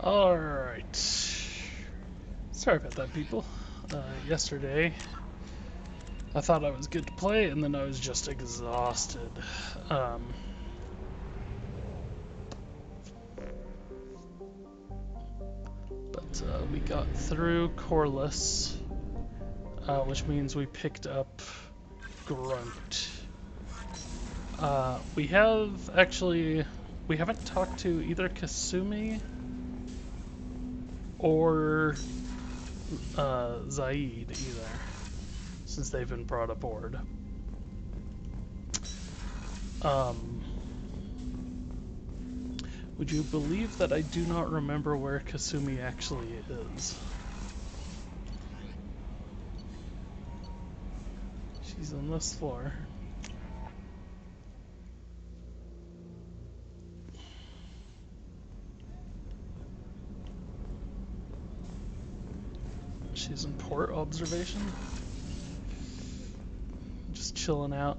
Alright. Sorry about that, people. Yesterday, I thought I was good to play, and then I was just exhausted. But we got through Corliss, which means we picked up Grunt. We haven't talked to either Kasumi or Zaid either, since they've been brought aboard. Would you believe that I do not remember where Kasumi actually is? She's on this floor. She's in port observation. Just chilling out.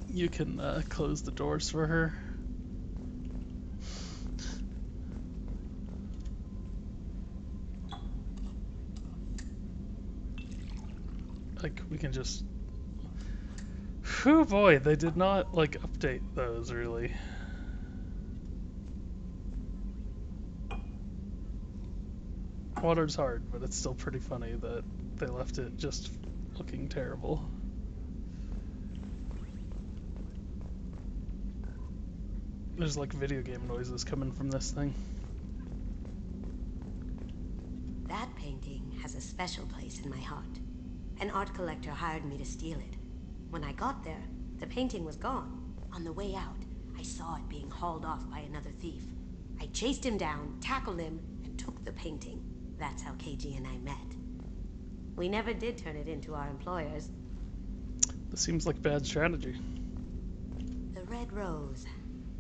You can close the doors for her. Like, we can just... Whew, boy, they did not, like, update those, really. Water's hard, but it's still pretty funny that they left it just looking terrible. There's like video game noises coming from this thing. That painting has a special place in my heart. An art collector hired me to steal it. When I got there, the painting was gone. On the way out, I saw it being hauled off by another thief. I chased him down, tackled him, and took the painting. That's how KG and I met. We never did turn it into our employers. This seems like bad strategy. The red rose.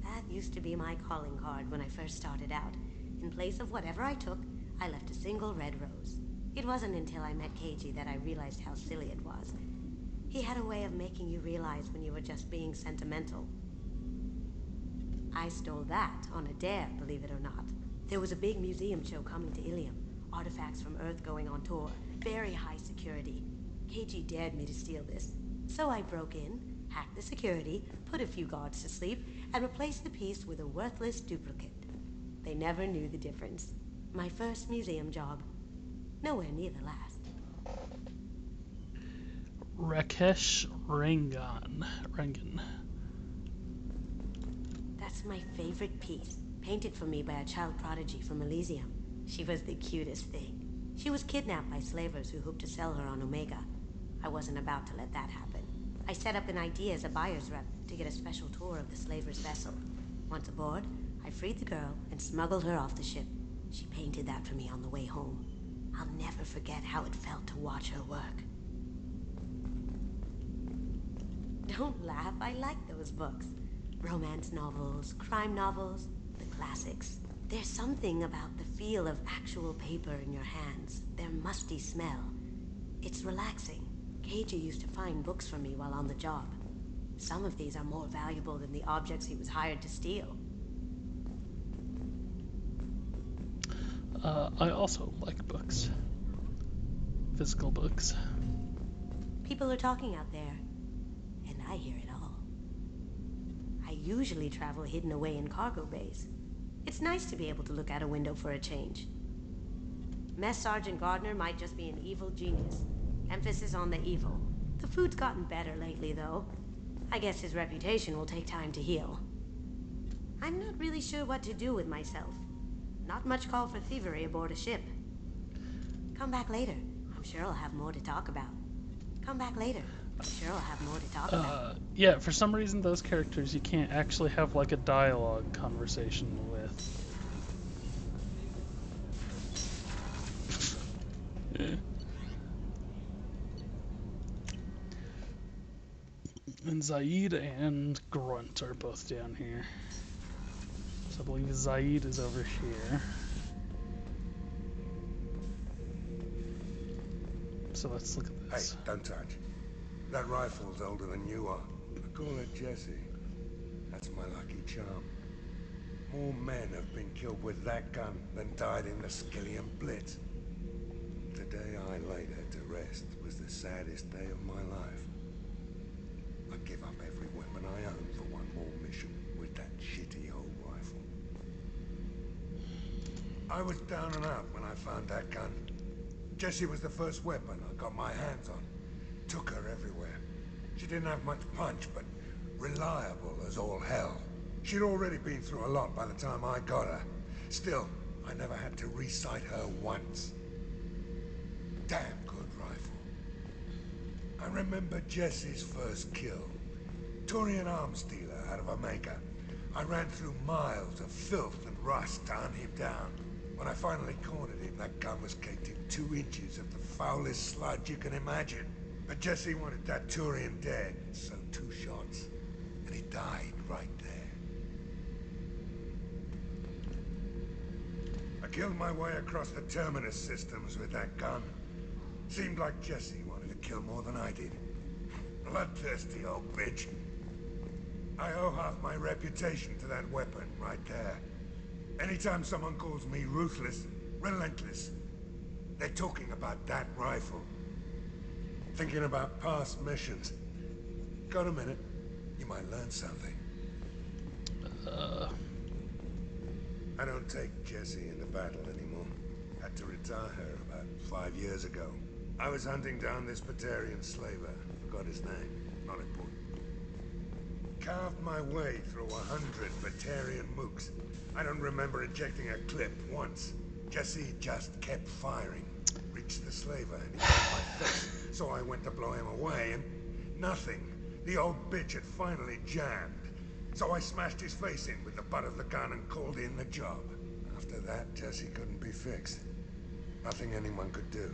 That used to be my calling card when I first started out. In place of whatever I took, I left a single red rose. It wasn't until I met KG that I realized how silly it was. He had a way of making you realize when you were just being sentimental. I stole that on a dare, believe it or not. There was a big museum show coming to Ilium. Artifacts from Earth going on tour. Very high security. KG dared me to steal this. So I broke in, hacked the security, put a few guards to sleep, and replaced the piece with a worthless duplicate. They never knew the difference. My first museum job. Nowhere near the last. Rakesh Rangan. That's my favorite piece. Painted for me by a child prodigy from Elysium. She was the cutest thing. She was kidnapped by slavers who hoped to sell her on Omega. I wasn't about to let that happen. I set up an ID as a buyer's rep to get a special tour of the slaver's vessel. Once aboard, I freed the girl and smuggled her off the ship. She painted that for me on the way home. I'll never forget how it felt to watch her work. Don't laugh, I like those books. Romance novels, crime novels, the classics. There's something about the feel of actual paper in your hands, their musty smell. It's relaxing. KG used to find books for me while on the job. Some of these are more valuable than the objects he was hired to steal. I also like books. Physical books. People are talking out there, and I hear it all. I usually travel hidden away in cargo bays. It's nice to be able to look out a window for a change. Mess Sergeant Gardner might just be an evil genius. Emphasis on the evil. The food's gotten better lately, though. I guess his reputation will take time to heal. I'm not really sure what to do with myself. Not much call for thievery aboard a ship. Come back later. I'm sure I'll have more to talk about. Come back later. I'm sure I'll have more to talk about. Yeah, for some reason those characters you can't actually have like a dialogue conversation with. And Zaid and Grunt are both down here. So I believe Zaid is over here. So let's look at this. Hey, don't touch. That rifle's older than you are. I call it Jesse. That's my lucky charm. More men have been killed with that gun than died in the Skillian Blitz. The day I laid her to rest was the saddest day of my life. I'd give up every weapon I own for one more mission with that shitty old rifle. I was down and out when I found that gun. Jessie was the first weapon I got my hands on. Took her everywhere. She didn't have much punch, but reliable as all hell. She'd already been through a lot by the time I got her. Still, I never had to re-sight her once. Damn good rifle. I remember Jessie's first kill. Turian arms dealer out of Omega. I ran through miles of filth and rust to hunt him down. When I finally cornered him, that gun was caked in 2 inches of the foulest sludge you can imagine. But Jessie wanted that Turian dead, so 2 shots, and he died right there. I killed my way across the Terminus systems with that gun. Seemed like Jessie wanted to kill more than I did. Bloodthirsty old bitch. I owe half my reputation to that weapon right there. Anytime someone calls me ruthless, relentless, they're talking about that rifle. Thinking about past missions. Got a minute? You might learn something. I don't take Jessie into battle anymore. Had to retire her about 5 years ago. I was hunting down this Batarian slaver. Forgot his name. Not important. Carved my way through 100 Batarian mooks. I don't remember ejecting a clip once. Jessie just kept firing. Reached the slaver and he got my face. So I went to blow him away and nothing. The old bitch had finally jammed. So I smashed his face in with the butt of the gun and called in the job. After that, Jessie couldn't be fixed. Nothing anyone could do.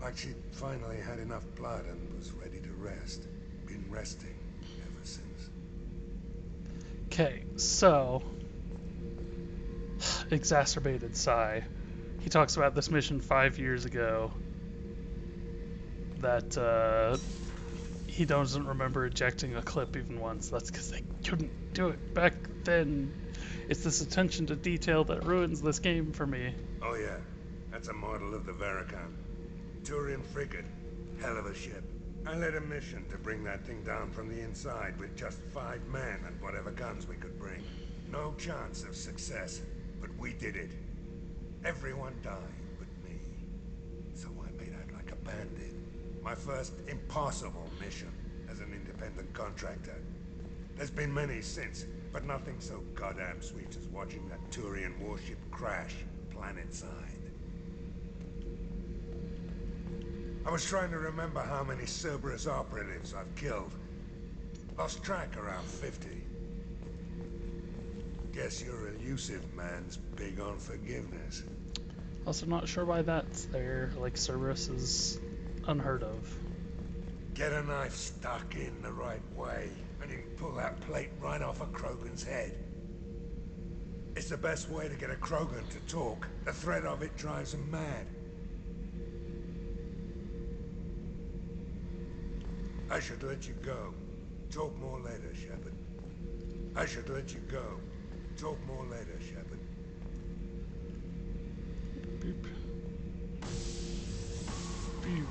Like she'd finally had enough blood and was ready to rest. Been resting ever since. Okay, so exacerbated sigh. He talks about this mission 5 years ago that he doesn't remember ejecting a clip even once. That's because they couldn't do it back then. It's this attention to detail that ruins this game for me. Oh yeah, that's a model of the Veracon. Turian frigate. Hell of a ship. I led a mission to bring that thing down from the inside with just 5 men and whatever guns we could bring. No chance of success, but we did it. Everyone died but me. So I made out like a bandit. My first impossible mission as an independent contractor. There's been many since, but nothing so goddamn sweet as watching that Turian warship crash planet-side. I was trying to remember how many Cerberus operatives I've killed. Lost track around 50. Guess your elusive man's big on forgiveness. Also not sure why that's there, like Cerberus is unheard of. Get a knife stuck in the right way, and you can pull that plate right off a Krogan's head. It's the best way to get a Krogan to talk. The threat of it drives him mad. I should let you go. Talk more later, Shepard. I should let you go. Talk more later, Shepard. Boop. Pew.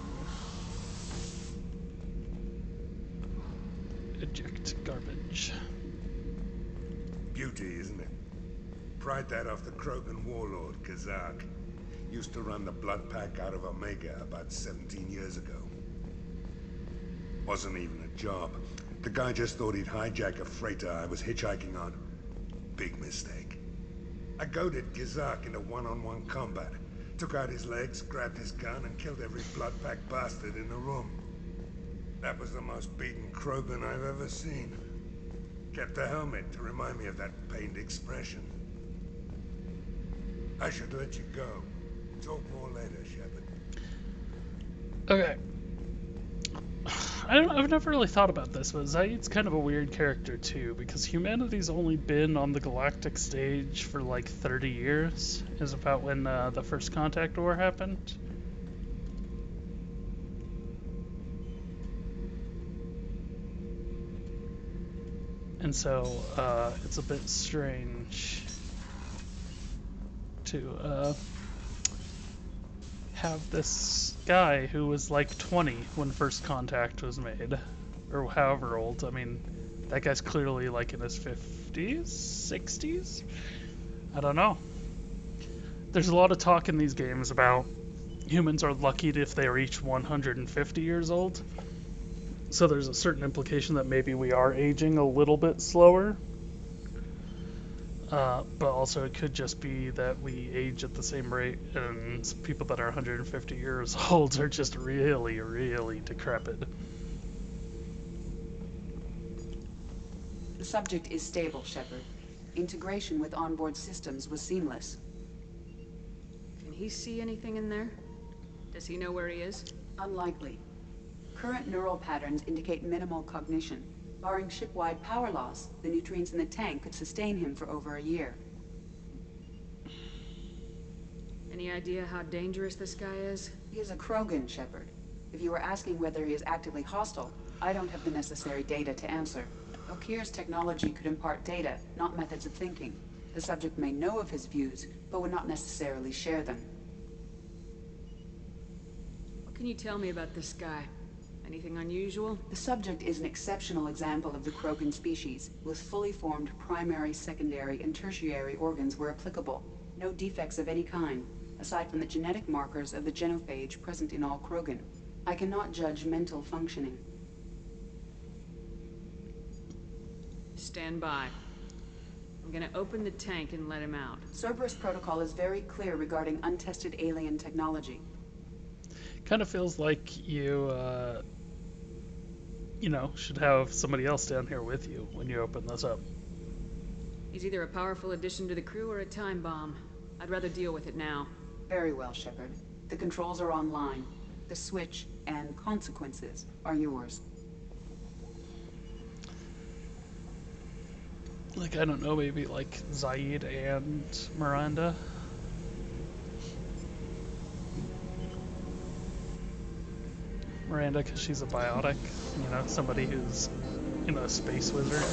Eject garbage. Beauty, isn't it? Pried that off the Krogan warlord, Kazak. Used to run the blood pack out of Omega about 17 years ago. Wasn't even a job. The guy just thought he'd hijack a freighter I was hitchhiking on. Big mistake. I goaded Kazak into one-on-one combat. Took out his legs, grabbed his gun, and killed every blood pack bastard in the room. That was the most beaten Krogan I've ever seen. Kept a helmet to remind me of that pained expression. I should let you go. Talk more later, Shepard. Okay. I've never really thought about this, but Zaid's kind of a weird character too, because humanity's only been on the galactic stage for like 30 years, is about when the first contact war happened. And so it's a bit strange to have this guy who was like 20 when first contact was made, or however old. I mean, that guy's clearly like in his 50s, 60s? I don't know. There's a lot of talk in these games about humans are lucky if they reach 150 years old. So there's a certain implication that maybe we are aging a little bit slower. But also it could just be that we age at the same rate, and people that are 150 years old are just really, really decrepit. The subject is stable, Shepard. Integration with onboard systems was seamless. Can he see anything in there? Does he know where he is? Unlikely. Current neural patterns indicate minimal cognition. Barring ship-wide power loss, the nutrients in the tank could sustain him for over a year. Any idea how dangerous this guy is? He is a Krogan, Shepard. If you were asking whether he is actively hostile, I don't have the necessary data to answer. Okeer's technology could impart data, not methods of thinking. The subject may know of his views, but would not necessarily share them. What can you tell me about this guy? Anything unusual? The subject is an exceptional example of the Krogan species, with fully formed primary, secondary, and tertiary organs where applicable. No defects of any kind, aside from the genetic markers of the genophage present in all Krogan. I cannot judge mental functioning. Stand by. I'm gonna open the tank and let him out. Cerberus protocol is very clear regarding untested alien technology. Kind of feels like you know, should have somebody else down here with you when you open this up. He's either a powerful addition to the crew or a time bomb. I'd rather deal with it now. Very well, Shepard. The controls are online. The switch and consequences are yours. Like, I don't know, maybe like Zaid and Miranda. Miranda, because she's a biotic, you know, somebody who's, you know, a space wizard.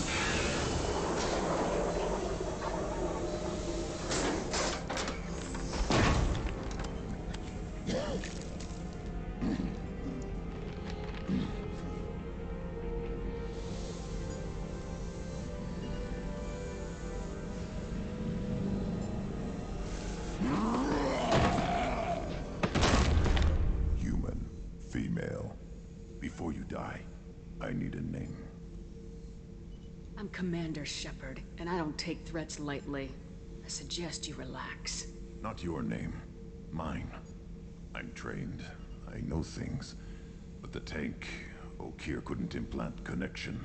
Before you die, I need a name. I'm Commander Shepard, and I don't take threats lightly. I suggest you relax. Not your name. Mine. I'm trained. I know things. But the tank, Okeer couldn't implant connection.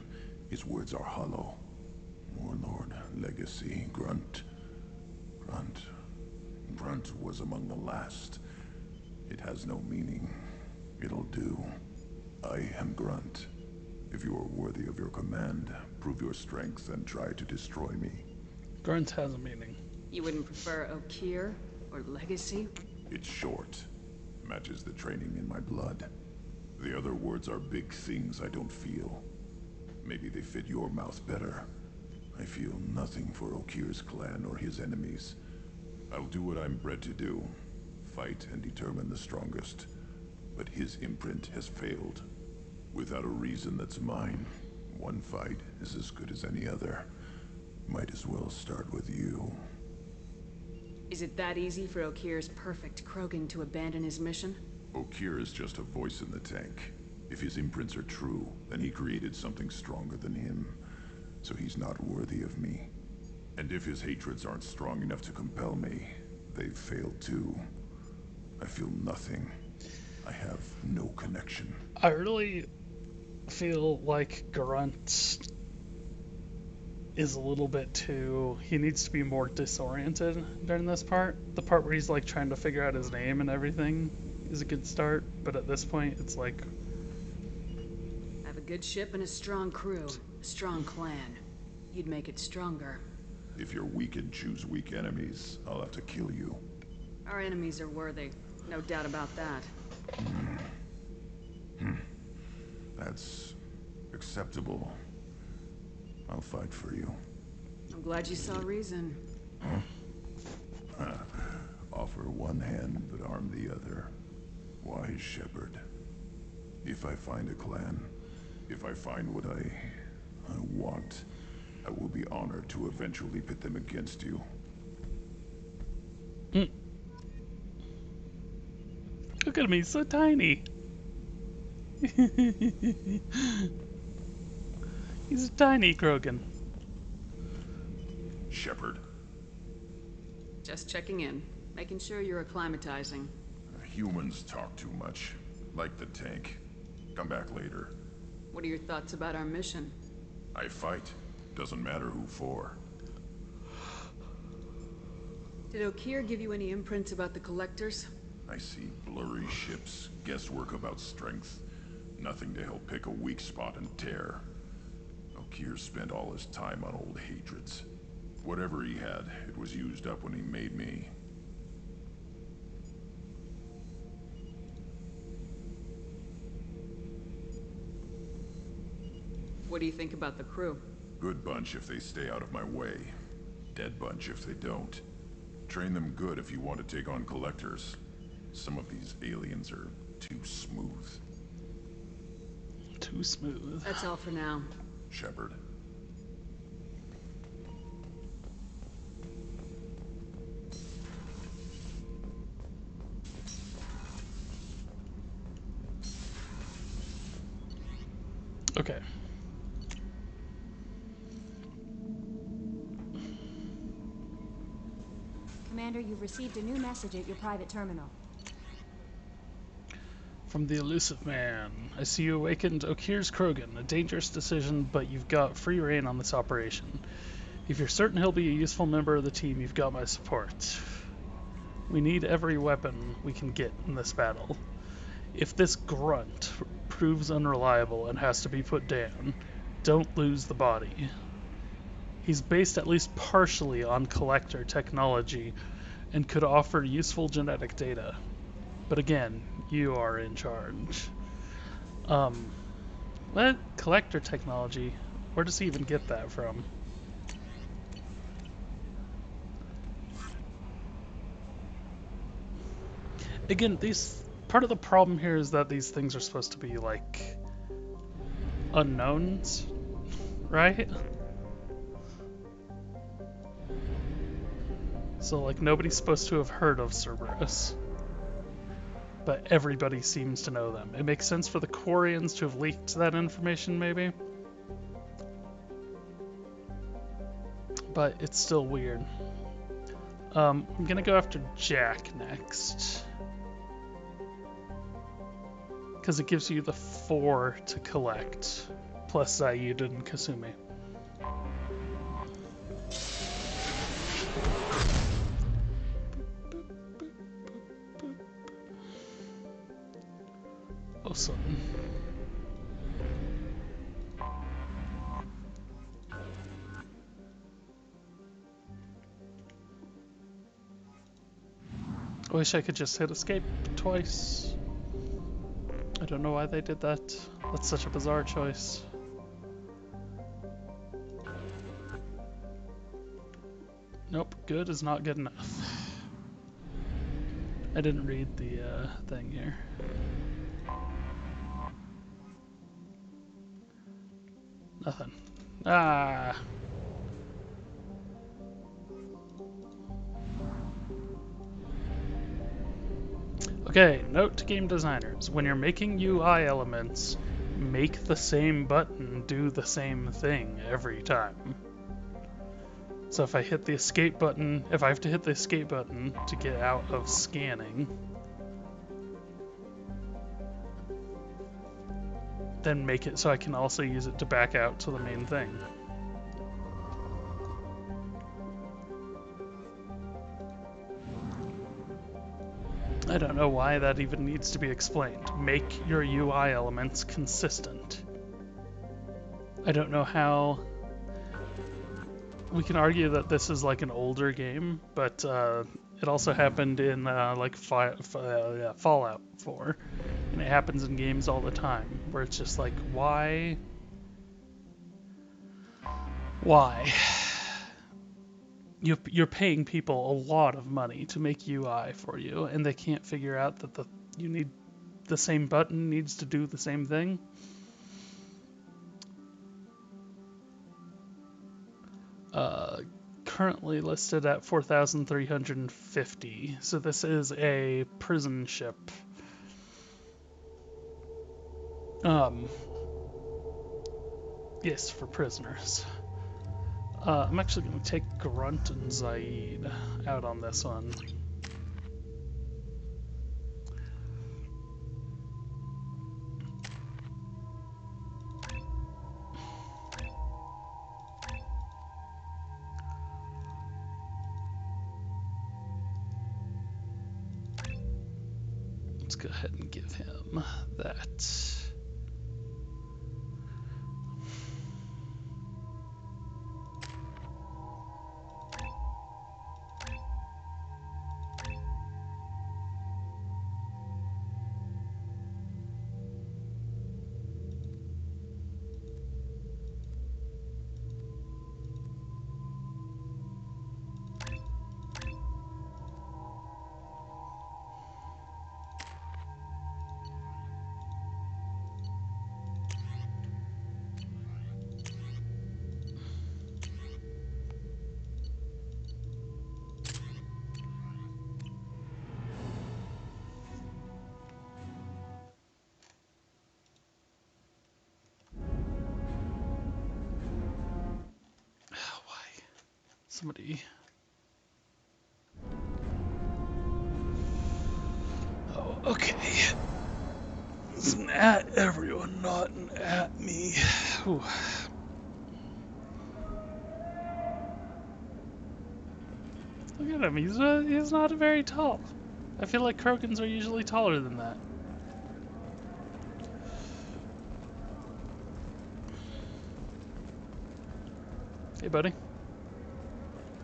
His words are hollow. Warlord, Legacy, Grunt. Grunt was among the last. It has no meaning. It'll do. I am Grunt. If you are worthy of your command, prove your strength and try to destroy me. Grunt has a meaning. You wouldn't prefer Okeer or Legacy? It's short. Matches the training in my blood. The other words are big things I don't feel. Maybe they fit your mouth better. I feel nothing for Okeer's clan or his enemies. I'll do what I'm bred to do. Fight and determine the strongest. But his imprint has failed. Without a reason that's mine, one fight is as good as any other. Might as well start with you. Is it that easy for Okeer's perfect Krogan to abandon his mission? Okeer is just a voice in the tank. If his imprints are true, then he created something stronger than him. So he's not worthy of me. And if his hatreds aren't strong enough to compel me, they've failed too. I feel nothing. I have no connection. I really feel like Grunt is a little bit too... He needs to be more disoriented during this part. The part where he's like trying to figure out his name and everything is a good start, but at this point it's like... I have a good ship and a strong crew, a strong clan. You'd make it stronger. If you're weak and choose weak enemies, I'll have to kill you. Our enemies are worthy, no doubt about that. That's acceptable. I'll fight for you. I'm glad you saw reason. Offer one hand, but arm the other. Wise shepherd. If I find a clan, if I find what I want, I will be honored to eventually pit them against you. Look at him, he's so tiny. He's a tiny Krogan. Shepherd. Just checking in, making sure you're acclimatizing. Humans talk too much. Like the tank. Come back later. What are your thoughts about our mission? I fight. Doesn't matter who for. Did Okeer give you any imprints about the Collectors? I see blurry ships, guesswork about strength. Nothing to help pick a weak spot and tear. Okeer spent all his time on old hatreds. Whatever he had, it was used up when he made me. What do you think about the crew? Good bunch if they stay out of my way. Dead bunch if they don't. Train them good if you want to take on Collectors. Some of these aliens are too smooth. Too smooth. That's all for now. Shepherd. Okay. Commander, you've received a new message at your private terminal. From the elusive man. I see you awakened Okeer's Krogan. A dangerous decision, but you've got free reign on this operation. If you're certain he'll be a useful member of the team, you've got my support. We need every weapon we can get in this battle. If this grunt proves unreliable and has to be put down, don't lose the body. He's based at least partially on Collector technology and could offer useful genetic data. But again, you are in charge. What? Collector technology? Where does he even get that from? Again, part of the problem here is that these things are supposed to be like unknowns, right? So like nobody's supposed to have heard of Cerberus, but everybody seems to know them. It makes sense for the Quarians to have leaked that information, maybe, but it's still weird. I'm gonna go after Jack next, because it gives you the 4 to collect, plus Zaid and Kasumi. Awesome. I wish I could just hit escape twice. I don't know why they did that. That's such a bizarre choice. Nope, good is not good enough. I didn't read the thing here. Nothing. Ah. Okay, note to game designers. When you're making UI elements, make the same button do the same thing every time. So if I hit the escape button, if I have to hit the escape button to get out of scanning, then make it so I can also use it to back out to the main thing. I don't know why that even needs to be explained. Make your UI elements consistent. I don't know how... We can argue that this is like an older game, but it also happened in like Fallout 4. And it happens in games all the time, where it's just like, why Why? You're paying people a lot of money to make UI for you, and they can't figure out that the same button needs to do the same thing. Currently listed at 4,350. So this is a prison ship. Yes, for prisoners. I'm actually going to take Grunt and Zaid out on this one. Let's go ahead and give him that. Somebody. Oh, okay. It's an at everyone, not an at me. Whew. Look at him. He's not very tall. I feel like Krogans are usually taller than that. Hey, buddy.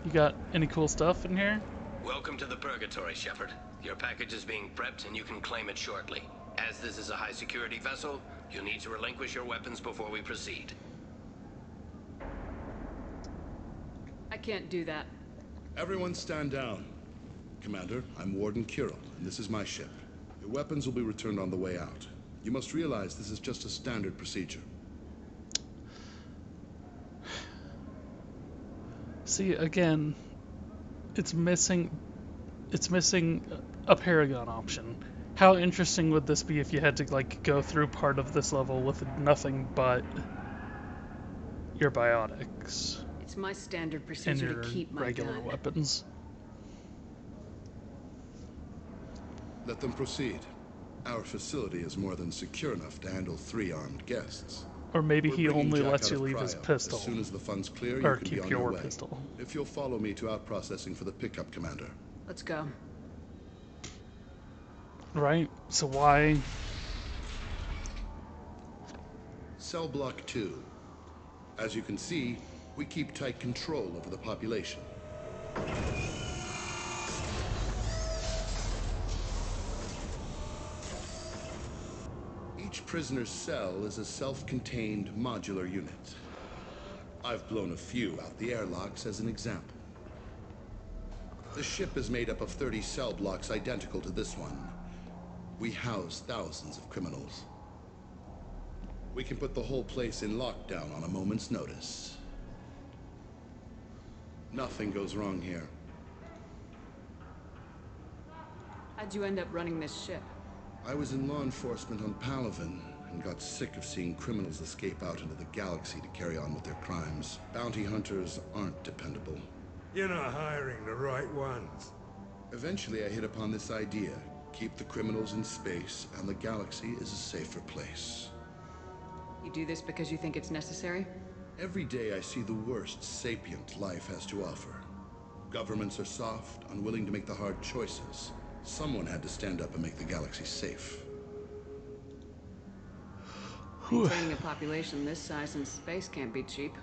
You got any cool stuff in here? Welcome to the Purgatory, Shepard. Your package is being prepped and you can claim it shortly. As this is a high-security vessel, you'll need to relinquish your weapons before we proceed. I can't do that. Everyone stand down. Commander, I'm Warden Kirill, and this is my ship. Your weapons will be returned on the way out. You must realize this is just a standard procedure. See, again, it's missing a Paragon option. How interesting would this be if you had to like go through part of this level with nothing but your biotics It's my standard and procedure your to keep my regular gun. weapons? Let them proceed. Our facility is more than secure enough to handle 3 armed guests. Or maybe We're he bringing only Jack lets out you of leave his cryo. pistol. As soon as the funds clear, Or you can be keep on your your way. pistol. If you'll follow me to out processing for the pickup, Commander. Let's go. Right? So why? Cell Block 2. As you can see, we keep tight control over the population. Each prisoner's cell is a self-contained modular unit. I've blown a few out the airlocks as an example. The ship is made up of 30 cell blocks identical to this one. We house thousands of criminals. We can put the whole place in lockdown on a moment's notice. Nothing goes wrong here. How'd you end up running this ship? I was in law enforcement on Palaven and got sick of seeing criminals escape out into the galaxy to carry on with their crimes. Bounty hunters aren't dependable. You're not hiring the right ones. Eventually I hit upon this idea. Keep the criminals in space and the galaxy is a safer place. You do this because you think it's necessary? Every day I see the worst sapient life has to offer. Governments are soft, unwilling to make the hard choices. Someone had to stand up and make the galaxy safe. Maintaining a population this size in space can't be cheap.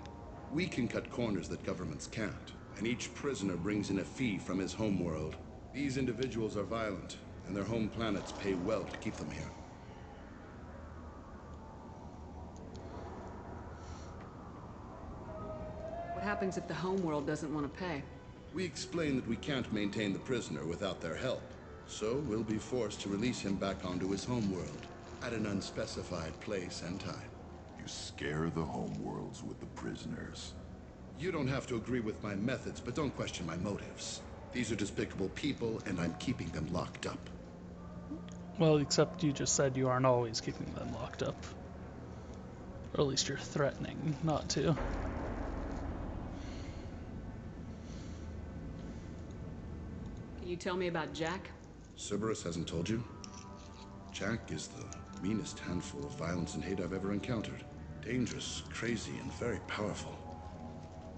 We can cut corners that governments can't, and each prisoner brings in a fee from his homeworld. These individuals are violent, and their home planets pay well to keep them here. happens if the homeworld doesn't want to pay? We explain that we can't maintain the prisoner without their help, so we'll be forced to release him back onto his homeworld at an unspecified place and time. You scare the homeworlds with the prisoners. You don't have to agree with my methods, but don't question my motives. These are despicable people, and I'm keeping them locked up. Well, except you just said you aren't always keeping them locked up. Or at least you're threatening not to. Can you tell me about Jack? Cerberus hasn't told you? Jack is the meanest handful of violence and hate I've ever encountered. Dangerous, crazy, and very powerful.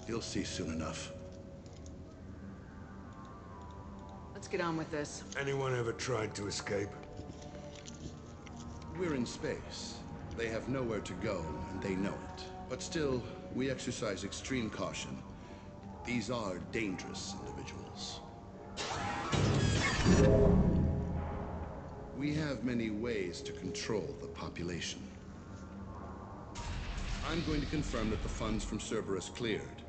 You'll see soon enough. Let's get on with this. Anyone ever tried to escape? We're in space. They have nowhere to go, and they know it. But still, we exercise extreme caution. These are dangerous individuals. We have many ways to control the population. I'm going to confirm that the funds from Cerberus cleared.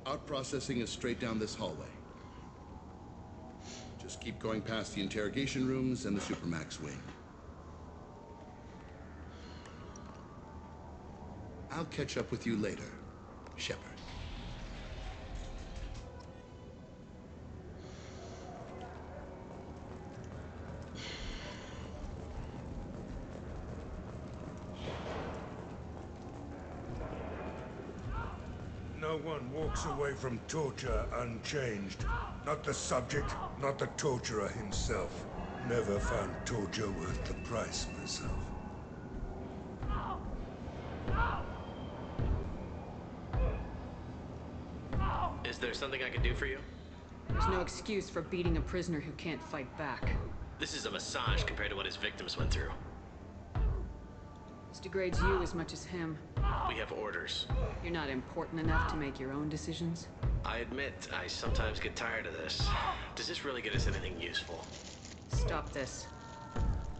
Out-processing is straight down this hallway. Just keep going past the interrogation rooms and the Supermax wing. I'll catch up with you later, Shepard. No one walks away from torture unchanged. Not the subject, not the torturer himself. Never found torture worth the price myself. Is there something I can do for you? There's no excuse for beating a prisoner who can't fight back. This is a massage compared to what his victims went through. This degrades you as much as him. We have orders. You're not important enough to make your own decisions? I admit, I sometimes get tired of this. Does this really get us anything useful? Stop this.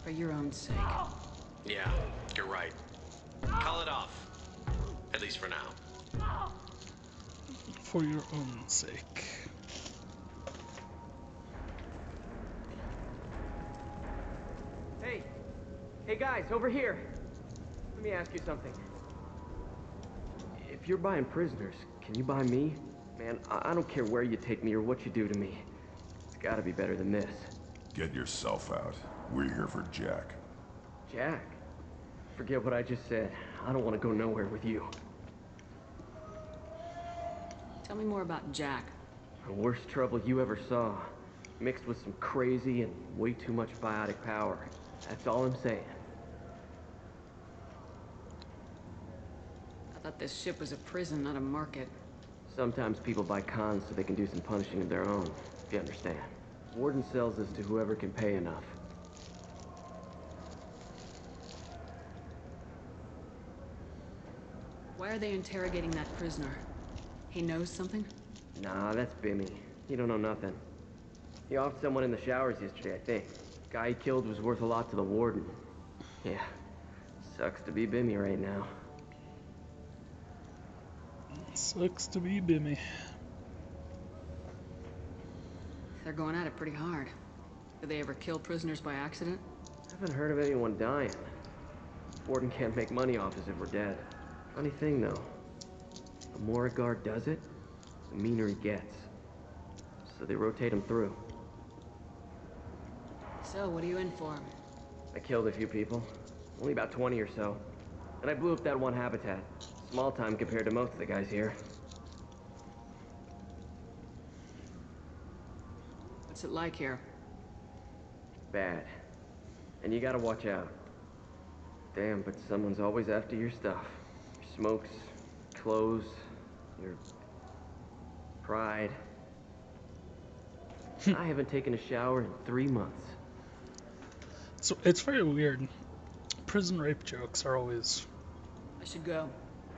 For your own sake. Yeah, you're right. Call it off. At least for now. For your own sake. Hey! Hey guys, over here! Let me ask you something. If you're buying prisoners, can you buy me? Man, I don't care where you take me or what you do to me. It's gotta be better than this. Get yourself out. We're here for Jack. Jack? Forget what I just said. I don't want to go nowhere with you. Tell me more about Jack. The worst trouble you ever saw. Mixed with some crazy and way too much biotic power. That's all I'm saying. I thought this ship was a prison, not a market. Sometimes people buy cons so they can do some punishing of their own, if you understand. Warden sells this to whoever can pay enough. Why are they interrogating that prisoner? He knows something? Nah, that's Bimmy. He don't know nothing. He offed someone in the showers yesterday, I think. Guy he killed was worth a lot to the warden. Yeah, sucks to be Bimmy right now. Sucks to be Bimmy. They're going at it pretty hard. Do they ever kill prisoners by accident? Haven't heard of anyone dying. Warden can't make money off us if we're dead. Funny thing, though. The more a guard does it, the meaner he gets. So they rotate him through. So, what are you in for? I killed a few people. Only about 20 or so. And I blew up that one habitat. Small time compared to most of the guys here. What's it like here? Bad. And you gotta watch out. Damn, but someone's always after your stuff. Your smokes, clothes, your pride. I haven't taken a shower in 3 months. So it's very weird. Prison rape jokes are always... I should go.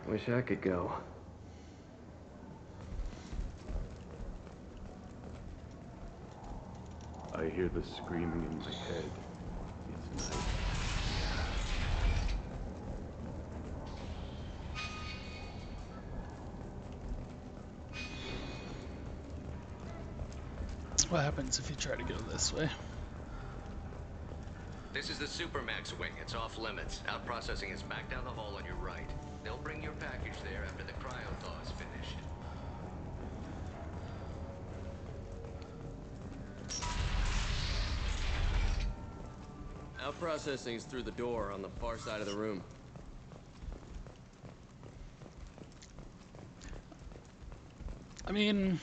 Wish I could go. I hear the screaming in my head. It's night. What happens if you try to go this way? This is the Supermax wing. It's off limits. Out processing is back down the hall on your right. They'll bring your package there after the cryo-thaw is finished. Out processing is through the door on the far side of the room. I mean,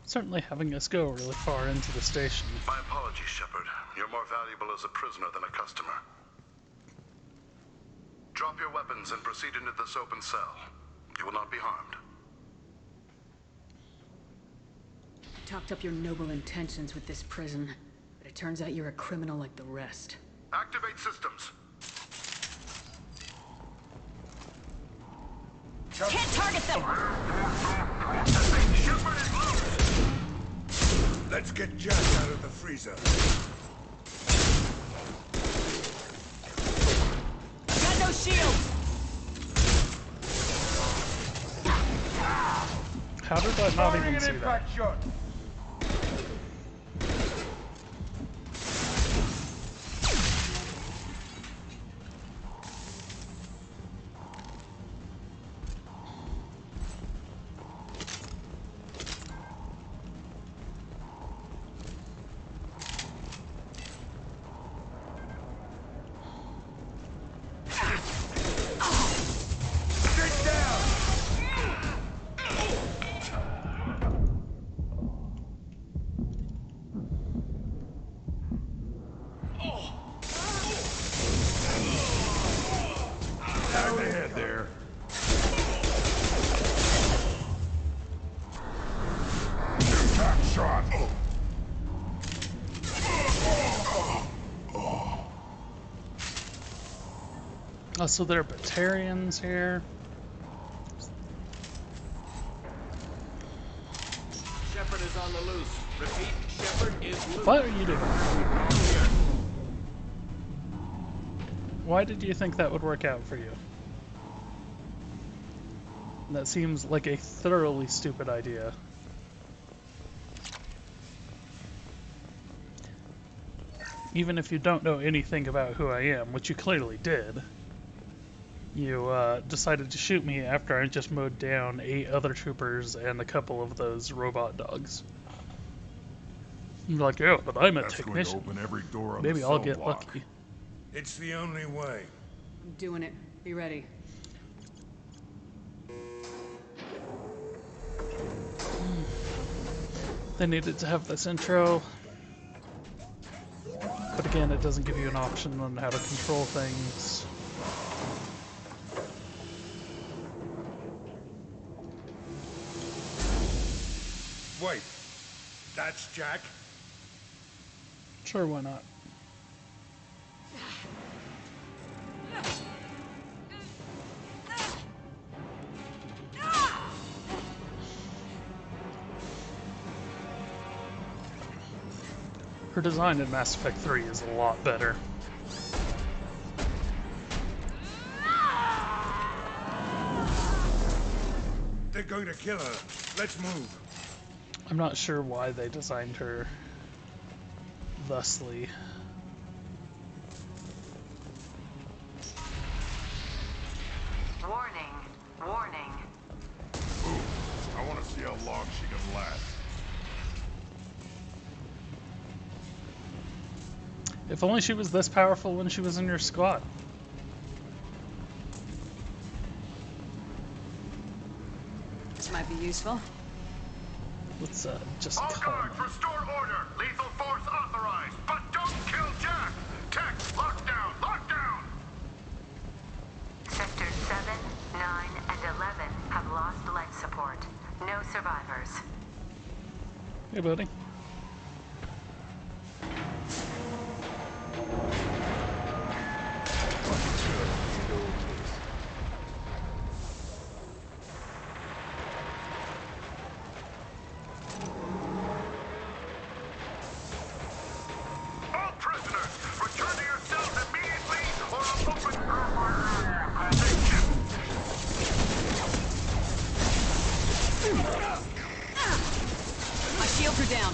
certainly having us go really far into the station. My apologies, Shepard. You're more valuable as a prisoner than a customer. Drop your weapons and proceed into this open cell. You will not be harmed. You talked up your noble intentions with this prison, but it turns out you're a criminal like the rest. Activate systems. Can't target them! Shepard is loose! Let's get Jack out of the freezer. Got no shield! How did I not even see that? Shot. Oh, so there are Batarians here. Shepard is on the loose. Repeat, Shepard is loose. What are you doing? Why did you think that would work out for you? That seems like a thoroughly stupid idea. Even if you don't know anything about who I am, which you clearly did, you decided to shoot me after I just mowed down 8 other troopers and a couple of those robot dogs. You're like, yeah, but I'm a technician. Going to open every door on Maybe the I'll cell get block. lucky. It's the only way. I'm doing it. Be ready. They needed to have this intro. But again, it doesn't give you an option on how to control things. Wait, that's Jack? Sure, why not? Her design in Mass Effect 3 is a lot better. They're going to kill her. Let's move. I'm not sure why they designed her thusly. Warning. Warning. Ooh, I want to see how long she can last. If only she was this powerful when she was in your squad. This might be useful. Let's just All come. guards, restore order. Lethal force authorized, but don't kill Jack. Tech, lockdown, lockdown. Sectors 7, 9, and 11 have lost life support. No survivors. Hey, buddy. All prisoners, return to your cells immediately or I'll open... shields are down.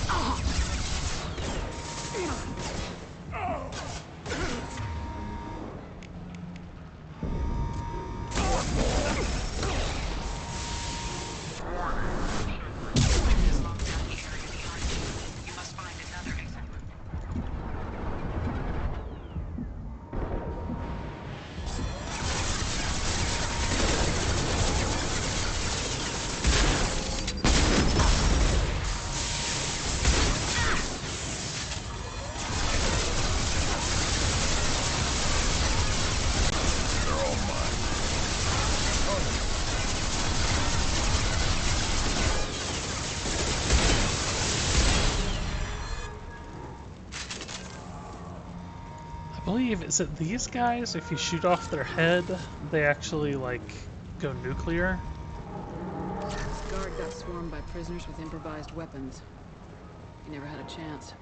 I believe, is it these guys? If you shoot off their head, they actually, like, go nuclear? This guard got swarmed by prisoners with improvised weapons. He never had a chance.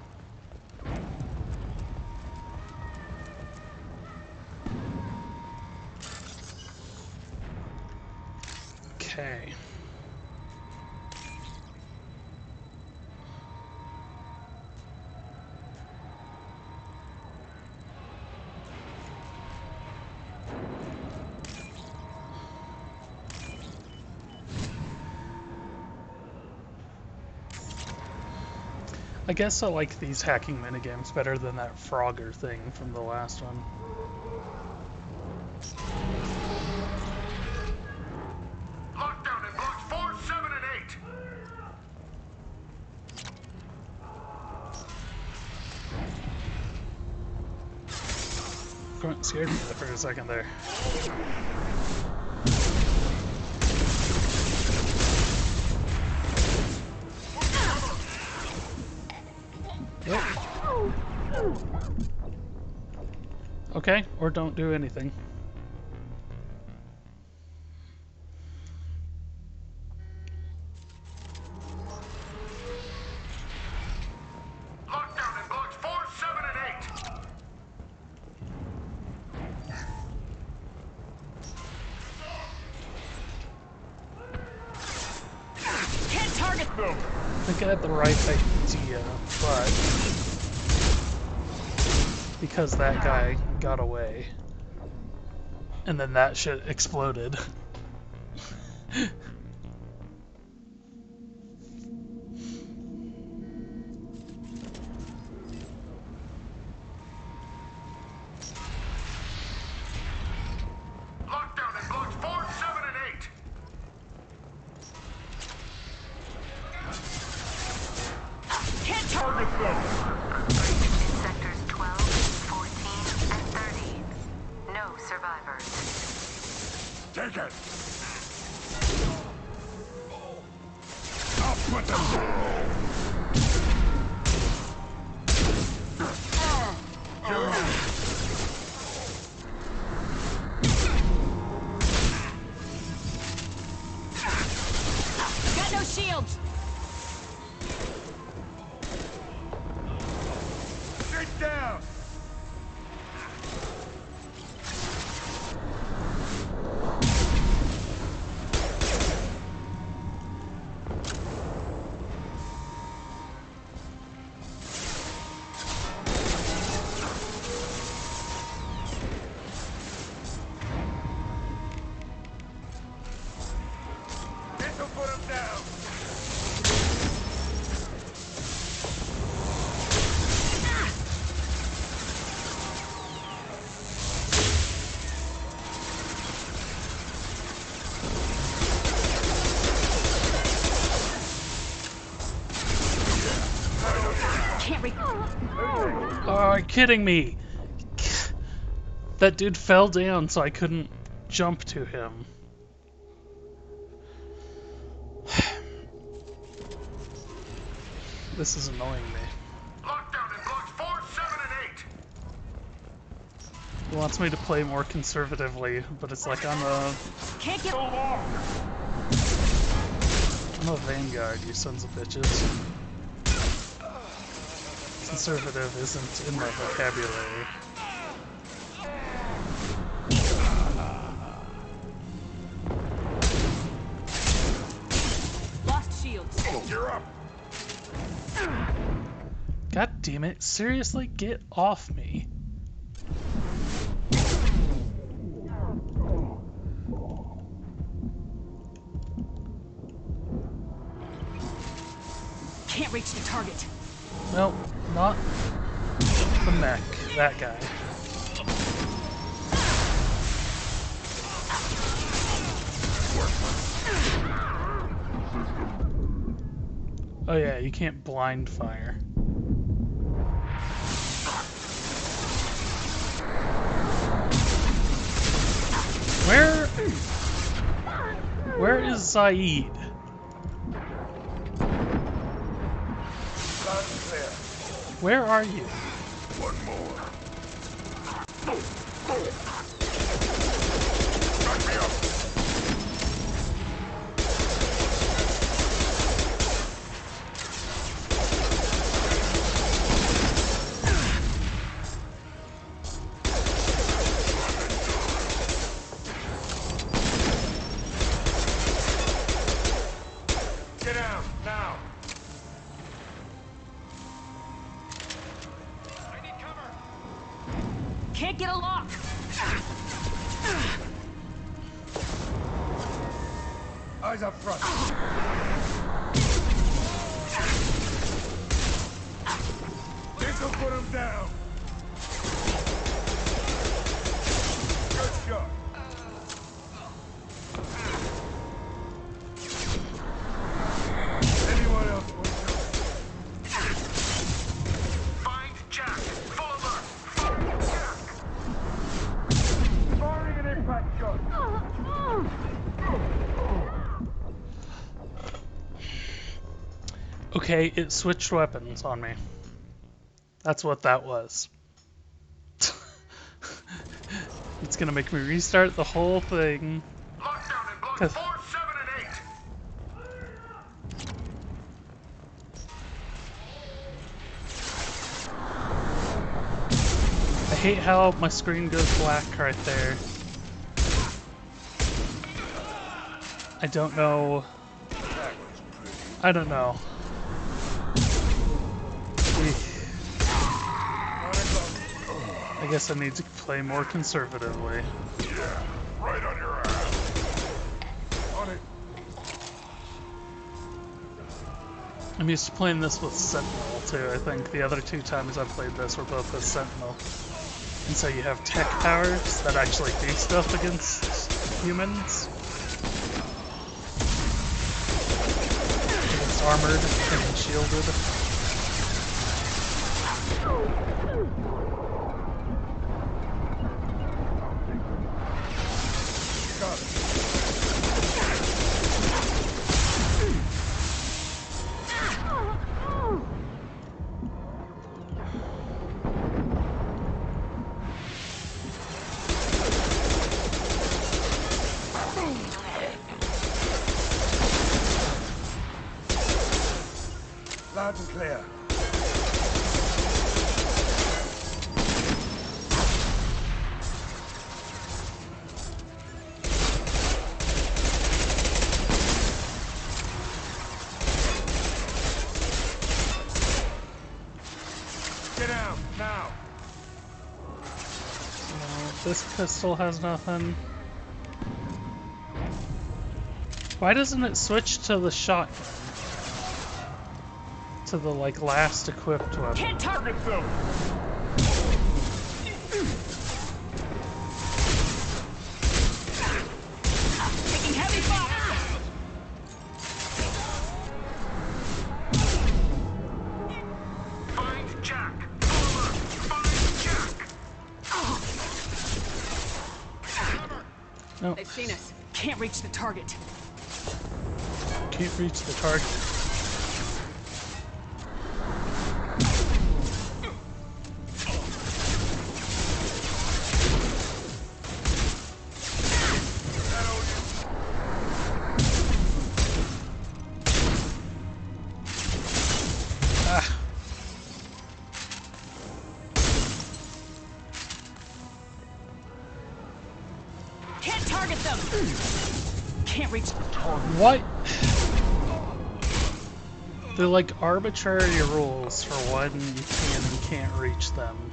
Okay. I guess I like these hacking minigames better than that Frogger thing from the last one. Lockdown in blocks 4, 7, and 8. Scared me for a second there. Okay, or don't do anything. Lockdown in blocks 4, 7, and 8. Can't target them! I think I had the right idea, but because that guy got away, and then that shit exploded. Lockdown in blocks 4, 7, and 8. Can't target them! In sectors 12, 14, and 30. No survivors. Take it. I'll put them down. Got no shields! Sit down. This'll put him down. Can't Oh, are you kidding me? That dude fell down, so I couldn't jump to him. This is annoying me. Lockdown in blocks 4, 7, and 8. He wants me to play more conservatively, but it's like I'm a vanguard, you sons of bitches. Conservative isn't in my vocabulary. Lost shields. You're up. God damn it, seriously, get off me. Can't reach the target. Well, not the mech, that guy. Oh yeah, you can't blind fire. Where is Zaid? Where are you? One more. Back me up. Get down, now! I need cover! Can't get a lock. Eyes up front. This'll put him down. Good shot. Anyone else want to? Find Jack! Full alert! Find Jack! Firing an impact shot. Okay, it switched weapons on me. That's what that was. It's gonna make me restart the whole thing. Lockdown in block 4, 7, and 8. I hate how my screen goes black right there. I don't know. I don't know. I guess I need to play more conservatively. Yeah, right on your ass. On it. I'm used to playing this with Sentinel too. I think the other two times I played this were both with Sentinel. And so you have tech powers that actually do stuff against humans. Against armored and shielded. Loud and clear. Get out, now! This pistol has nothing. Why doesn't it switch to the shotgun? To the, like, last equipped weapon. Can't target them. Taking heavy fire. Find Jack! Full alert! Find Jack! No. They've seen us. Can't reach the target. Can't reach the target. Can't target them. Can't reach the target. What? They're like arbitrary rules for when you can and can't reach them.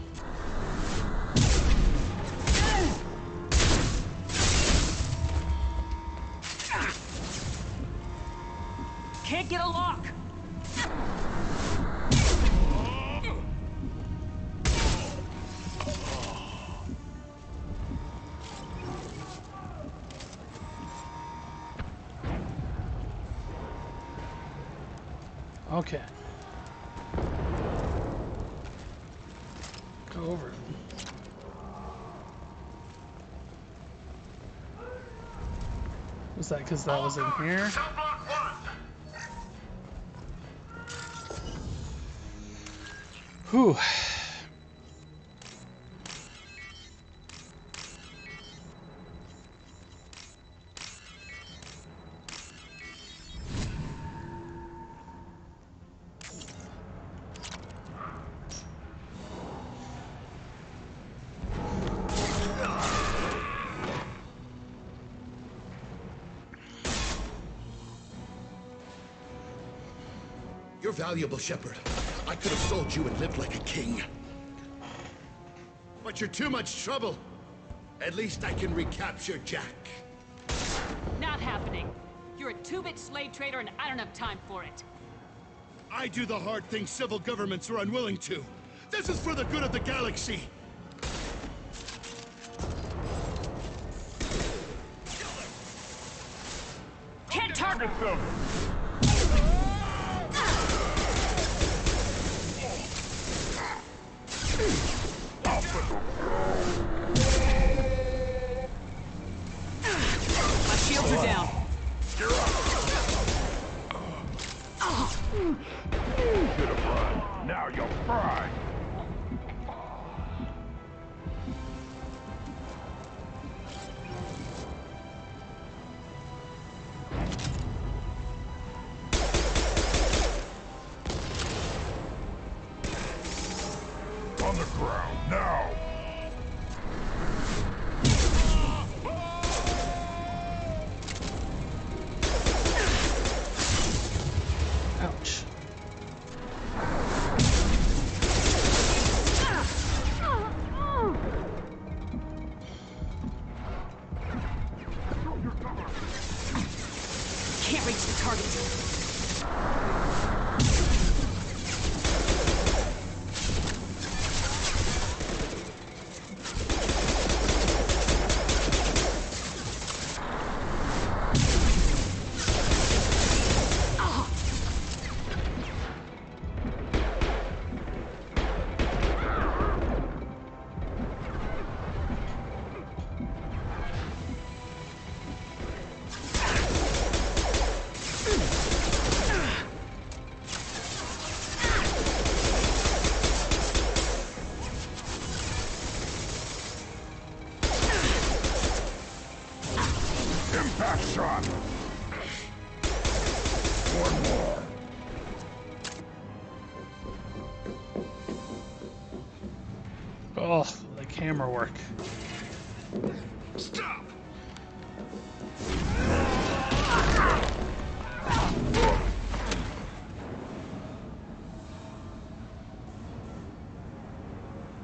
Can't get a lock! Okay. Go over it. Was that because that was in here? Whew. You're valuable, Shepard. I could have sold you and lived like a king. But you're too much trouble. At least I can recapture Jack. Not happening. You're a two-bit slave trader and I don't have time for it. I do the hard things civil governments are unwilling to. This is for the good of the galaxy. Can't target them! My shields are down. You're up. You should have run. Now you'll fry. On the ground, now! Ouch. Can't reach the target. Impact shot! One more. Oh, the camera work. Stop!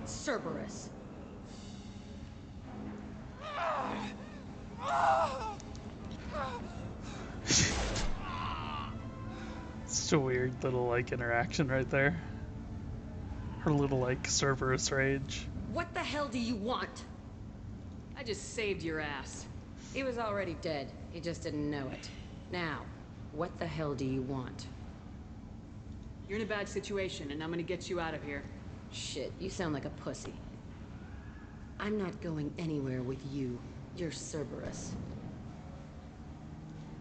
Cerberus. Such a weird little like interaction right there. Her little like Cerberus rage. What the hell do you want? I just saved your ass. He was already dead. He just didn't know it. Now, what the hell do you want? You're in a bad situation and I'm gonna get you out of here. Shit, you sound like a pussy. I'm not going anywhere with you. You're Cerberus.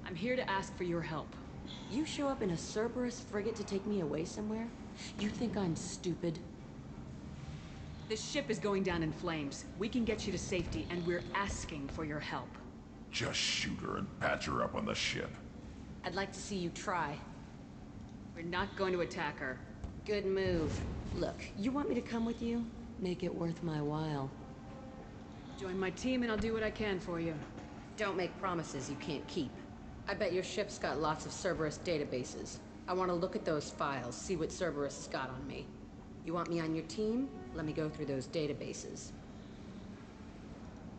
I'm here to ask for your help. You show up in a Cerberus frigate to take me away somewhere? You think I'm stupid? This ship is going down in flames. We can get you to safety and we're asking for your help. Just shoot her and patch her up on the ship. I'd like to see you try. We're not going to attack her. Good move. Look, you want me to come with you? Make it worth my while. Join my team and I'll do what I can for you. Don't make promises you can't keep. I bet your ship's got lots of Cerberus databases. I want to look at those files, see what Cerberus has got on me. You want me on your team? Let me go through those databases.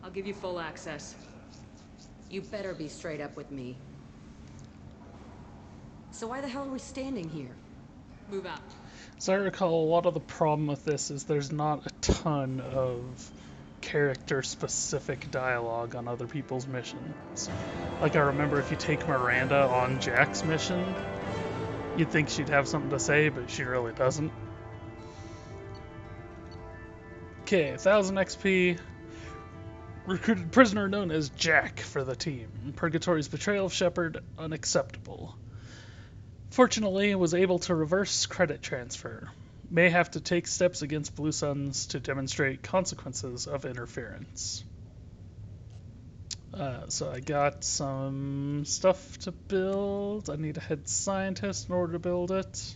I'll give you full access. You better be straight up with me. So why the hell are we standing here? Move out. As I recall, a lot of the problem with this is there's not a ton of character-specific dialogue on other people's missions. Like, I remember if you take Miranda on Jack's mission, you'd think she'd have something to say, but she really doesn't. Okay, 1000 XP. Recruited prisoner known as Jack for the team. Purgatory's betrayal of Shepard, unacceptable. Fortunately, was able to reverse credit transfer. May have to take steps against Blue Suns to demonstrate consequences of interference. So I got some stuff to build. I need a head scientist in order to build it.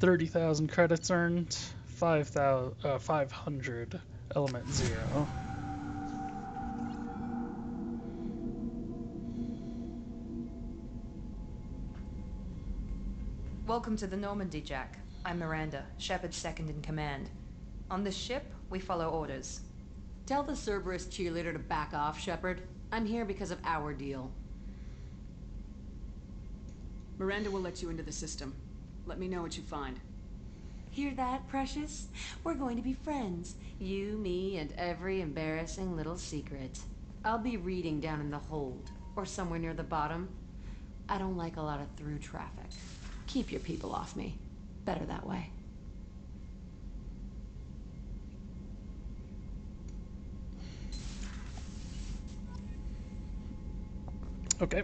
30,000 credits earned. 500 element 0. Welcome to the Normandy, Jack. I'm Miranda, Shepard's second in command. On this ship, we follow orders. Tell the Cerberus cheerleader to back off, Shepard. I'm here because of our deal. Miranda will let you into the system. Let me know what you find. Hear that, Precious? We're going to be friends. You, me, and every embarrassing little secret. I'll be reading down in the hold, or somewhere near the bottom. I don't like a lot of through traffic. Keep your people off me. Better that way. Okay.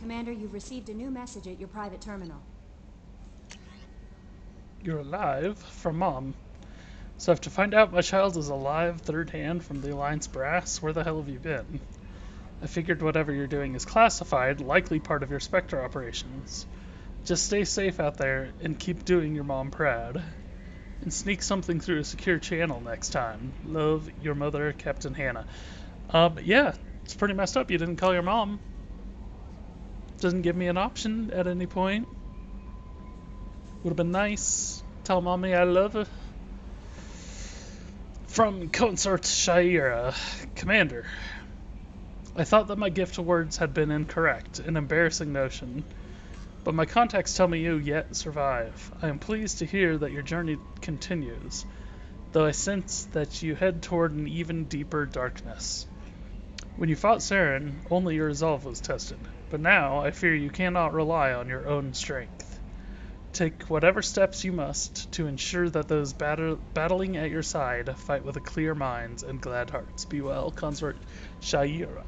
Commander, you've received a new message at your private terminal. You're alive? From Mom. So I have to find out my child is alive third hand from the Alliance brass? Where the hell have you been? I figured whatever you're doing is classified, likely part of your Spectre operations. Just stay safe out there and keep doing your mom proud. And sneak something through a secure channel next time. Love, your mother, Captain Hannah. Yeah, it's pretty messed up you didn't call your mom. Doesn't give me an option at any point. Would have been nice. Tell mommy I love her. From Consort Shaira, Commander. I thought that my gift to words had been incorrect, an embarrassing notion. But my contacts tell me you yet survive. I am pleased to hear that your journey continues, though I sense that you head toward an even deeper darkness. When you fought Saren, only your resolve was tested, but now I fear you cannot rely on your own strength. Take whatever steps you must to ensure that those battling at your side fight with a clear minds and glad hearts. Be well, Consort Shaira.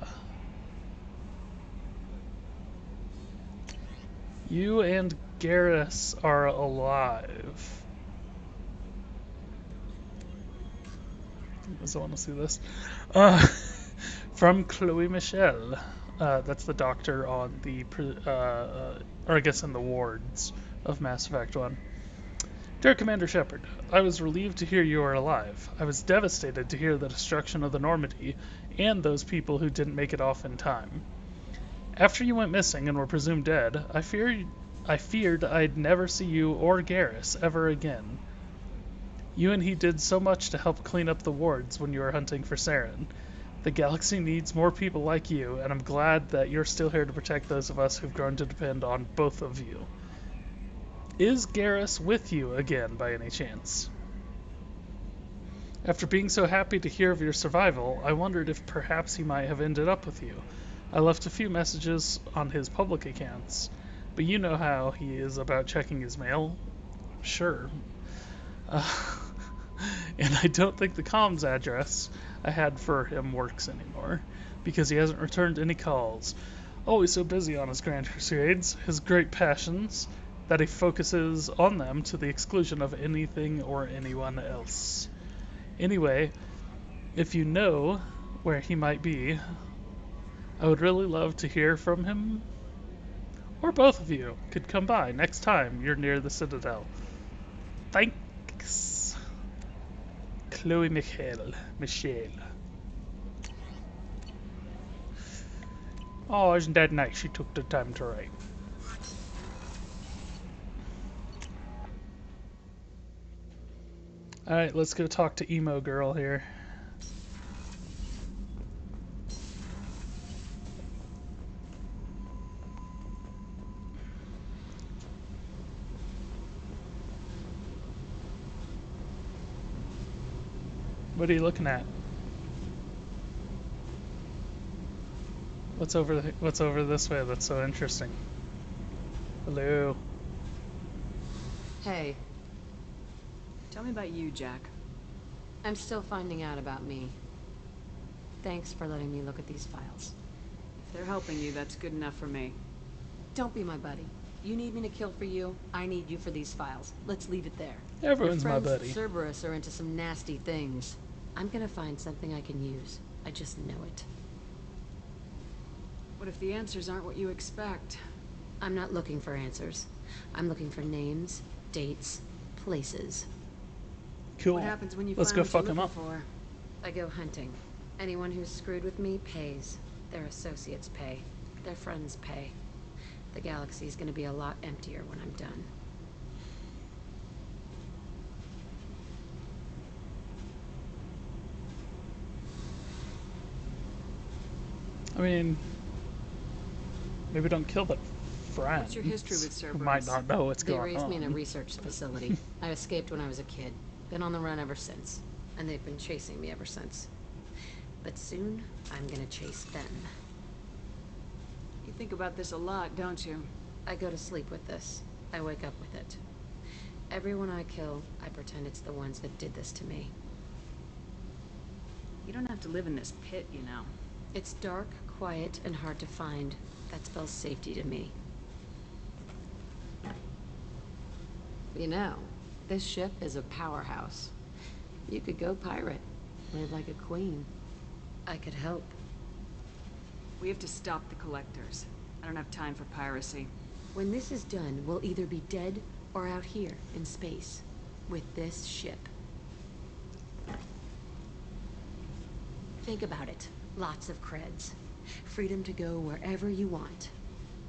You and Garrus are alive. I want to see this. From Chloe Michelle. That's the doctor on the, or I guess in the wards of Mass Effect 1. Dear Commander Shepard, I was relieved to hear you are alive. I was devastated to hear the destruction of the Normandy and those people who didn't make it off in time. After you went missing and were presumed dead, I feared I'd never see you or Garrus ever again. You and he did so much to help clean up the wards when you were hunting for Saren. The galaxy needs more people like you, and I'm glad that you're still here to protect those of us who've grown to depend on both of you. Is Garrus with you again by any chance? After being so happy to hear of your survival, I wondered if perhaps he might have ended up with you. I left a few messages on his public accounts, but you know how he is about checking his mail. Sure. And I don't think the comms address I had for him works anymore, because he hasn't returned any calls. Always so busy on his grand crusades, his great passions, that he focuses on them to the exclusion of anything or anyone else. Anyway, if you know where he might be, I would really love to hear from him, or both of you could come by next time you're near the Citadel. Thanks. Chloe Michelle. Oh, isn't that nice? She took the time to write. Alright, let's go talk to Emo Girl here. What are you looking at? What's over this way that's so interesting? Hello. Hey, Tell me about you, Jack. I'm still finding out about me. Thanks for letting me look at these files. If they're helping you, that's good enough for me. Don't be my buddy. You need me to kill for you, I need you for these files. Let's leave it there. Everyone's Your my friends buddy. at Cerberus are into some nasty things. I'm gonna find something I can use. I just know it. What if the answers aren't what you expect? I'm not looking for answers. I'm looking for names, dates, places. Cool. What happens when you Let's find go what fuck you're him up. looking for? I go hunting. Anyone who's screwed with me pays. Their associates pay. Their friends pay. The galaxy's gonna be a lot emptier when I'm done. I mean, maybe don't kill that friend. What's your history with Who Cerberus? might not know what's They going raised on. me in a research facility. I escaped when I was a kid. Been on the run ever since. And they've been chasing me ever since. But soon, I'm gonna chase them. You think about this a lot, don't you? I go to sleep with this. I wake up with it. Everyone I kill, I pretend it's the ones that did this to me. You don't have to live in this pit, you know. It's dark, quiet, and hard to find. That spells safety to me. You know, this ship is a powerhouse. You could go pirate. Live like a queen. I could help. We have to stop the collectors. I don't have time for piracy. When this is done, we'll either be dead or out here in space with this ship. Think about it. Lots of creds. Freedom to go wherever you want.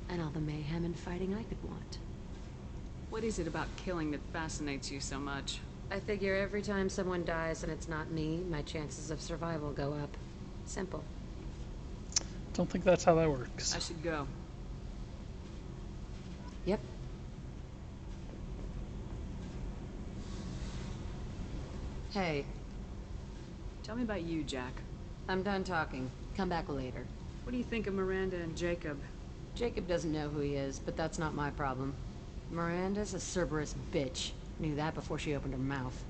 And all the mayhem and fighting I could want. What is it about killing that fascinates you so much? I figure every time someone dies and it's not me, my chances of survival go up. Simple. Don't think that's how that works. I should go. Yep. Hey, Tell me about you, Jack. I'm done talking. Come back later. What do you think of Miranda and Jacob? Jacob doesn't know who he is, but that's not my problem. Miranda's a Cerberus bitch. Knew that before she opened her mouth.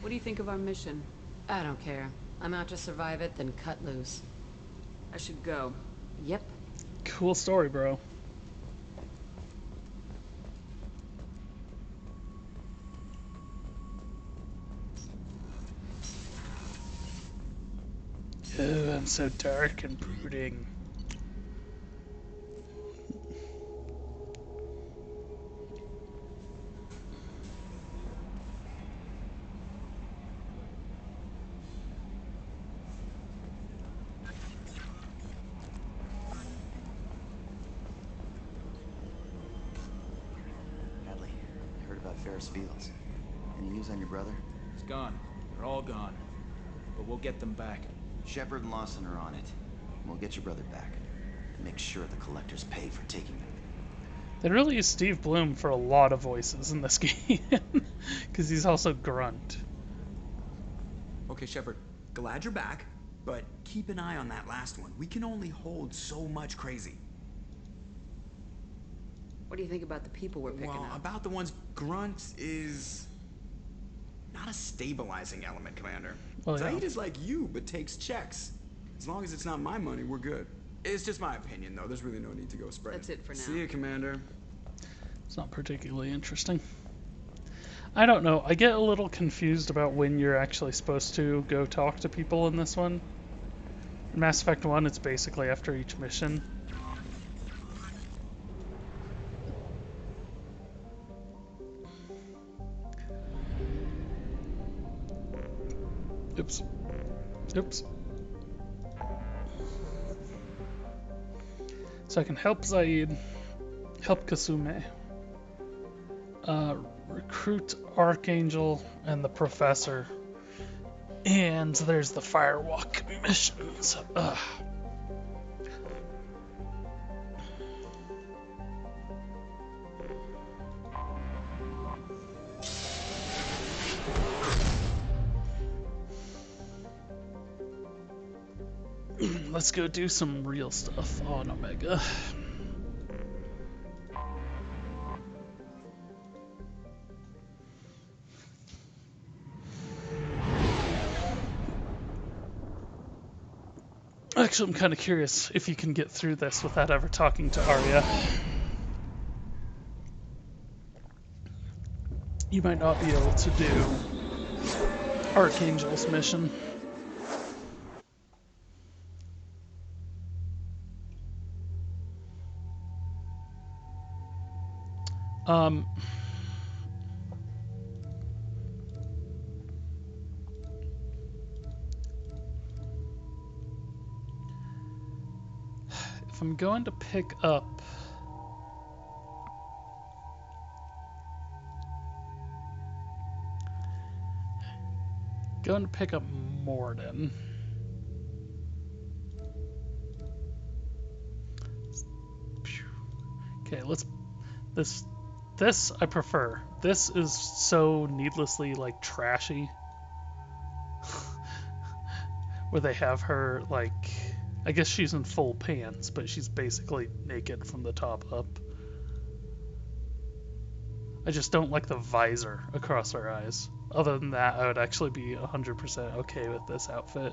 What do you think of our mission? I don't care. I'm out to survive it, then cut loose. I should go. Yep. Cool story, bro. Oh, I'm so dark and brooding. Hadley, I heard about Ferris Fields. Any news on your brother? It's gone. They're all gone. But we'll get them back. Shepard and Lawson are on it. We'll get your brother back. And make sure the collectors pay for taking him. They really use Steve Bloom for a lot of voices in this game. Because he's also Grunt. Okay, Shepard, glad you're back, but keep an eye on that last one. We can only hold so much crazy. What do you think about the people we're picking Well, up? about the ones Grunt is not a stabilizing element, Commander. Well, yeah. Zaid is like you, but takes checks. As long as it's not my money, we're good. It's just my opinion, though. There's really no need to go spread. That's it for now. See you, Commander. It's not particularly interesting. I don't know. I get a little confused about when you're actually supposed to go talk to people in this one. In Mass Effect 1, it's basically after each mission. Oops. Oops. So I can help Zaid, help Kasume, recruit Archangel and the Professor, and there's the Firewalk missions. Let's go do some real stuff on Omega. Actually, I'm kind of curious if you can get through this without ever talking to Arya. You might not be able to do Archangel's mission. If I'm going to pick up Mordin. Okay, this I prefer. This is so needlessly like trashy. Where they have her like, I guess she's in full pants, but she's basically naked from the top up. I just don't like the visor across her eyes. Other than that, I would actually be 100% okay with this outfit.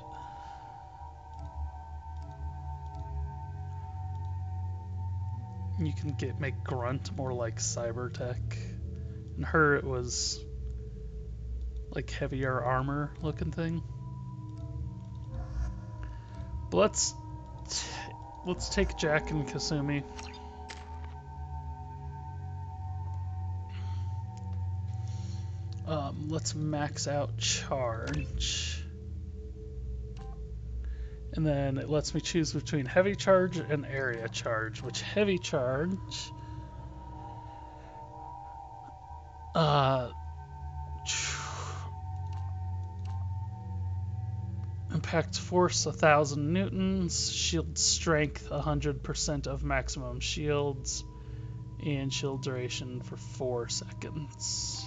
You can make Grunt more like Cybertech. And her, it was like heavier armor looking thing. But let's take Jack and Kasumi. Let's max out charge. And then it lets me choose between heavy charge and area charge, which heavy charge impact force 1,000 newtons, shield strength 100% of maximum shields, and shield duration for 4 seconds.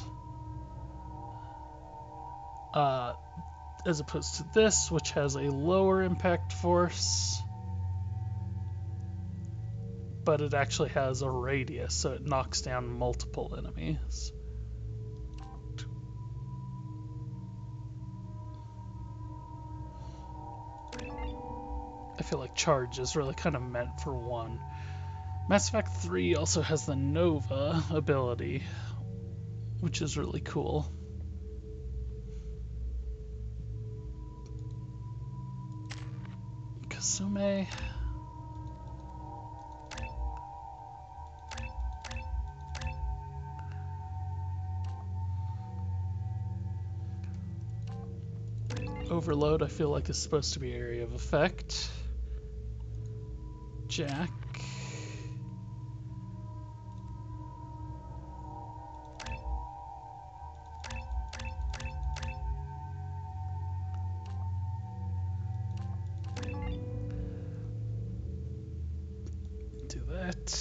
As opposed to this, which has a lower impact force, but it actually has a radius, so it knocks down multiple enemies. I feel like charge is really kind of meant for one. Mass Effect 3 also has the Nova ability, which is really cool. Kasume. Overload, I feel like, is supposed to be area of effect. Jack. Do that.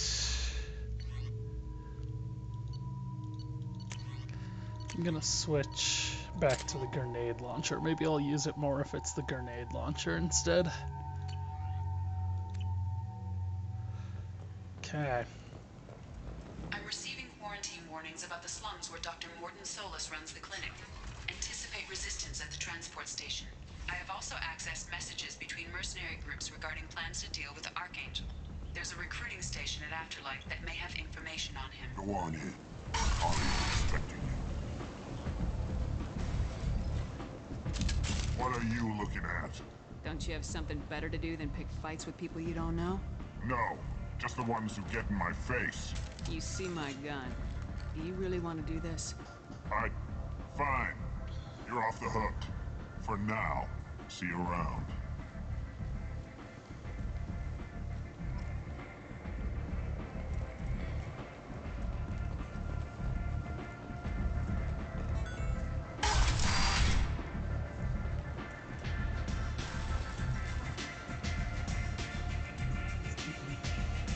I'm gonna switch back to the grenade launcher. Maybe I'll use it more if it's the grenade launcher instead. Okay. I'm receiving quarantine warnings about the slums where Dr. Mordin Solus runs the clinic. Anticipate resistance at the transport station. I have also accessed messages between mercenary groups regarding plans to deal with the Archangel. There's a recruiting station at Afterlife that may have information on him. Go on in. I'll be expecting you. What are you looking at? Don't you have something better to do than pick fights with people you don't know? No, just the ones who get in my face. You see my gun. Do you really want to do this? Fine. You're off the hook. For now. See you around.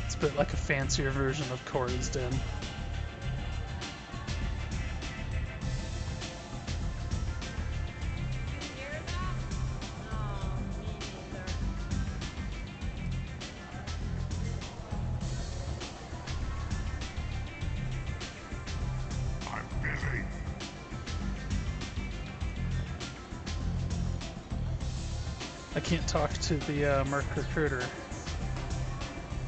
It's a bit like a fancier version of Cora's Den. I can't talk to the Merc Recruiter.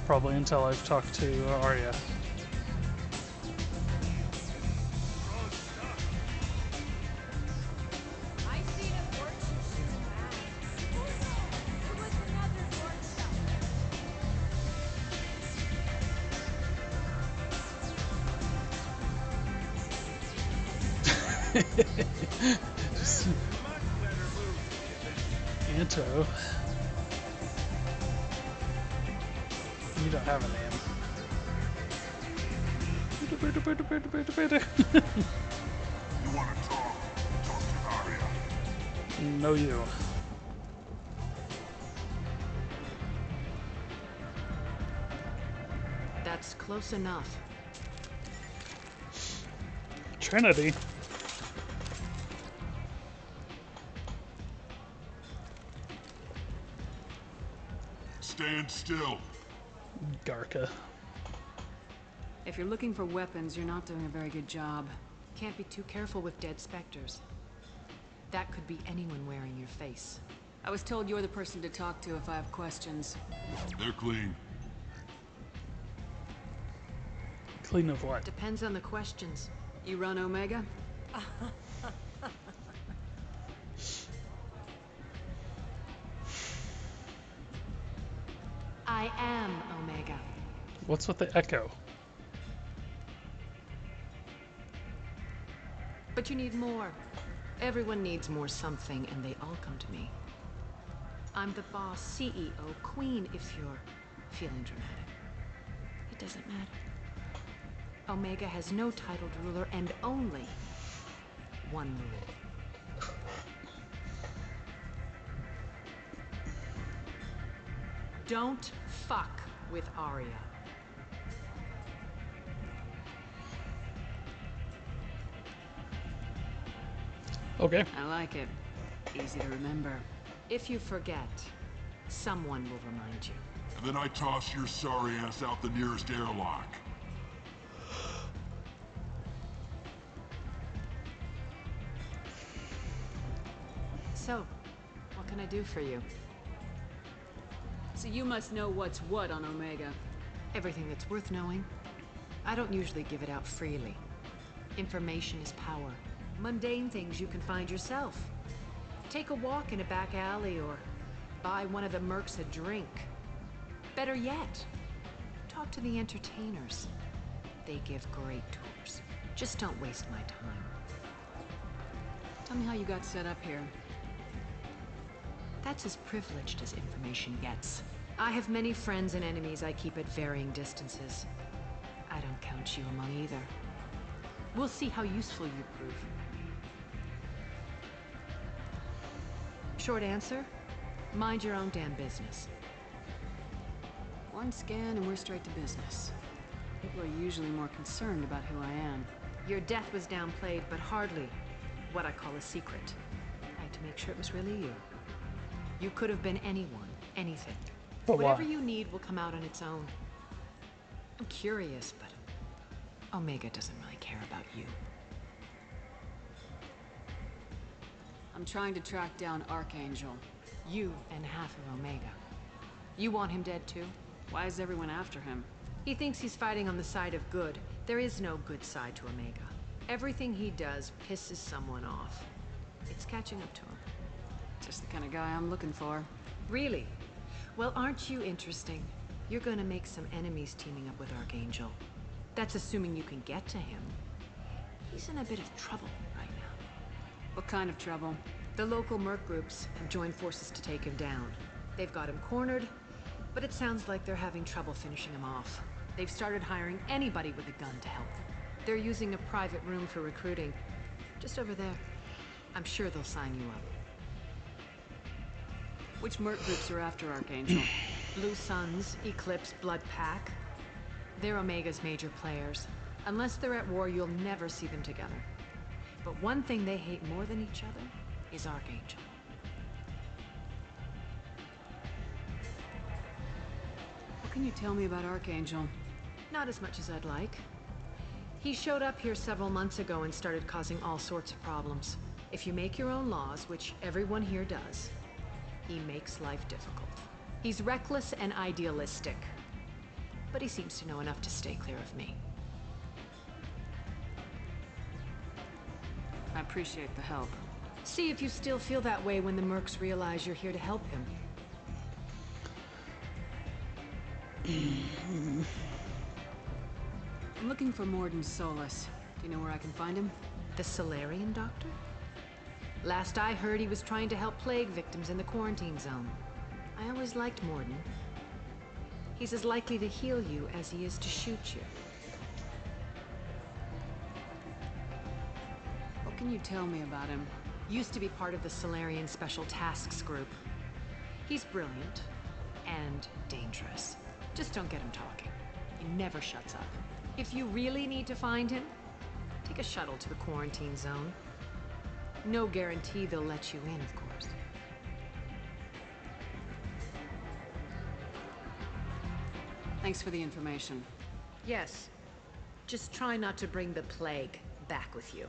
Probably until I've talked to Arya. Just Anto. You don't have a name. You want to talk? Talk to Arya. No, you. That's close enough. Trinity. Stand still. Garca. If you're looking for weapons, you're not doing a very good job. Can't be too careful with dead specters. That could be anyone wearing your face. I was told you're the person to talk to if I have questions. They're clean. Clean of what? Depends on the questions. You run Omega? I am Omega. What's with the echo? But you need more. Everyone needs more something, and they all come to me. I'm the boss, CEO, queen, if you're feeling dramatic. It doesn't matter. Omega has no titled ruler and only one rule. Don't fuck with Arya. Okay. I like it. Easy to remember. If you forget, someone will remind you. And then I toss your sorry ass out the nearest airlock. So, what can I do for you? So you must know what's what on Omega. Everything that's worth knowing. I don't usually give it out freely. Information is power. Mundane things you can find yourself. Take a walk in a back alley or buy one of the mercs a drink. Better yet, talk to the entertainers. They give great tours. Just don't waste my time. Tell me how you got set up here. That's as privileged as information gets. I have many friends and enemies I keep at varying distances. I don't count you among either. We'll see how useful you prove. Short answer, mind your own damn business. One scan and we're straight to business. People are usually more concerned about who I am. Your death was downplayed, but hardly what I call a secret. I had to make sure it was really you. You could have been anyone, anything. But whatever why? you need will come out on its own. I'm curious, but Omega doesn't really care about you. I'm trying to track down Archangel. You and half of Omega. You want him dead too? Why is everyone after him? He thinks he's fighting on the side of good. There is no good side to Omega. Everything he does pisses someone off. It's catching up to him. Just the kind of guy I'm looking for. Really? Well, aren't you interesting? You're gonna make some enemies teaming up with Archangel. That's assuming you can get to him. He's in a bit of trouble right now. What kind of trouble? The local merc groups have joined forces to take him down. They've got him cornered, but it sounds like they're having trouble finishing him off. They've started hiring anybody with a gun to help. They're using a private room for recruiting. Just over there. I'm sure they'll sign you up. Which merc groups are after Archangel? Blue Suns, Eclipse, Blood Pack. They're Omega's major players. Unless they're at war, you'll never see them together. But one thing they hate more than each other is Archangel. What can you tell me about Archangel? Not as much as I'd like. He showed up here several months ago and started causing all sorts of problems. If you make your own laws, which everyone here does, he makes life difficult. He's reckless and idealistic. But he seems to know enough to stay clear of me. I appreciate the help. See if you still feel that way when the mercs realize you're here to help him. I'm looking for Mordin Solus. Do you know where I can find him? The Solarian doctor? Last I heard, he was trying to help plague victims in the quarantine zone. I always liked Mordin. He's as likely to heal you as he is to shoot you. What can you tell me about him? Used to be part of the Solarian Special Tasks Group. He's brilliant and dangerous. Just don't get him talking. He never shuts up. If you really need to find him, take a shuttle to the quarantine zone. No guarantee they'll let you in, of course. Thanks for the information. Yes. Just try not to bring the plague back with you.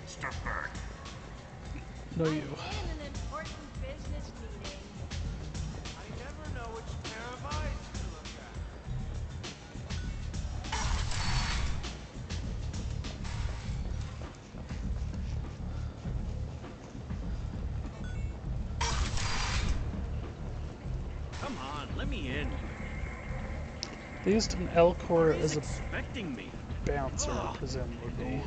Step back. No, you. In an important business meeting. I never know which pair of eyes to look at. Come on, let me in. They used an L-Core as a Expecting me. bouncer, presumably.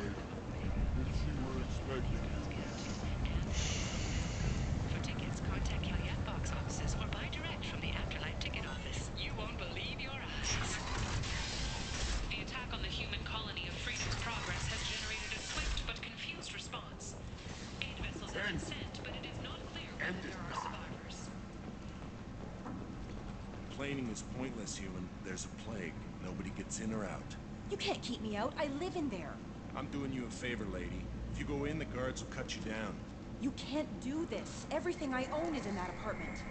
For tickets, contact Caveat box offices or buy direct from the Afterlife ticket office. You won't believe your eyes. The attack on the human colony of Freedom's Progress has generated a swift but confused response. Aid vessels have been sent, but it is not clear whether there are survivors. Complaining is pointless, human. There's a plague. Nobody gets in or out. You can't keep me out. I live in there. I'm doing you a favor, lady. If you go in, the guards will cut you down. You can't do this. Everything I own is in that apartment.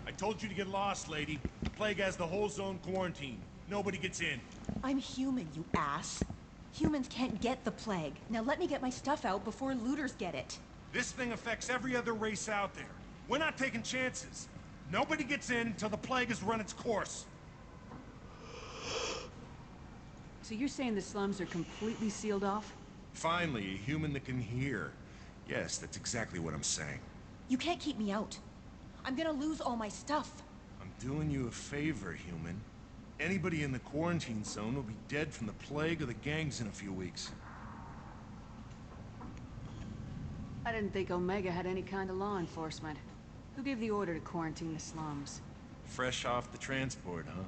I told you to get lost, lady. The plague has the whole zone quarantined. Nobody gets in. I'm human, you ass. Humans can't get the plague. Now let me get my stuff out before looters get it. This thing affects every other race out there. We're not taking chances. Nobody gets in until the plague has run its course. So you're saying the slums are completely sealed off? Finally, a human that can hear. Yes, that's exactly what I'm saying. You can't keep me out. I'm gonna lose all my stuff. I'm doing you a favor, human. Anybody in the quarantine zone will be dead from the plague or the gangs in a few weeks. I didn't think Omega had any kind of law enforcement. Who gave the order to quarantine the slums? Fresh off the transport, huh?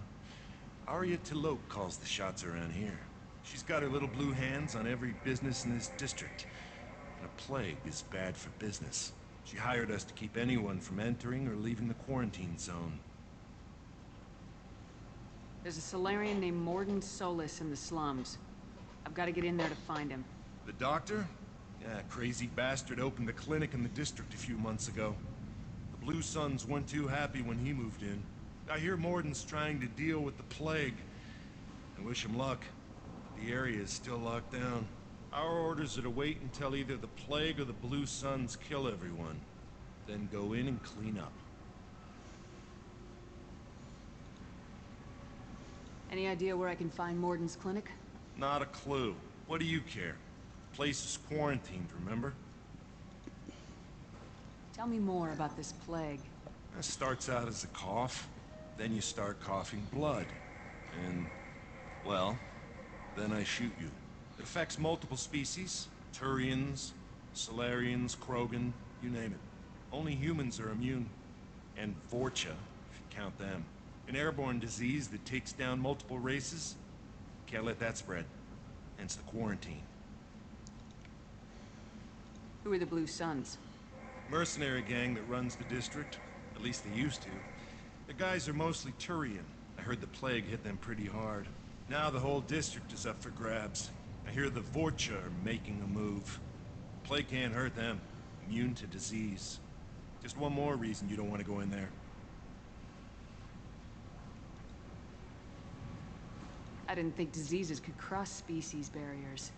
Arya Tilok calls the shots around here. She's got her little blue hands on every business in this district. And a plague is bad for business. She hired us to keep anyone from entering or leaving the quarantine zone. There's a Solarian named Mordin Solus in the slums. I've got to get in there to find him. The doctor? Yeah, crazy bastard opened a clinic in the district a few months ago. The Blue Suns weren't too happy when he moved in. I hear Mordin's trying to deal with the plague. I wish him luck. The area is still locked down. Our orders are to wait until either the plague or the Blue Suns kill everyone. Then go in and clean up. Any idea where I can find Mordin's clinic? Not a clue. What do you care? The place is quarantined, remember? Tell me more about this plague. It starts out as a cough, then you start coughing blood. And, well, then I shoot you. It affects multiple species. Turians, Solarians, Krogan, you name it. Only humans are immune. And Vorcha, if you count them. An airborne disease that takes down multiple races. Can't let that spread. Hence the quarantine. Who are the Blue Suns? Mercenary gang that runs the district. At least they used to. The guys are mostly Turian. I heard the plague hit them pretty hard. Now the whole district is up for grabs. I hear the Vorcha are making a move. Plague can't hurt them. Immune to disease. Just one more reason you don't want to go in there. I didn't think diseases could cross species barriers.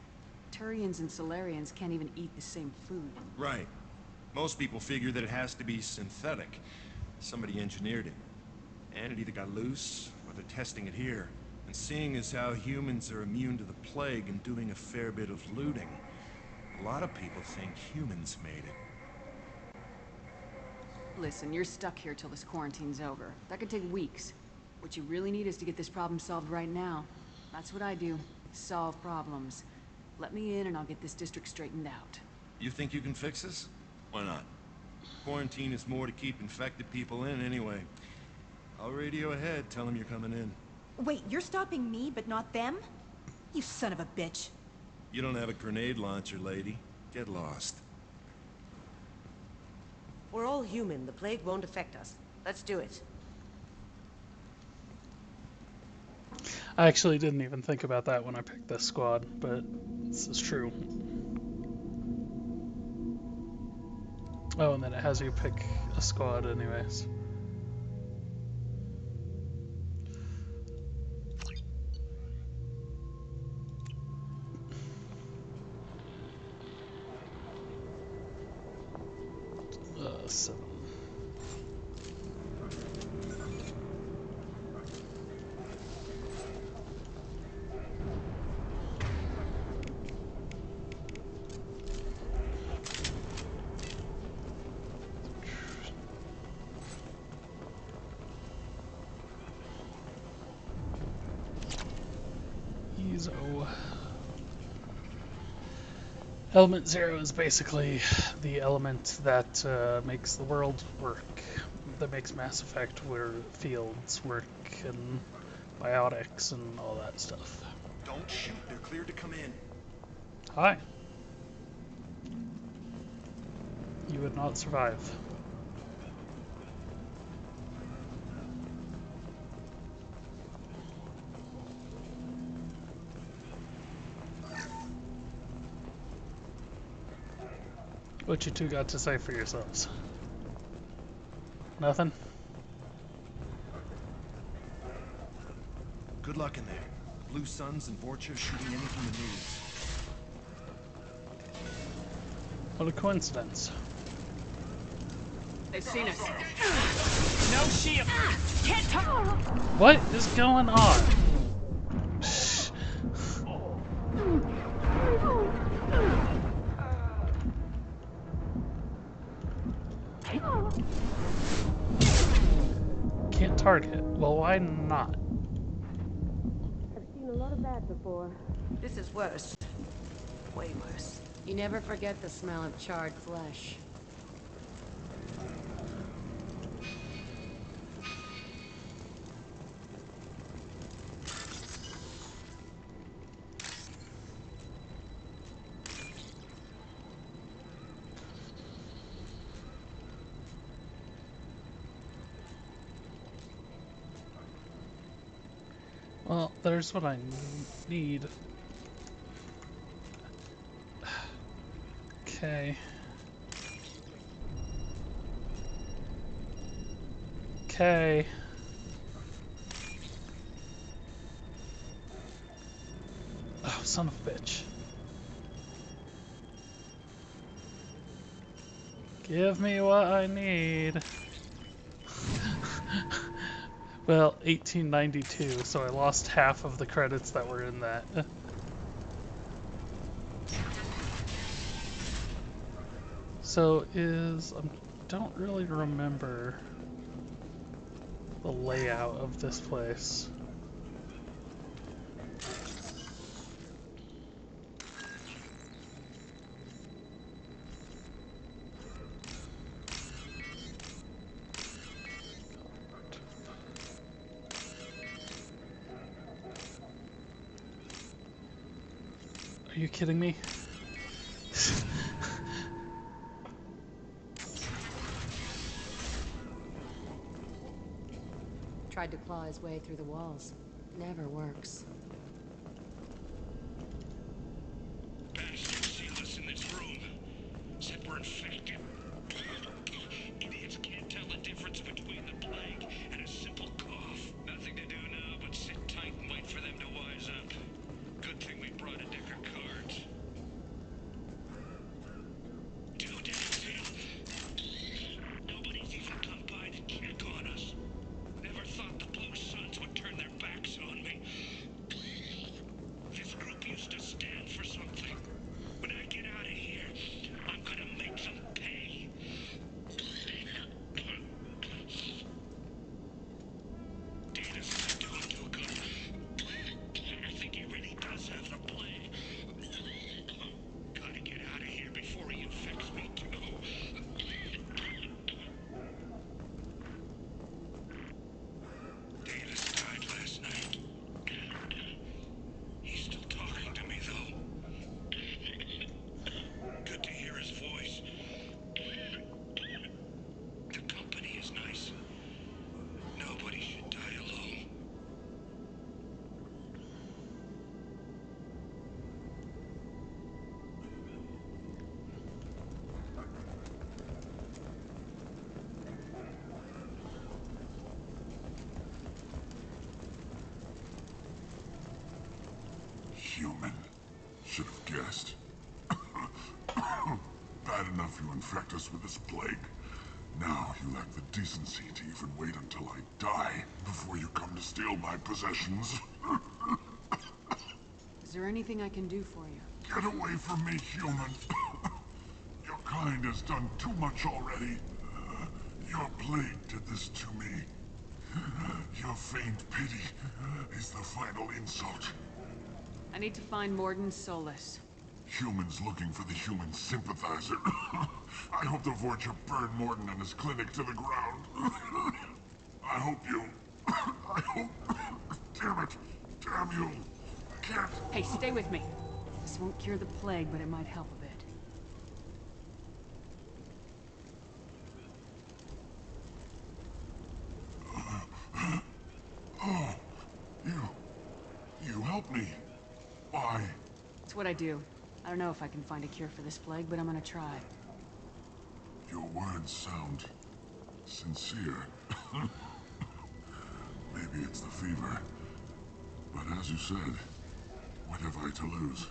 Turians and Solarians can't even eat the same food. Right. Most people figure that it has to be synthetic. Somebody engineered it. And it either got loose, or they're testing it here. And seeing as how humans are immune to the plague and doing a fair bit of looting, a lot of people think humans made it. Listen, you're stuck here till this quarantine's over. That could take weeks. What you really need is to get this problem solved right now. That's what I do. Solve problems. Let me in and I'll get this district straightened out. You think you can fix this? Why not? Quarantine is more to keep infected people in anyway. I'll radio ahead, tell them you're coming in. Wait, you're stopping me, but not them? You son of a bitch. You don't have a grenade launcher, lady. Get lost. We're all human. The plague won't affect us. Let's do it. I actually didn't even think about that when I picked this squad, but this is true. Oh, and then it has you pick a squad anyways. Seven. Element 0 is basically the element that makes the world work, that makes Mass Effect where fields work and biotics and all that stuff. Don't shoot, they're cleared to come in. Hi. You would not survive. What you two got to say for yourselves? Nothing? Good luck in there. Blue Suns and Vorcha shooting anything that moves. What a coincidence. They've seen us. No shield. Can't talk. What is going on? Can't target. Well, why not? I've seen a lot of that before. This is worse. Way worse. You never forget the smell of charred flesh. Well, there's what I need. Okay. Okay. Oh, son of a bitch. Give me what I need. Well, 1892, so I lost half of the credits that were in that. So I don't really remember the layout of this place. you kidding me? Tried to claw his way through the walls. Never works. Bastards sealed us in this room. Said we're infected. Idiots can't tell the difference between the plague and a simple cough. Nothing to do now but sit tight and wait for them to wise up. Good thing we brought a deck of cards. Too damn sealed. Nobody's even come by to check on us. Never thought the Blue Suns would turn their backs on me. This group used to stand for something. When I get out of here, I'm gonna make them pay. Data's not doing too good. I think he really does have the plague. Gotta get out of here before he infects me too. Davis died last night. He's still talking to me, though. Good to hear his voice. The company is nice. Nobody should die alone. Human. Should have guessed. Bad enough you infect us with this plague. Now you lack the decency to even wait until I die before you come to steal my possessions. Is there anything I can do for you? Get away from me, human. Your kind has done too much already. Your plague did this to me. Your feigned pity is the final insult. I need to find Mordin Solus. Humans looking for the human sympathizer. I hope the Vorcha burn Mordin and his clinic to the ground. I hope you... I hope... Damn it. Damn you. Can't... Hey, stay with me. This won't cure the plague, but it might help a bit. Oh, you helped me. Why? It's what I do. I don't know if I can find a cure for this plague, but I'm gonna try. Your words sound sincere. Maybe it's the fever. But as you said, what have I to lose?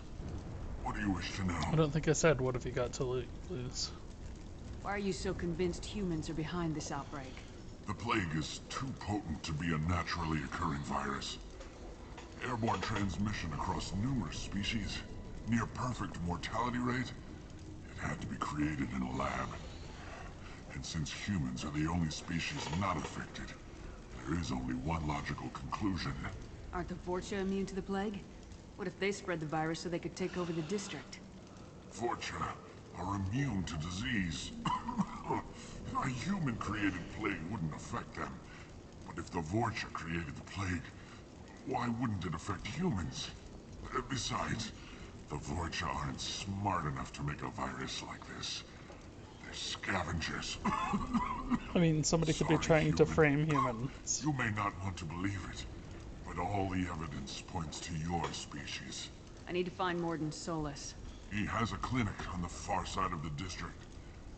What do you wish to know? I don't think I said what have you got to lose. Why are you so convinced humans are behind this outbreak? The plague is too potent to be a naturally occurring virus. Airborne transmission across numerous species, near perfect mortality rate. It had to be created in a lab. And since humans are the only species not affected, there is only one logical conclusion. Aren't the Vorcha immune to the plague? What if they spread the virus so they could take over the district? Vorcha are immune to disease. A human-created plague wouldn't affect them. But if the Vorcha created the plague, why wouldn't it affect humans? Besides, the Vorcha aren't smart enough to make a virus like this. They're scavengers. I mean, somebody could be trying to frame humans. You may not want to believe it, but all the evidence points to your species. I need to find Mordin Solus. He has a clinic on the far side of the district.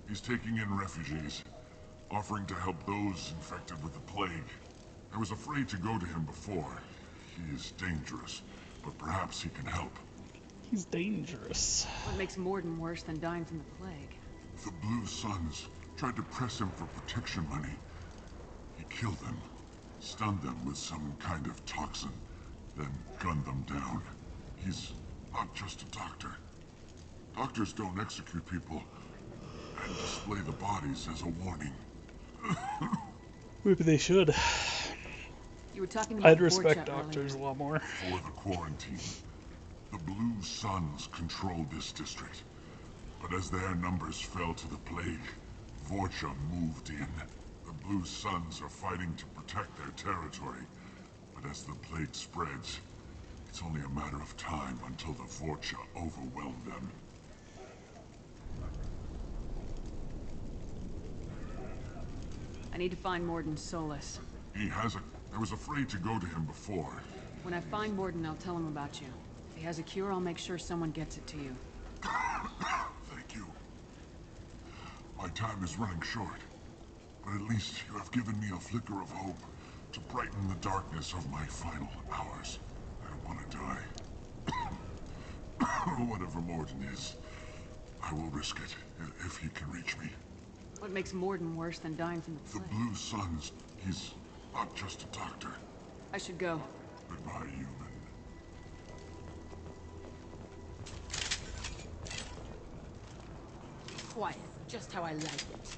He's taking in refugees, offering to help those infected with the plague. I was afraid to go to him before. He is dangerous, but perhaps he can help. He's dangerous. What makes Mordin worse than dying from the plague? The Blue Suns tried to press him for protection money. He killed them, stunned them with some kind of toxin, then gunned them down. He's not just a doctor. Doctors don't execute people and display the bodies as a warning. Maybe they should. You were talking about I'd respect Vorcha doctors earlier. a lot more. For the quarantine, the Blue Suns controlled this district. But as their numbers fell to the plague, Vorcha moved in. The Blue Suns are fighting to protect their territory. But as the plague spreads, it It's only a matter of time until the Vorcha overwhelm them. I need to find Mordin's Solus. I was afraid to go to him before. When I find Mordin, I'll tell him about you. If he has a cure, I'll make sure someone gets it to you. Thank you. My time is running short, but at least you have given me a flicker of hope to brighten the darkness of my final hours. I don't want to die. Whatever Mordin is, I will risk it if he can reach me. What makes Mordin worse than dying from the The plague? Blue Suns, he's not just a doctor. I should go. Goodbye, human. Quiet, just how I like it.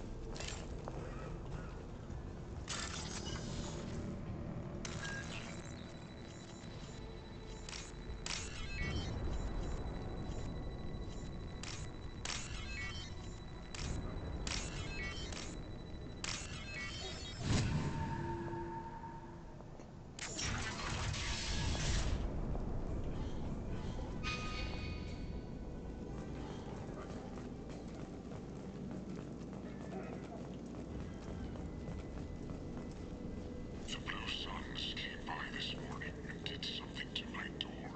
The Blue Suns came by this morning and did something to my door.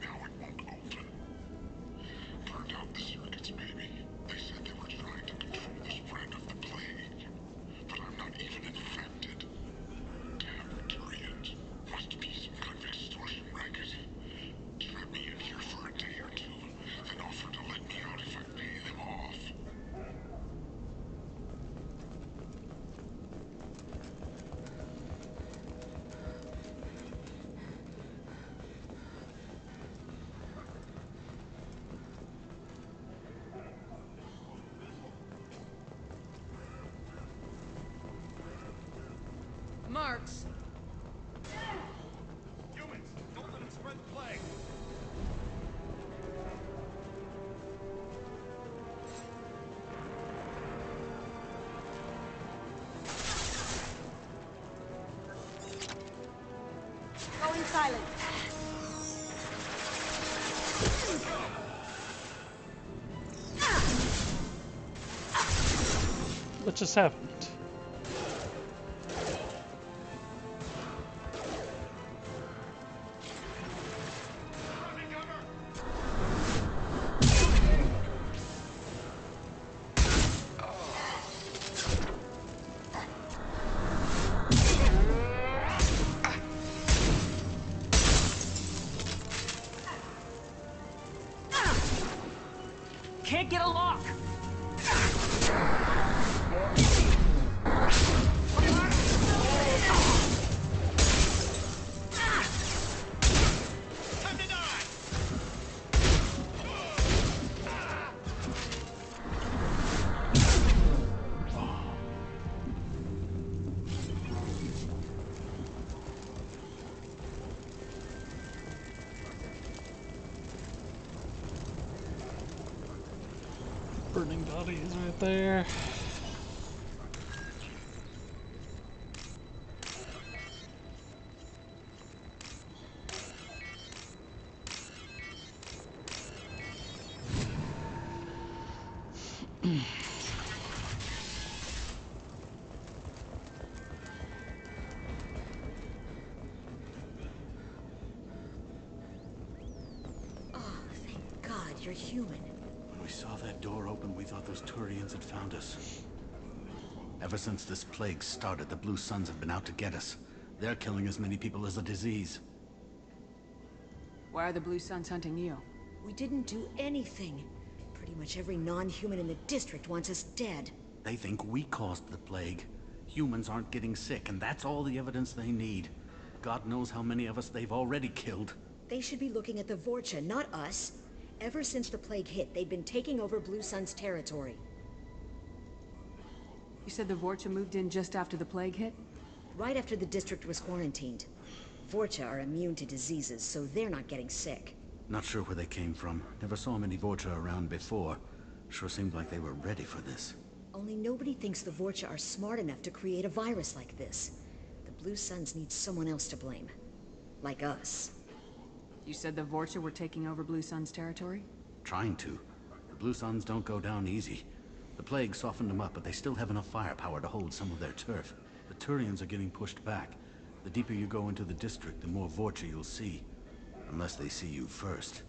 Now it won't open. Turned out the circuits maybe. They said they were trying to control the spread of the plague. But I'm not even infected. Damn Turians. Must be some kind of extortion racket. Trap me in here for a day or two, then offer to let me out if I pay them off. Marks! Humans, don't let them spread the plague. Going silent. What just happened? Can't get a lock! Time to die! Burning bodies right there. Oh, thank God you're human. When we saw that door open, we thought those Turians had found us. Ever since this plague started, the Blue Suns have been out to get us. They're killing as many people as the disease. Why are the Blue Suns hunting you? We didn't do anything. Pretty much every non-human in the district wants us dead. They think we caused the plague. Humans aren't getting sick, and that's all the evidence they need. God knows how many of us they've already killed. They should be looking at the Vorcha, not us. Ever since the plague hit, they've been taking over Blue Sun's territory. You said the Vorcha moved in just after the plague hit? Right after the district was quarantined. Vorcha are immune to diseases, so they're not getting sick. Not sure where they came from. Never saw many Vorcha around before. Sure seemed like they were ready for this. Only nobody thinks the Vorcha are smart enough to create a virus like this. The Blue Suns need someone else to blame. Like us. You said the Vorcha were taking over Blue Sun's territory? Trying to. The Blue Suns don't go down easy. The plague softened them up, but they still have enough firepower to hold some of their turf. The Turians are getting pushed back. The deeper you go into the district, the more Vorcha you'll see. Unless they see you first.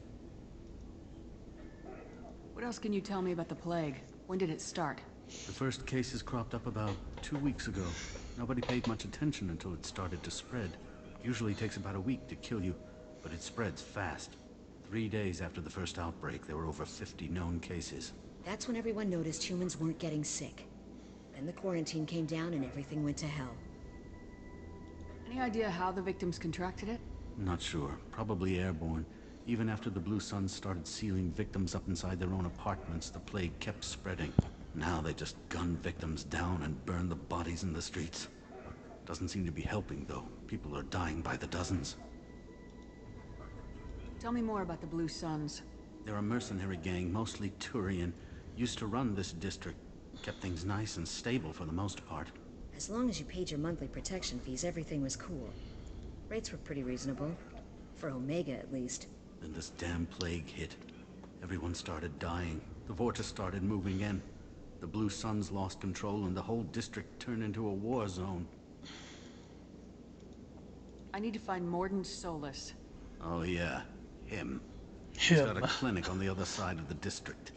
What else can you tell me about the plague? When did it start? The first cases cropped up about 2 weeks ago. Nobody paid much attention until it started to spread. Usually takes about a week to kill you, but it spreads fast. 3 days after the first outbreak, there were over 50 known cases. That's when everyone noticed humans weren't getting sick. Then the quarantine came down and everything went to hell. Any idea how the victims contracted it? Not sure. Probably airborne. Even after the Blue Suns started sealing victims up inside their own apartments, the plague kept spreading. Now they just gun victims down and burn the bodies in the streets. Doesn't seem to be helping, though. People are dying by the dozens. Tell me more about the Blue Suns. They're a mercenary gang, mostly Turian. Used to run this district. Kept things nice and stable for the most part. As long as you paid your monthly protection fees, everything was cool. Rates were pretty reasonable. For Omega, at least. Then this damn plague hit. Everyone started dying. The Vorta started moving in. The Blue Suns lost control and the whole district turned into a war zone. I need to find Mordin Solus. Oh yeah, him. He's got a clinic on the other side of the district.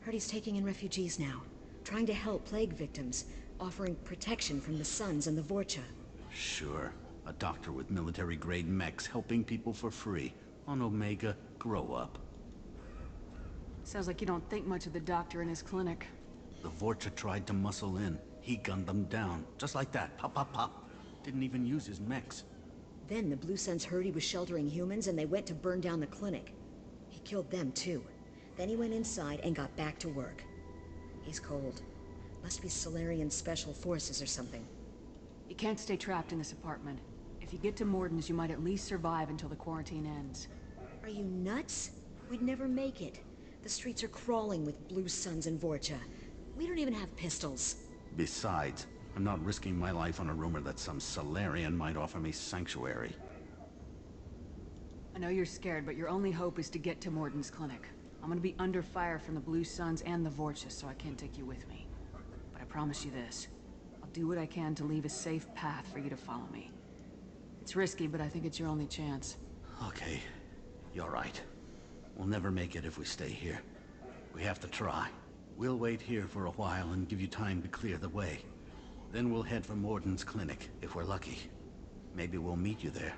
Heard he's taking in refugees now. Trying to help plague victims. Offering protection from the Suns and the Vorcha. Sure. A doctor with military-grade mechs helping people for free. On Omega, grow up. Sounds like you don't think much of the doctor in his clinic. The Vorcha tried to muscle in. He gunned them down. Just like that. Pop, pop, pop. Didn't even use his mechs. Then the Blue Suns heard he was sheltering humans and they went to burn down the clinic. He killed them too. Then he went inside and got back to work. He's cold. Must be Solarian Special Forces or something. You can't stay trapped in this apartment. If you get to Mordin's, you might at least survive until the quarantine ends. Are you nuts? We'd never make it. The streets are crawling with Blue Suns and Vorcha. We don't even have pistols. Besides, I'm not risking my life on a rumor that some Solarian might offer me sanctuary. I know you're scared, but your only hope is to get to Mordin's clinic. I'm gonna be under fire from the Blue Suns and the Vorcha, so I can't take you with me. But I promise you this. I'll do what I can to leave a safe path for you to follow me. It's risky, but I think it's your only chance. Okay. You're right. We'll never make it if we stay here. We have to try. We'll wait here for a while and give you time to clear the way. Then we'll head for Mordin's clinic, if we're lucky. Maybe we'll meet you there.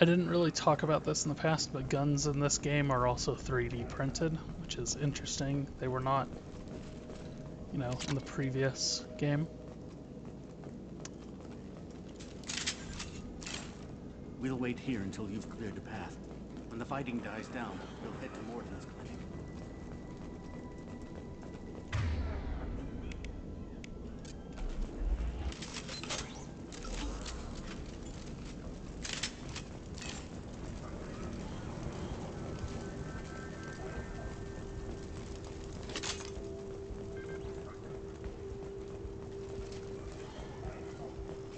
I didn't really talk about this in the past, but guns in this game are also 3D printed, which is interesting. They were not, you know, in the previous game. We'll wait here until you've cleared the path. When the fighting dies down, we'll head to Mordin's clinic.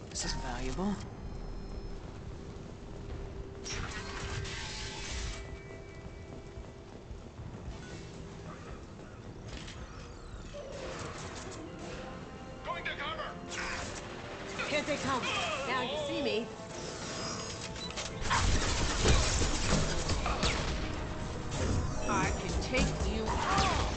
This is valuable. Going to cover! Here they come. Now you see me. I can take you off.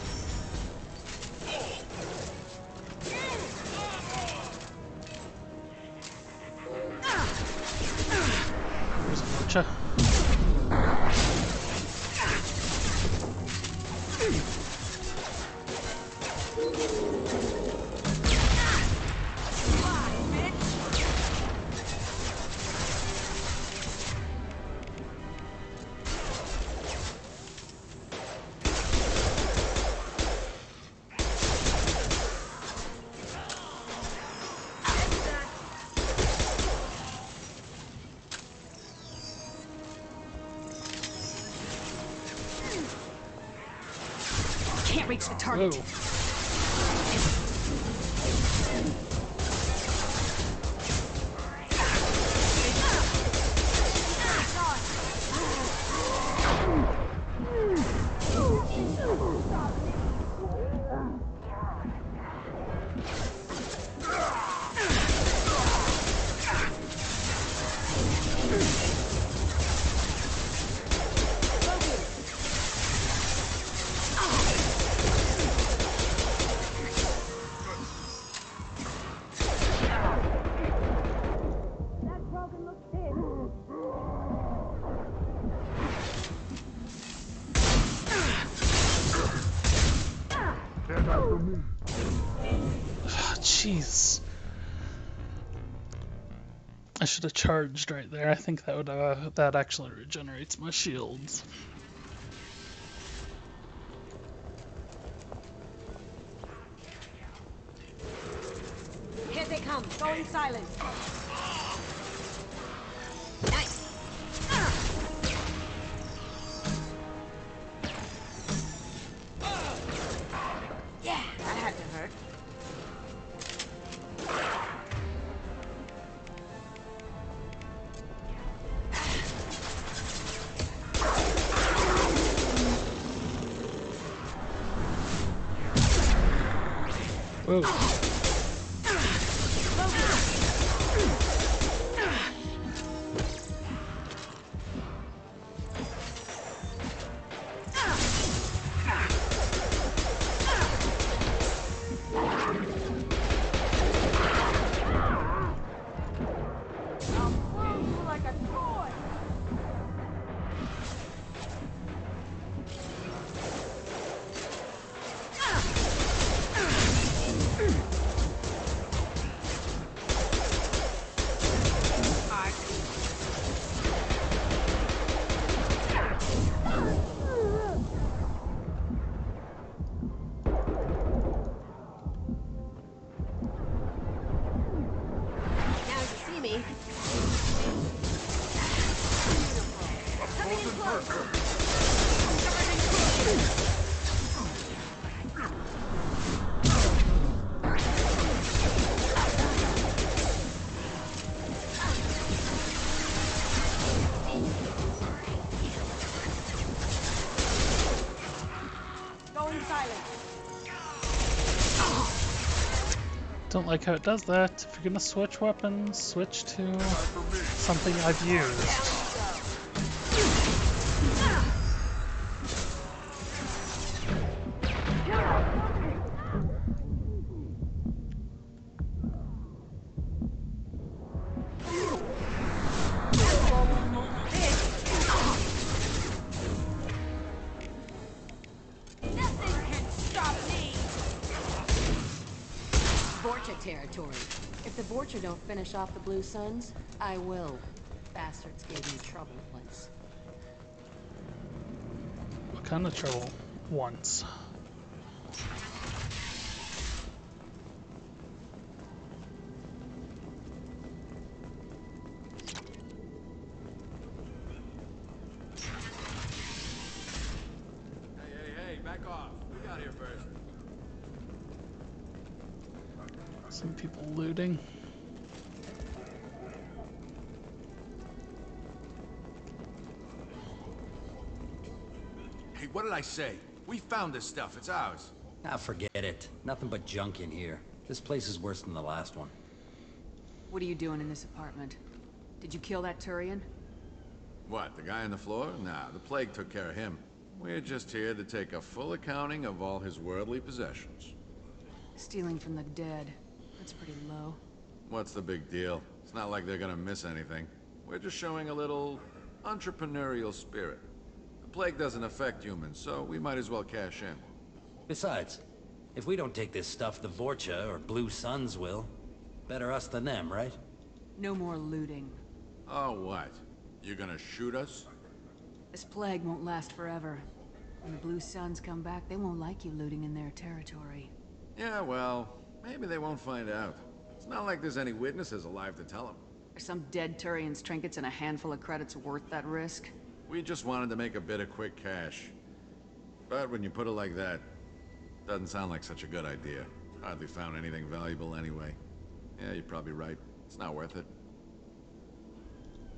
There's a Vorcha. reach the target. Jeez. I should have charged right there. I think that would that actually regenerates my shields. Here they come, going silent. Nice. Yeah, that had to hurt. Whoa. Don't like how it does that. If you're gonna switch weapons, switch to something I've used. Territory. If the Vorcha don't finish off the Blue Suns, I will. Bastards gave me trouble once. What kind of trouble? Once. Hey, back off. We got here first. Some people looting. Hey, what did I say? We found this stuff. It's ours. Ah, forget it. Nothing but junk in here. This place is worse than the last one. What are you doing in this apartment? Did you kill that Turian? What, the guy on the floor? Nah, the plague took care of him. We're just here to take a full accounting of all his worldly possessions. Stealing from the dead. That's pretty low. What's the big deal? It's not like they're gonna miss anything. We're just showing a little entrepreneurial spirit. The plague doesn't affect humans, so we might as well cash in. Besides, if we don't take this stuff, the Vorcha or Blue Suns will. Better us than them, right? No more looting. Oh, what? You gonna shoot us? This plague won't last forever. When the Blue Suns come back, they won't like you looting in their territory. Yeah, well, maybe they won't find out. It's not like there's any witnesses alive to tell them. Are some dead Turian's trinkets and a handful of credits worth that risk? We just wanted to make a bit of quick cash. But when you put it like that, Doesn't sound like such a good idea. Hardly found anything valuable anyway. Yeah, you're probably right. It's not worth it.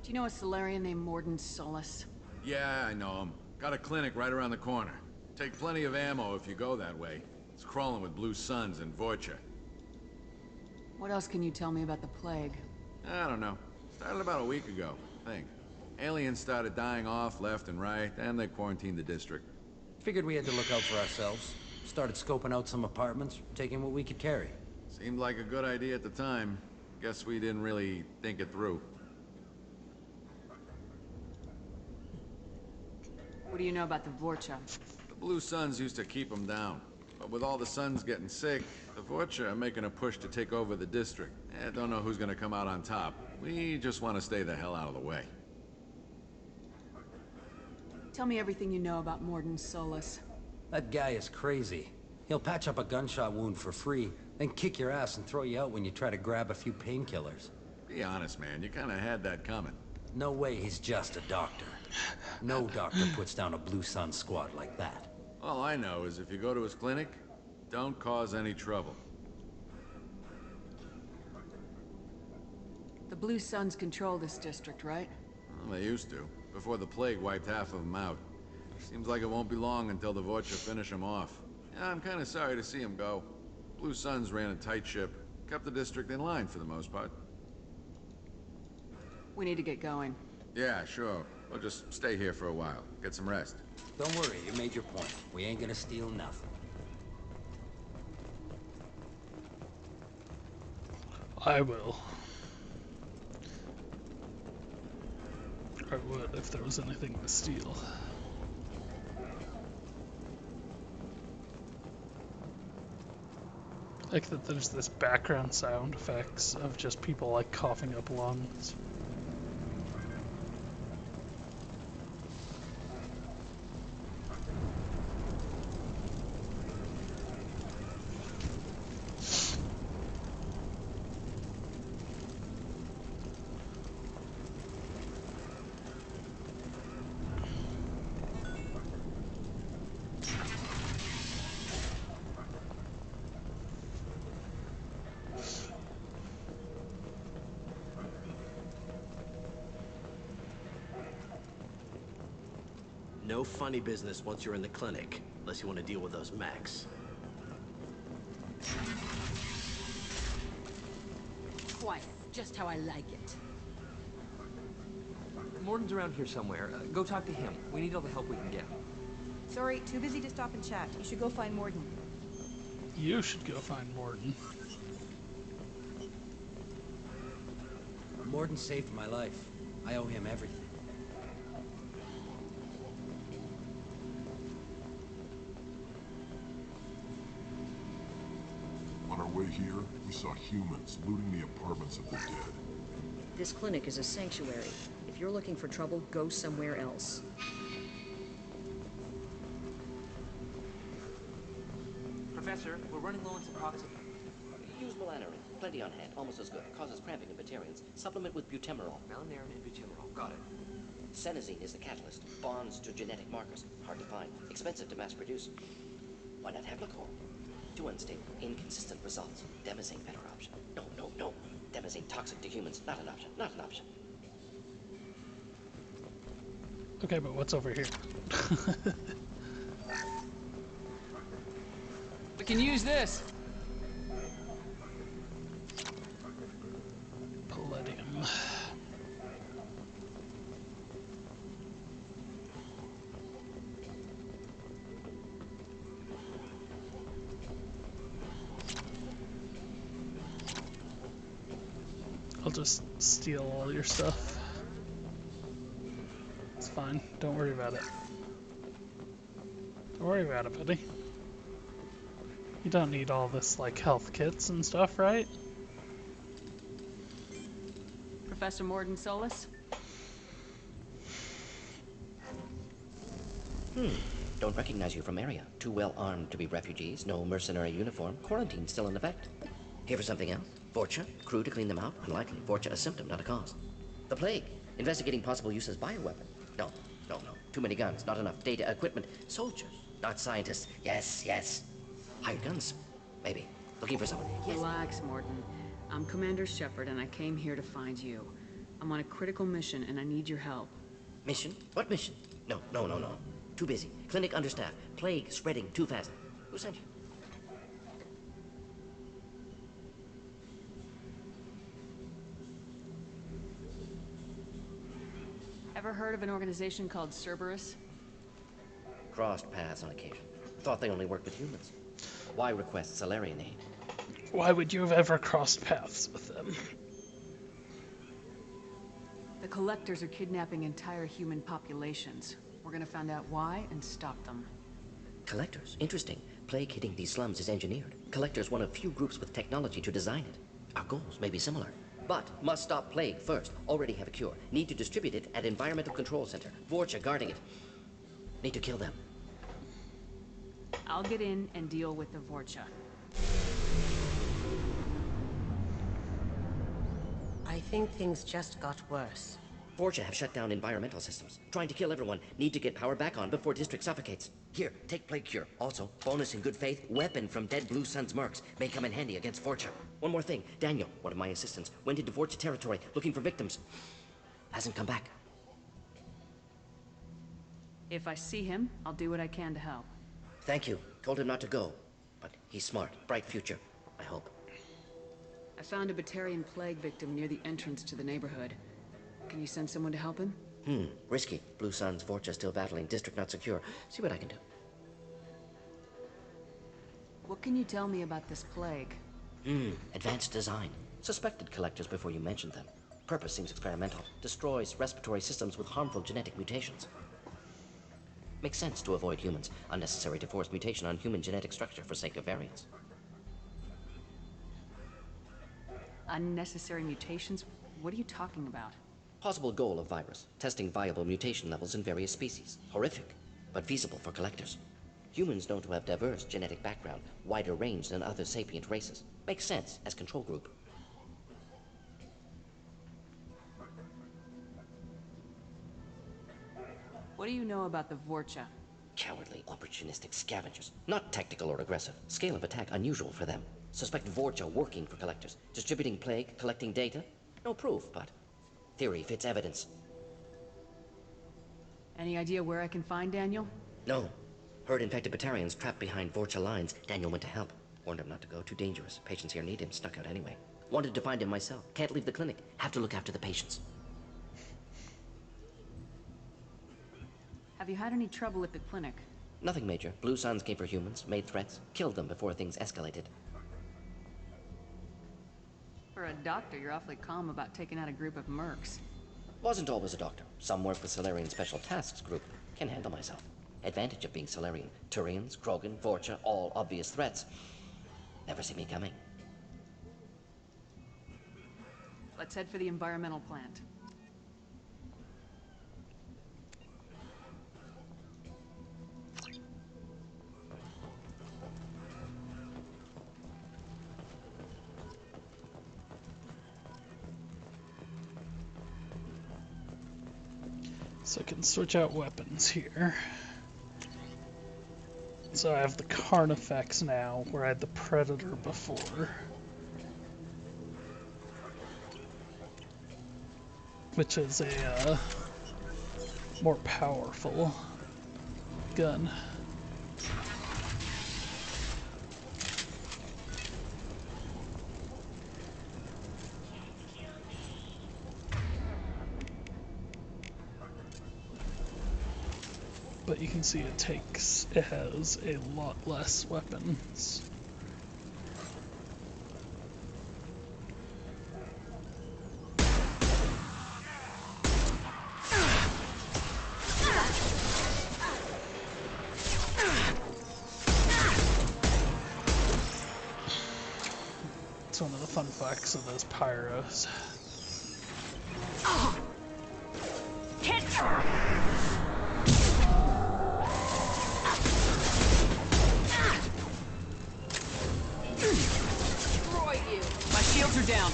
Do you know a Solarian named Mordin Solus? Yeah, I know him. Got a clinic right around the corner. Take plenty of ammo if you go that way. It's crawling with Blue Suns and Vorcha. What else can you tell me about the plague? I don't know. Started about a week ago, I think. Aliens started dying off left and right, and they quarantined the district. Figured we had to look out for ourselves. Started scoping out some apartments, taking what we could carry. Seemed like a good idea at the time. Guess we didn't really think it through. What do you know about the Vorcha? The Blue Suns used to keep them down. But with all the Suns getting sick, the Vorcha are making a push to take over the district. Don't know who's gonna come out on top. We just want to stay the hell out of the way. Tell me everything you know about Mordin Solus. That guy is crazy. He'll patch up a gunshot wound for free, then kick your ass and throw you out when you try to grab a few painkillers. Be honest, man. You kinda had that coming. No way he's just a doctor. No doctor puts down a Blue Sun squad like that. All I know is if you go to his clinic, don't cause any trouble. The Blue Suns control this district, right? Well, they used to, before the plague wiped half of them out. Seems like it won't be long until the Vorcha finish them off. Yeah, I'm kinda sorry to see him go. Blue Suns ran a tight ship, kept the district in line for the most part. We need to get going. Yeah, sure. We'll just stay here for a while. Get some rest. Don't worry, you made your point. We ain't gonna steal nothing. I will. I would if there was anything to steal. Like that there's this background sound effects of just people like coughing up lungs. No funny business once you're in the clinic, unless you want to deal with those mechs. Quiet, just how I like it. Mordin's around here somewhere. Go talk to him. We need all the help we can get. Sorry, too busy to stop and chat. You should go find Mordin. You should go find Mordin. Mordin saved my life. I owe him everything. On our way here, we saw humans looting the apartments of the dead. This clinic is a sanctuary. If you're looking for trouble, go somewhere else. Professor, we're running low on Suboxone. Use malanarin. Plenty on hand. Almost as good. Causes cramping in Batarians. Supplement with butemerol. Malanarin and butemerol. Got it. Senesine is the catalyst. Bonds to genetic markers. Hard to find. Expensive to mass produce. Why not have Heplicol? Too unstable. Inconsistent results. Demazine better option. No, no, no. Demazine toxic to humans. Not an option. Not an option. Okay, but what's over here? We can use this. Palladium. I'll just steal all your stuff. It's fine. Don't worry about it. Don't worry about it, buddy. You don't need all this, like, health kits and stuff, right? Professor Mordin Solus? Don't recognize you from area. Too well armed to be refugees. No mercenary uniform. Quarantine still in effect. Here for something else? Vorcha? Crew to clean them out? Unlikely. Vorcha a symptom, not a cause. The plague. Investigating possible use as bioweapon. No, no, no. Too many guns. Not enough data, equipment. Soldiers, not scientists. Yes, yes. Hired guns? Maybe. Looking for someone. Yes. Relax, Mordin. I'm Commander Shepard, and I came here to find you. I'm on a critical mission, and I need your help. Mission? What mission? No. Too busy. Clinic understaffed. Plague spreading too fast. Who sent you? Ever heard of an organization called Cerberus? Crossed paths on occasion. Thought they only worked with humans. Why request Salarian aid? Why would you have ever crossed paths with them? The Collectors are kidnapping entire human populations. We're gonna find out why and stop them. Collectors? Interesting. Plague hitting these slums is engineered. Collectors one of few groups with technology to design it. Our goals may be similar. But must stop plague first. Already have a cure. Need to distribute it at Environmental Control Center. Vorcha guarding it. Need to kill them. I'll get in and deal with the Vorcha. I think things just got worse. Vorcha have shut down environmental systems. Trying to kill everyone. Need to get power back on before district suffocates. Here, take plague cure. Also, bonus in good faith, weapon from dead Blue Sun's mercs. May come in handy against Vorcha. One more thing. Daniel, one of my assistants, went into Vorcha territory looking for victims. Hasn't come back. If I see him, I'll do what I can to help. Thank you. Told him not to go. But he's smart. Bright future. I hope. I found a Batarian plague victim near the entrance to the neighborhood. Can you send someone to help him? Risky. Blue Sun's Vorcha still battling. District not secure. See what I can do. What can you tell me about this plague? Advanced design. Suspected collectors before you mentioned them. Purpose seems experimental. Destroys respiratory systems with harmful genetic mutations. Makes sense to avoid humans. Unnecessary to force mutation on human genetic structure for sake of variants. Unnecessary mutations? What are you talking about? Possible goal of virus. Testing viable mutation levels in various species. Horrific, but feasible for collectors. Humans known to have diverse genetic background, wider range than other sapient races. Makes sense as control group. What do you know about the Vorcha? Cowardly, opportunistic scavengers. Not tactical or aggressive. Scale of attack unusual for them. Suspect Vorcha working for collectors. Distributing plague, collecting data. No proof, but theory fits evidence. Any idea where I can find Daniel? No. Heard infected Batarians trapped behind Vorcha lines. Daniel went to help. Warned him not to go. Too dangerous. Patients here need him. Stuck out anyway. Wanted to find him myself. Can't leave the clinic. Have to look after the patients. Have you had any trouble at the clinic? Nothing major. Blue Suns came for humans, made threats, killed them before things escalated. For a doctor, you're awfully calm about taking out a group of mercs. Wasn't always a doctor. Some work with Salarian Special Tasks Group. Can handle myself. Advantage of being Salarian. Turians, Krogan, Vorcha, all obvious threats. Never see me coming. Let's head for the environmental plant. So I can switch out weapons here. So I have the Carnifex now, where I had the Predator before. Which is a more powerful gun. But you can see it has a lot less weapons. It's one of the fun facts of those pyros. My shields are down.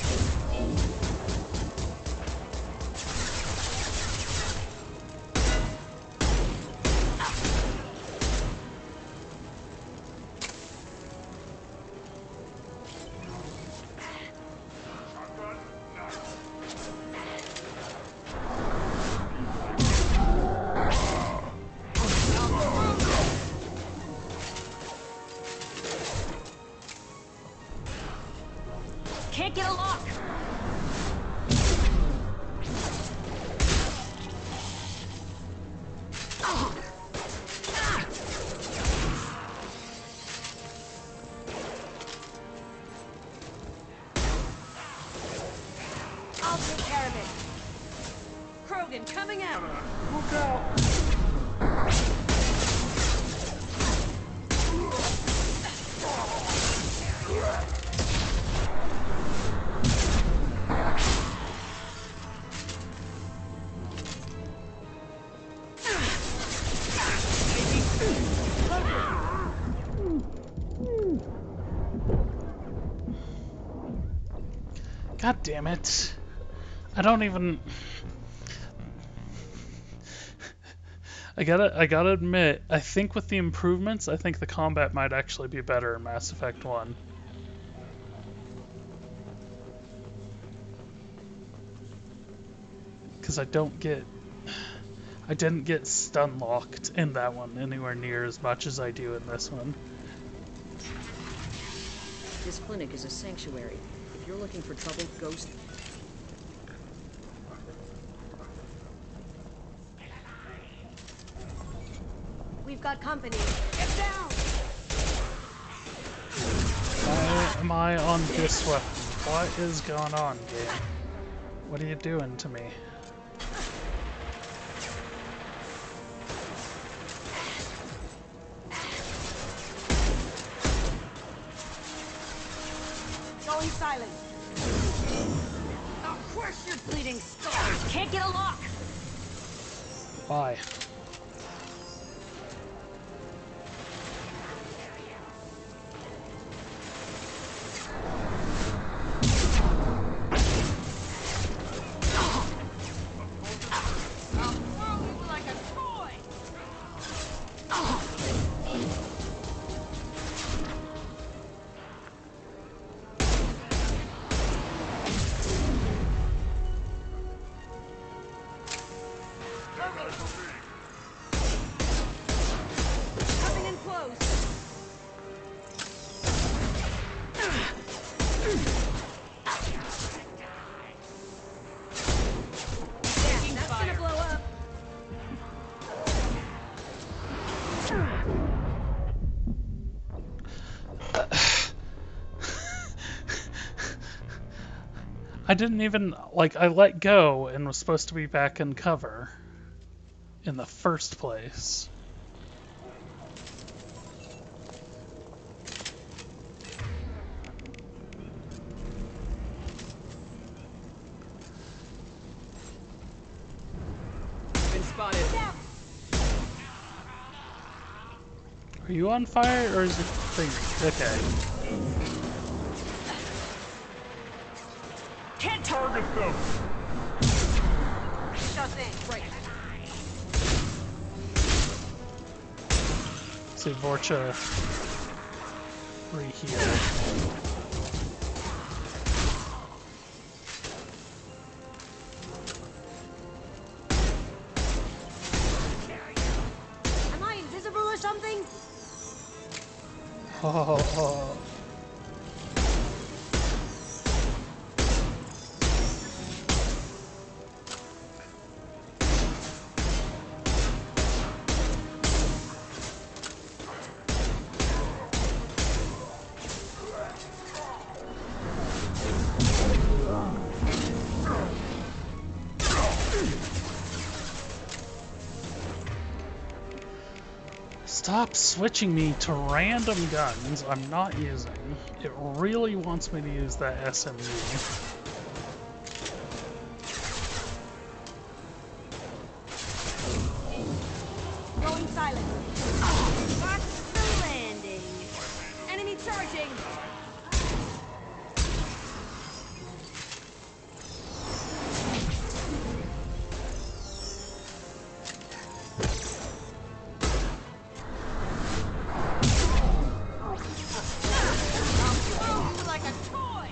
Mordin coming out. Look out. God damn it. I don't even... I gotta admit, I think with the improvements, I think the combat might actually be better in Mass Effect 1. Because I didn't get stun locked in that one anywhere near as much as I do in this one. This clinic is a sanctuary. If you're looking for trouble, go... We've got company. Get down! Why am I on this weapon? What is going on, game? What are you doing to me? Going silent. I'll crush your bleeding scars. Can't get a lock. Why? Coming in close. Yeah, that's gonna blow up. I didn't even, like, I let go and was supposed to be back in cover in the first place. Been spotted. Are you on fire or is it thing? Okay. Can't target them. Sure thing. Right. See Vorcha reheal. Am I invisible or something? Oh. Stop switching me to random guns I'm not using. It really wants me to use that SMG. Going silent. Watch the landing. Enemy charging. Like a toy.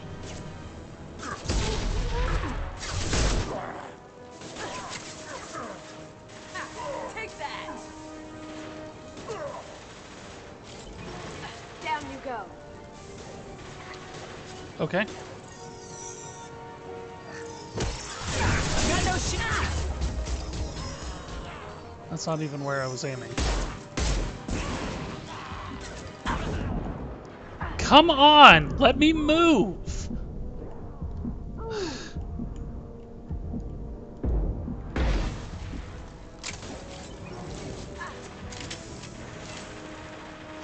Take that. Down you go. Okay. Got no shit. That's not even where I was aiming. Come on! Let me move!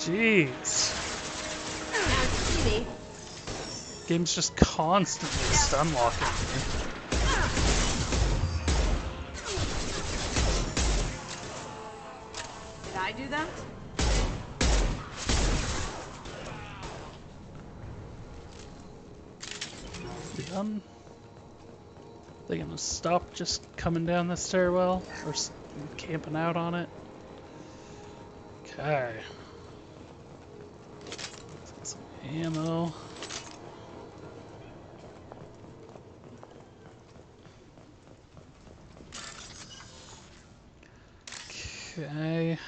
Jeez. Game's just constantly stun locking me. Did I do that? We done? They gonna stop just coming down the stairwell or camping out on it? Okay. Some ammo. Okay.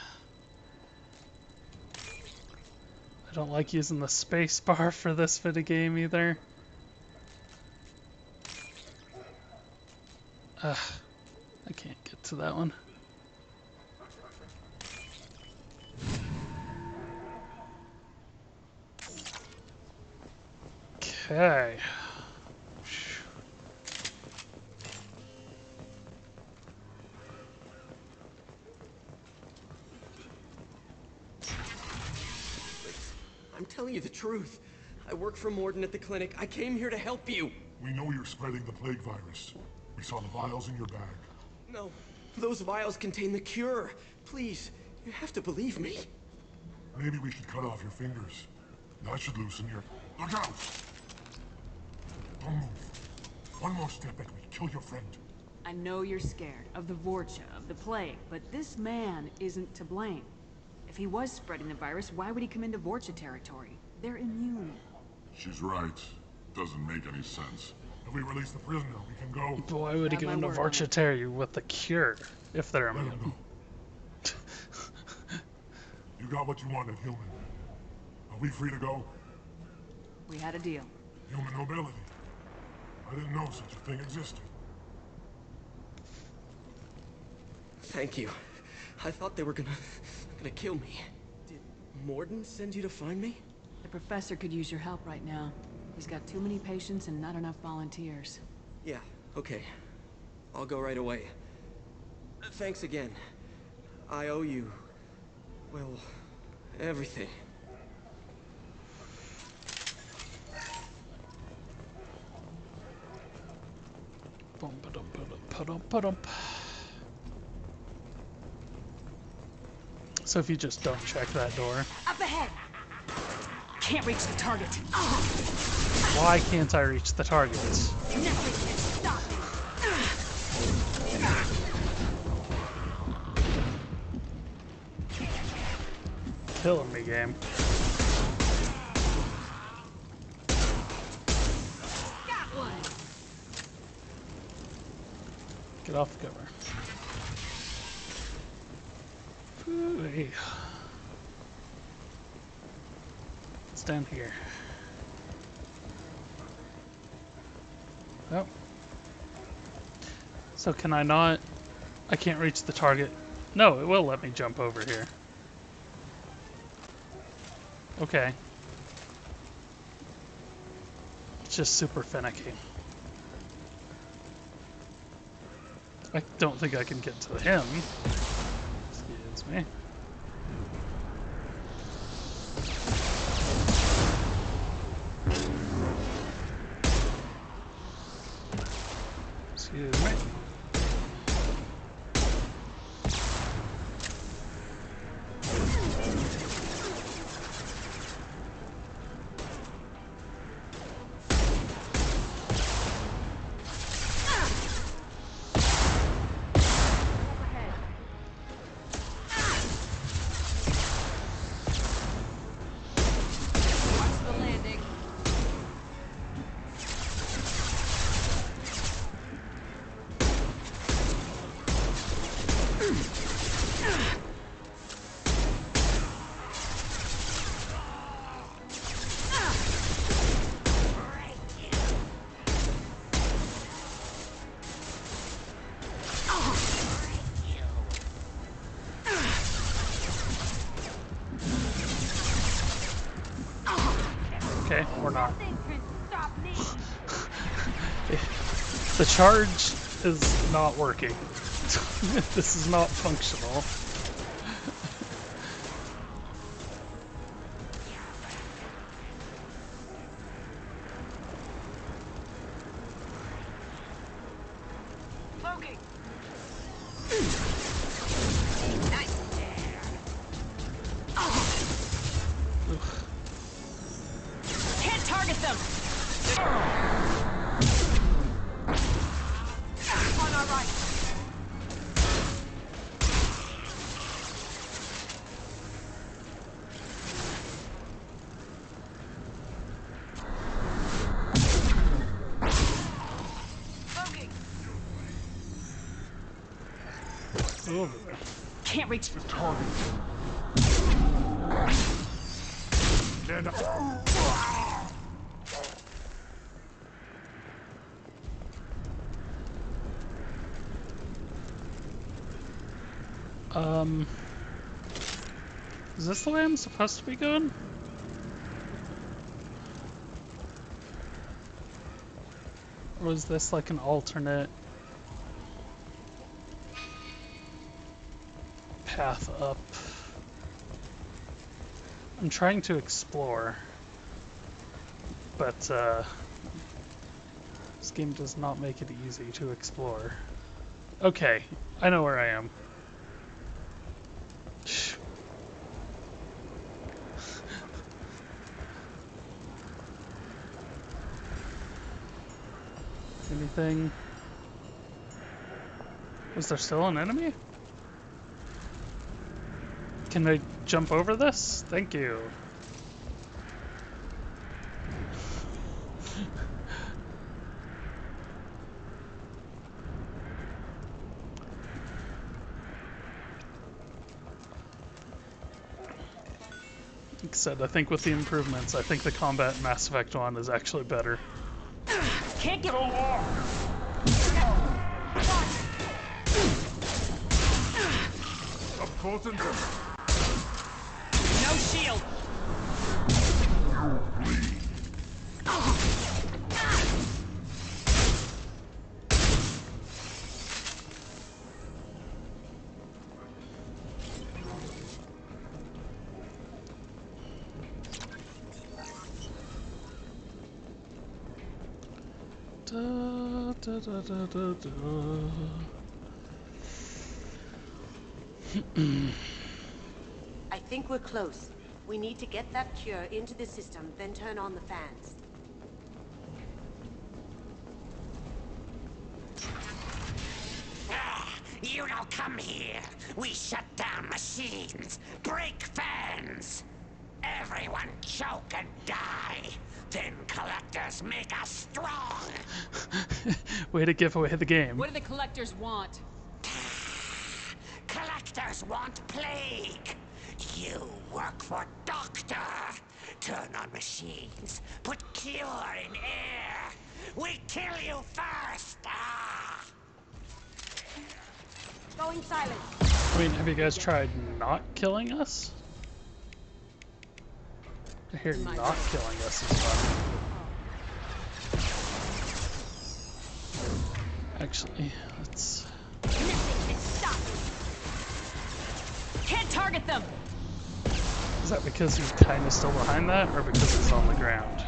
I don't like using the space bar for this bit of game either. Ugh, I can't get to that one. Okay. I'm telling you the truth. I work for Mordin at the clinic. I came here to help you. We know you're spreading the plague virus. We saw the vials in your bag. No, those vials contain the cure. Please, you have to believe me. Maybe we should cut off your fingers. That should loosen your... Look out! Don't move. One more step and we kill your friend. I know you're scared of the Vorcha, of the plague, but this man isn't to blame. If he was spreading the virus, why would he come into Vorcha territory? They're immune. She's right. Doesn't make any sense. If we release the prisoner, we can go. Why would he go into Vorcha territory with the cure if they're immune? You got what you wanted, human. Are we free to go? We had a deal. Human nobility. I didn't know such a thing existed. Thank you. I thought they were gonna kill me. Did Mordin send you to find me? The professor could use your help right now. He's got too many patients and not enough volunteers. Yeah, okay. I'll go right away. Thanks again. I owe you... well, everything. So if you just don't check that door. Up ahead! Can't reach the target. Why can't I reach the target? Nothing can stop me. Killing me, game. Got one. Get off the cover. Ooh-wee. It's down here. Oh. So can I not? I can't reach the target. No, it will let me jump over here. Okay. It's just super finicky. I don't think I can get to him. Excuse me. Excuse me. Okay, we're not. The charge is not working. This is not functional. Over. Can't reach the target. Stand up. Is this the way I'm supposed to be going? Or is this like an alternate path up? I'm trying to explore, but this game does not make it easy to explore. Okay, I know where I am. Anything? Was there still an enemy? Can I jump over this? Thank you. Like I said, I think with the improvements, I think the combat in Mass Effect 1 is actually better. Can't get Up close and no shield. Da, da, da, da, da, da. I think we're close. We need to get that cure into the system, then turn on the fans. You don't come here. We shut down machines, break fans. Everyone choke and die. Then collectors make us strong. Way to give away the game. What do the collectors want? Collectors want plague. You work for Doctor. Turn on machines. Put cure in air. We kill you first. Ah. Going silent. I mean, have you guys tried not killing us? I hear not killing us is fun. Actually, let's... Can't target them. Is that because he's kind of still behind that, or because he's on the ground?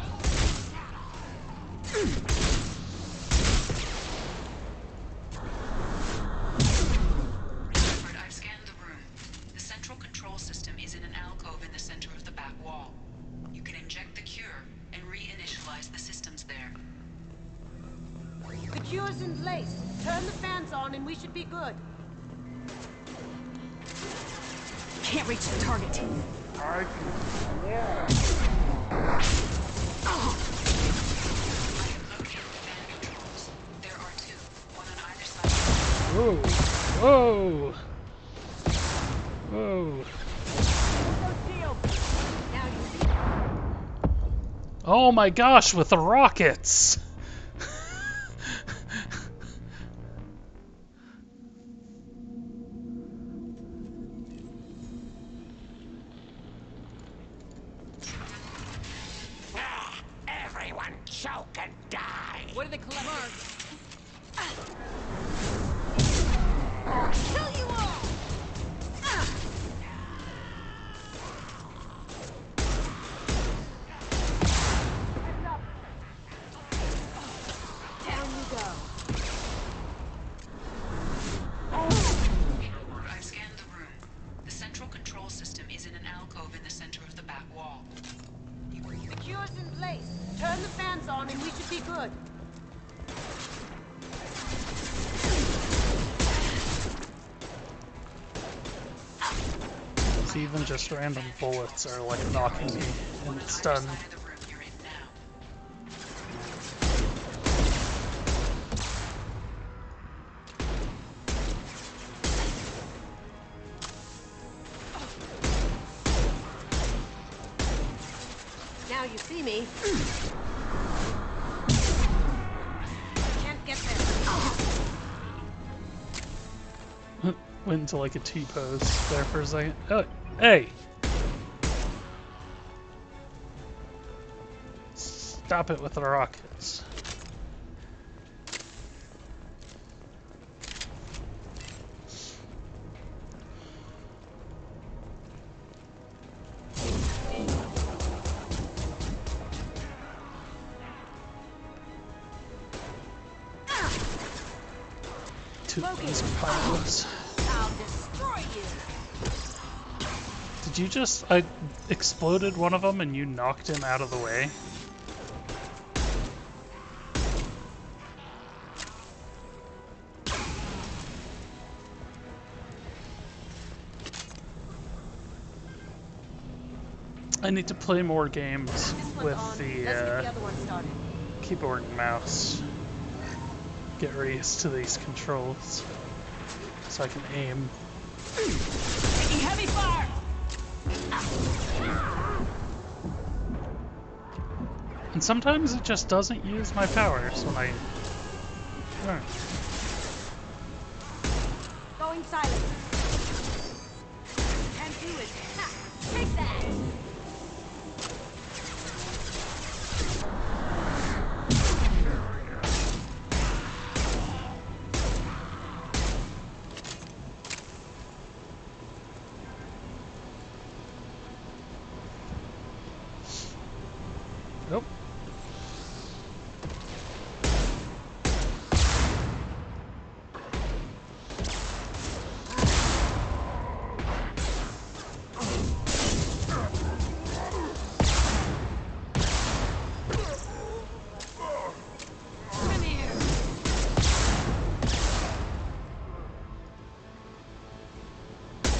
I've scanned the room. The central control system is in an alcove in the center of the back wall. You can inject the cure and reinitialize the systems there. The cure's in place. Turn the fans on and we should be good. Can't reach the target. I There are two, one on either side. Whoa! Whoa! Whoa! Oh my gosh, with the rockets! Everyone choke and die. What do the collectors? Kill you all! Down you go. I've scanned the room. The central control system is in an alcove in the center of the back wall. The cure's in place. Turn the fans on and we should be good. So even just random bullets are like knocking me and stun. you see me. Can't get there. Went into like a T-pose there for a second. Oh, hey! Stop it with the rockets. Two of these are powerless. I'll destroy you. Did you just... I exploded one of them and you knocked him out of the way? I need to play more games with the keyboard and mouse. Get used to these controls so I can aim. Taking heavy fire! And sometimes it just doesn't use my powers when I... Alright. Going silent. Can't do it. Ha! Take that! Nope. Come here.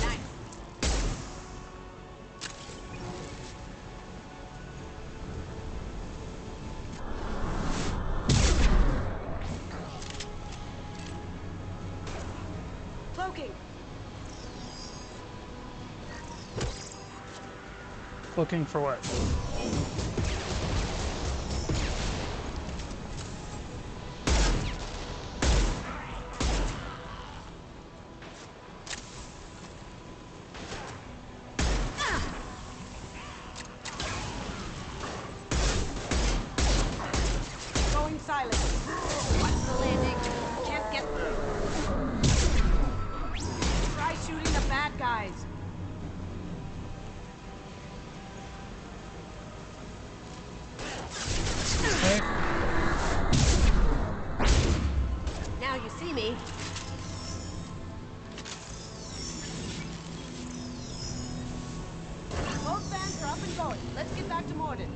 Nice. Cloaking. Looking for what? Going silent. Watch the landing. Can't get through. Try shooting the bad guys. Now you see me. Both vans are up and going. Let's get back to Mordin.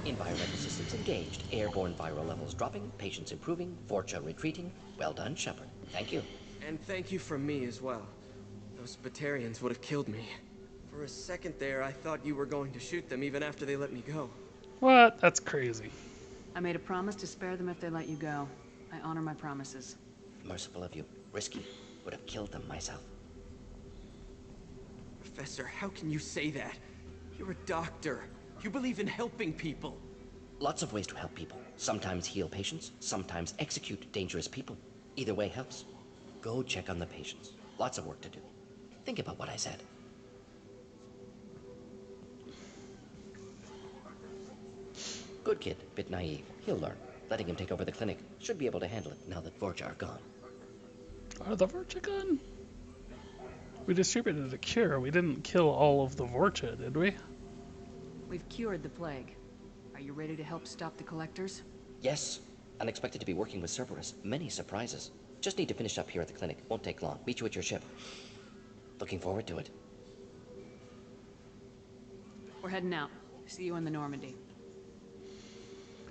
Environmental systems engaged. Airborne viral levels dropping. Patients improving. Vorcha retreating. Well done, Shepard. Thank you. And thank you from me as well. Those Batarians would have killed me. For a second there, I thought you were going to shoot them even after they let me go. What? That's crazy. I made a promise to spare them if they let you go. I honor my promises. Merciful of you. Risky. Would have killed them myself. Professor, how can you say that? You're a doctor. You believe in helping people. Lots of ways to help people. Sometimes heal patients, sometimes execute dangerous people. Either way helps. Go check on the patients. Lots of work to do. Think about what I said. Good kid, bit naive. He'll learn. Letting him take over the clinic. Should be able to handle it now that Vorcha are gone. Are the Vorcha gone? We distributed a cure. We didn't kill all of the Vorcha, did we? We've cured the plague. Are you ready to help stop the collectors? Yes. Unexpected to be working with Cerberus. Many surprises. Just need to finish up here at the clinic. Won't take long. Meet you at your ship. Looking forward to it. We're heading out. See you on the Normandy.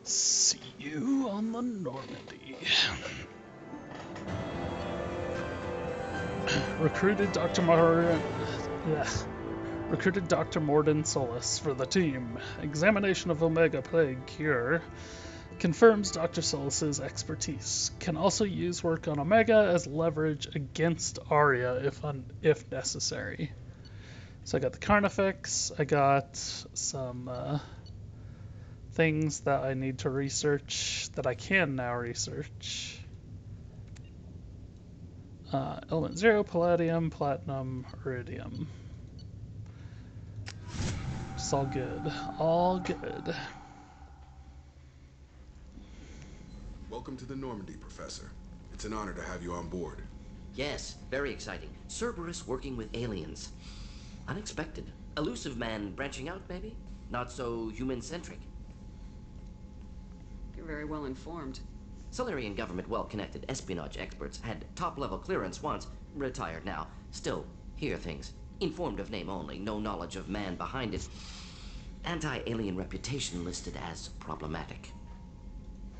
See you on the Normandy. Recruited Dr. Mordin Solus for the team. Examination of Omega Plague Cure. Confirms Dr. Solus's expertise. Can also use work on Omega as leverage against Arya if necessary. So I got the Carnifex, I got some things that I need to research that I can now research. Element 0, Palladium, Platinum, Iridium. It's all good. All good. Welcome to the Normandy, Professor. It's an honor to have you on board. Yes, very exciting. Cerberus working with aliens. Unexpected. Elusive man branching out, maybe? Not so human-centric. You're very well informed. Solarian government well-connected espionage experts had top-level clearance once, retired now. Still, hear things. Informed of name only, no knowledge of man behind it. Anti-alien reputation listed as problematic.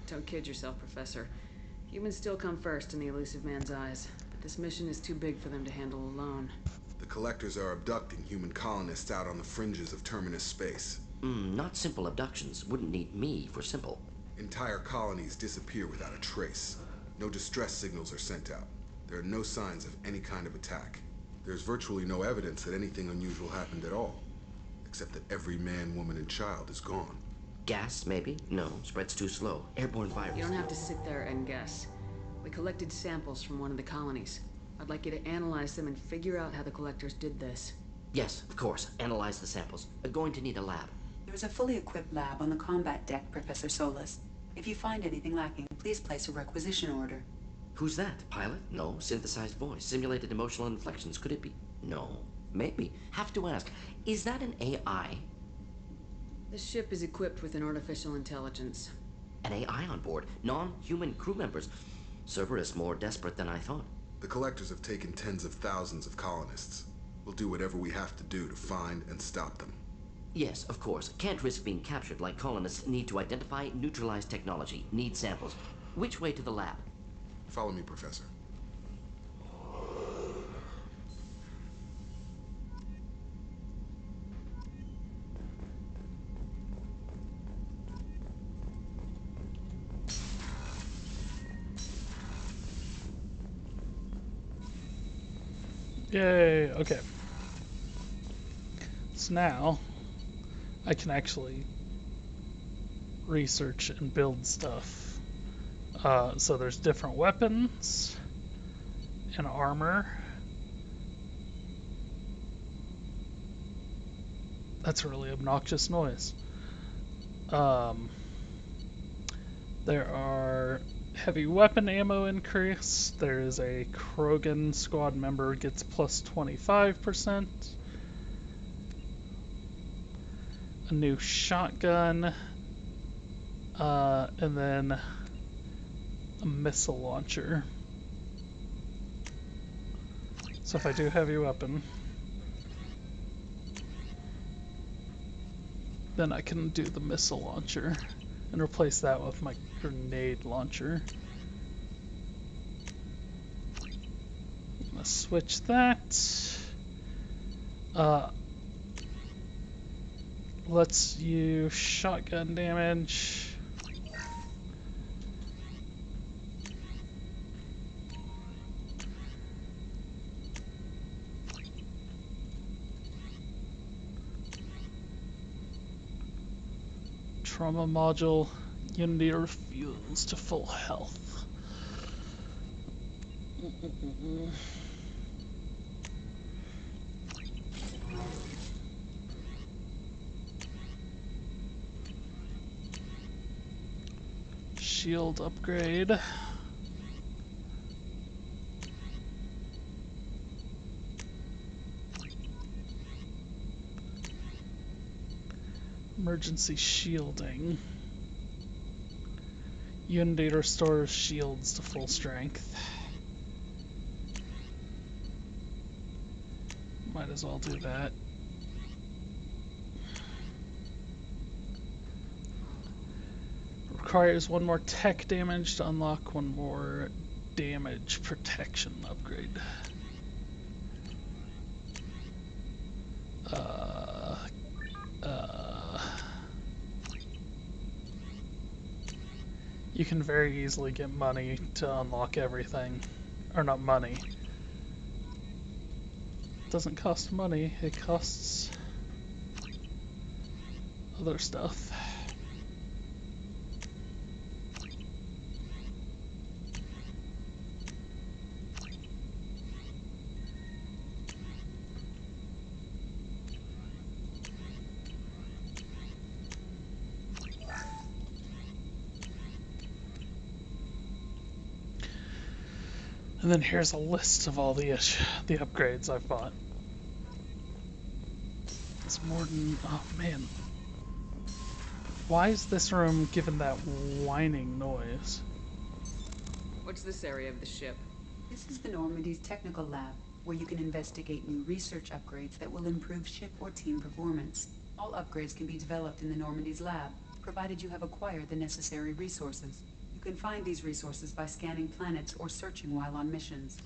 Don't kid yourself, Professor. Humans still come first in the elusive man's eyes, but this mission is too big for them to handle alone. The Collectors are abducting human colonists out on the fringes of Terminus space. Not simple abductions. Wouldn't need me for simple. Entire colonies disappear without a trace. No distress signals are sent out. There are no signs of any kind of attack. There's virtually no evidence that anything unusual happened at all, except that every man, woman, and child is gone. Gas, maybe? No, spreads too slow. Airborne virus. You don't have to sit there and guess. We collected samples from one of the colonies. I'd like you to analyze them and figure out how the Collectors did this. Yes, of course. Analyze the samples. Going to need a lab. There's a fully equipped lab on the combat deck, Professor Solus. If you find anything lacking, please place a requisition order. Who's that? Pilot? No. Synthesized voice. Simulated emotional inflections. Could it be? No. Maybe. Have to ask. Is that an AI? This ship is equipped with an artificial intelligence. An AI on board. Non-human crew members. Cerberus more desperate than I thought. The Collectors have taken tens of thousands of colonists. We'll do whatever we have to do to find and stop them. Yes, of course. Can't risk being captured like colonists need to identify, neutralize technology, need samples. Which way to the lab? Follow me, Professor. Yay, okay. So now I can actually research and build stuff. So there's different weapons and armor. That's a really obnoxious noise. There are heavy weapon ammo increase. There is a Krogan squad member gets plus 25%. A new shotgun. And then a missile launcher. So if I do heavy weapon, then I can do the missile launcher and replace that with my grenade launcher. I'm gonna switch that. Let's use shotgun damage. Trauma module, Unity refuels to full health. Shield upgrade. Emergency shielding. Unity restores shields to full strength. Might as well do that. Requires one more tech damage to unlock one more damage protection upgrade. You can very easily get money to unlock everything. Or not money. It doesn't cost money, it costs other stuff. And then here's a list of all the upgrades I've bought. It's Mordin. Oh man. Why is this room given that whining noise? What's this area of the ship? This is the Normandy's technical lab, where you can investigate new research upgrades that will improve ship or team performance. All upgrades can be developed in the Normandy's lab, provided you have acquired the necessary resources. You can find these resources by scanning planets or searching while on missions.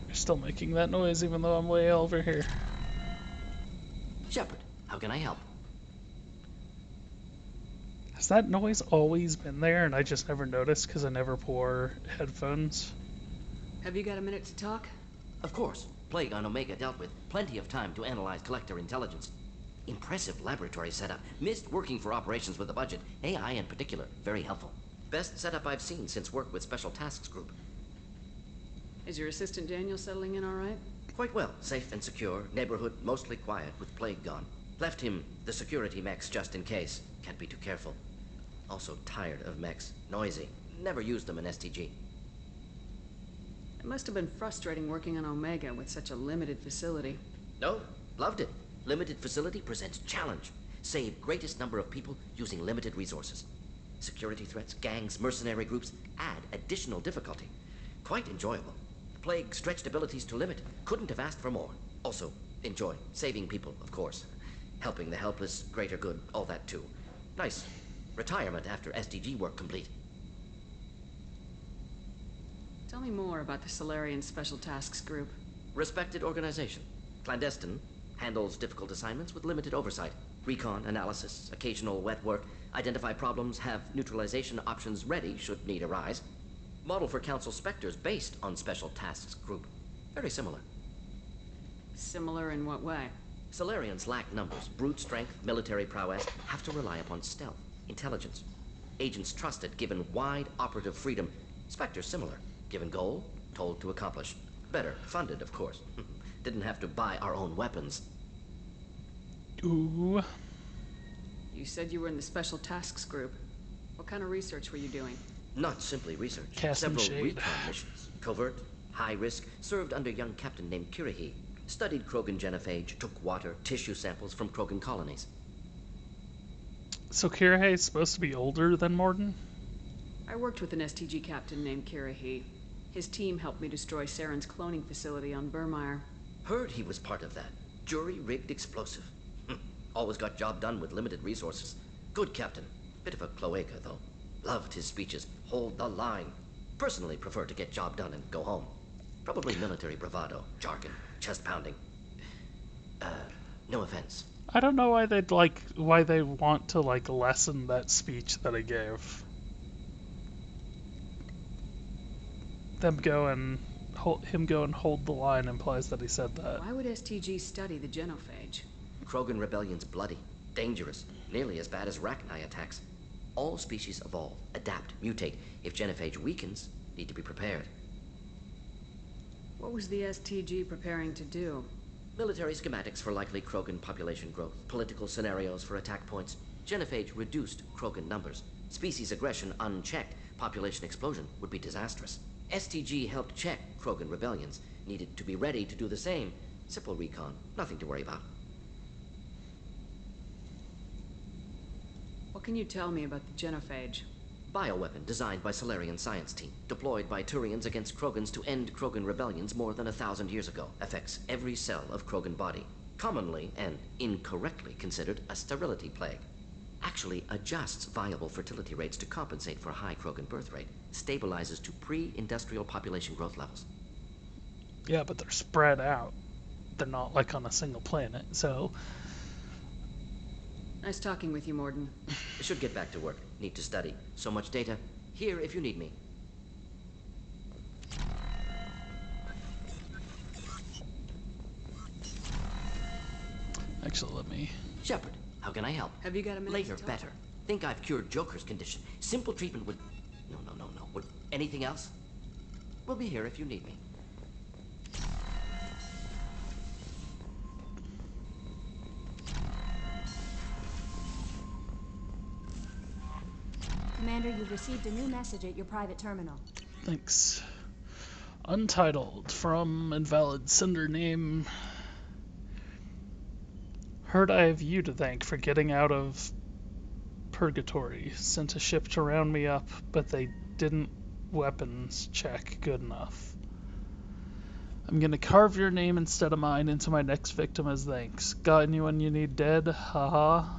You're still making that noise even though I'm way over here. Shepard, how can I help? Has that noise always been there and I just never noticed because I never wore headphones? Have you got a minute to talk? Of course. Plague on Omega dealt with. Plenty of time to analyze collector intelligence. Impressive laboratory setup. Missed working for operations with a budget. AI in particular. Very helpful. Best setup I've seen since work with Special Tasks Group. Is your assistant Daniel settling in all right? Quite well. Safe and secure. Neighborhood mostly quiet with Plague gone. Left him the security mechs just in case. Can't be too careful. Also tired of mechs. Noisy. Never used them in STG. It must have been frustrating working on Omega with such a limited facility. No, loved it. Limited facility presents challenge. Save greatest number of people using limited resources. Security threats, gangs, mercenary groups add additional difficulty. Quite enjoyable. Plague stretched abilities to limit. Couldn't have asked for more. Also, enjoy. Saving people, of course. Helping the helpless, greater good, all that too. Nice. Retirement after SDG work complete. Tell me more about the Solarian Special Tasks Group. Respected organization. Clandestine. Handles difficult assignments with limited oversight. Recon, analysis, occasional wet work. Identify problems, have neutralization options ready should need arise. Model for Council Spectres based on Special Tasks Group. Very similar. Similar in what way? Solarians lack numbers, brute strength, military prowess, have to rely upon stealth, intelligence. Agents trusted, given wide operative freedom. Spectres similar, given goal, told to accomplish. Better, funded, of course. Didn't have to buy our own weapons. Ooh. You said you were in the Special Tasks Group. What kind of research were you doing? Not simply research. Casting Several shade. recon missions. Covert, high risk, served under young captain named Kirahi. Studied Krogan genophage, took water, tissue samples from Krogan colonies. So Kirihei is supposed to be older than Mordin? I worked with an STG captain named Kirahi. His team helped me destroy Saren's cloning facility on Burmire. Heard he was part of that. Jury-rigged explosive. Always got job done with limited resources. Good captain. Bit of a cloaca, though. Loved his speeches. Hold the line. Personally prefer to get job done and go home. Probably military bravado, jargon, chest pounding. No offense. I don't know why they want to lessen that speech that he gave. Him go and hold the line implies that he said that. Why would STG study the genophage? Krogan rebellion's bloody, dangerous, nearly as bad as Rachni attacks. All species evolve, adapt, mutate. If genophage weakens, need to be prepared. What was the STG preparing to do? Military schematics for likely Krogan population growth, political scenarios for attack points. Genophage reduced Krogan numbers. Species aggression unchecked, population explosion would be disastrous. STG helped check Krogan rebellions. Needed to be ready to do the same. Simple recon, nothing to worry about. What can you tell me about the genophage? Bioweapon designed by Solarian science team, deployed by Turians against Krogans to end Krogan rebellions more than 1,000 years ago. Affects every cell of Krogan body. Commonly and incorrectly considered a sterility plague. actually adjusts viable fertility rates to compensate for a high Krogan birth rate, stabilizes to pre-industrial population growth levels. Yeah, but they're spread out. They're not like on a single planet, so... Nice talking with you, Mordin. Should get back to work. Need to study. So much data. Here if you need me. Actually, let me... Shepard, how can I help? Have you got a minute Later, to talk? better. Think I've cured Joker's condition. Simple treatment would... No. Would anything else? We'll be here if you need me. Commander, you've received a new message at your private terminal. Thanks. Untitled, from invalid sender name. Heard I have you to thank for getting out of purgatory. Sent a ship to round me up, but they didn't weapons check good enough. I'm gonna carve your name instead of mine into my next victim as thanks. Got anyone you need dead? Haha.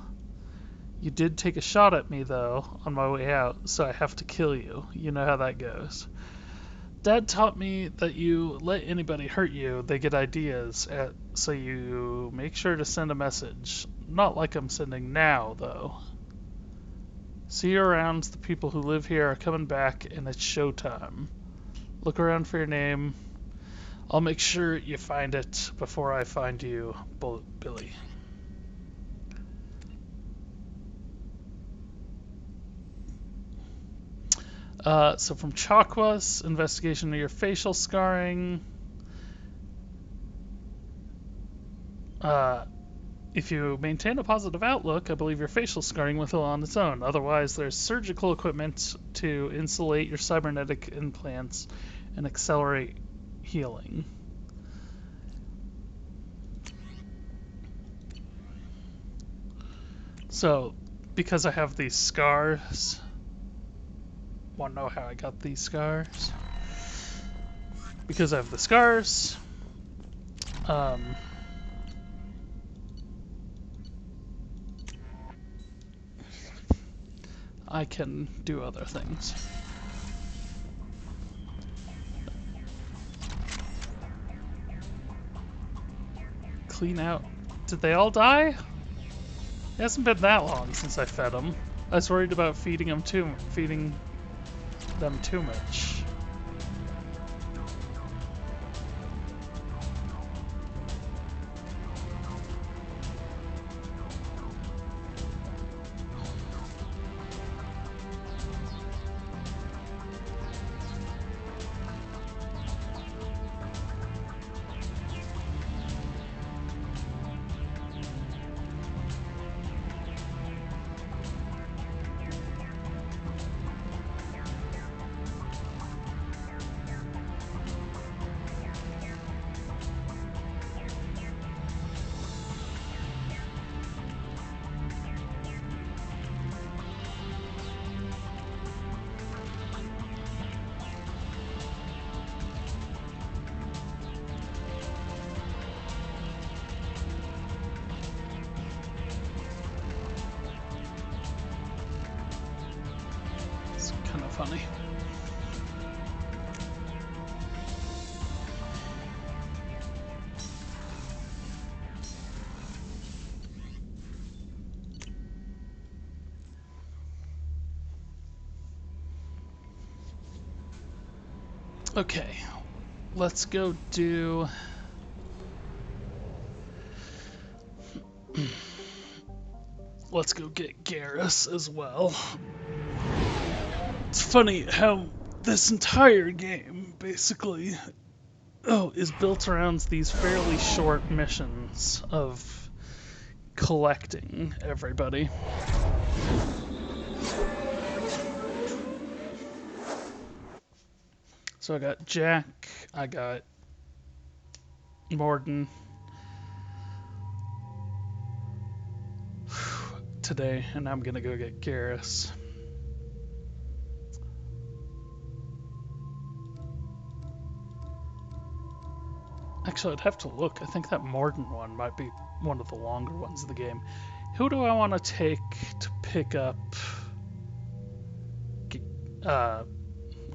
You did take a shot at me, though, on my way out, so I have to kill you. You know how that goes. Dad taught me that you let anybody hurt you, they get ideas, so you make sure to send a message. Not like I'm sending now, though. See you around, the people who live here are coming back, and it's showtime. Look around for your name. I'll make sure you find it before I find you, Bullet Billy. So from Chakwas, investigation of your facial scarring. If you maintain a positive outlook, I believe your facial scarring will heal on its own. Otherwise, there's surgical equipment to insulate your cybernetic implants and accelerate healing. So, because I have these scars... Want to know how I got these scars? Because I have the scars. I can do other things. Clean out. Did they all die? It hasn't been that long since I fed them. I was worried about feeding them too much. Funny. Okay, let's go do... Let's go get Garrus as well. It's funny how this entire game, basically, is built around these fairly short missions of collecting everybody. So I got Jack, I got Mordin today, and I'm gonna go get Garrus. Actually, I'd have to look. I think that Mordin one might be one of the longer ones of the game. Who do I want to take to pick up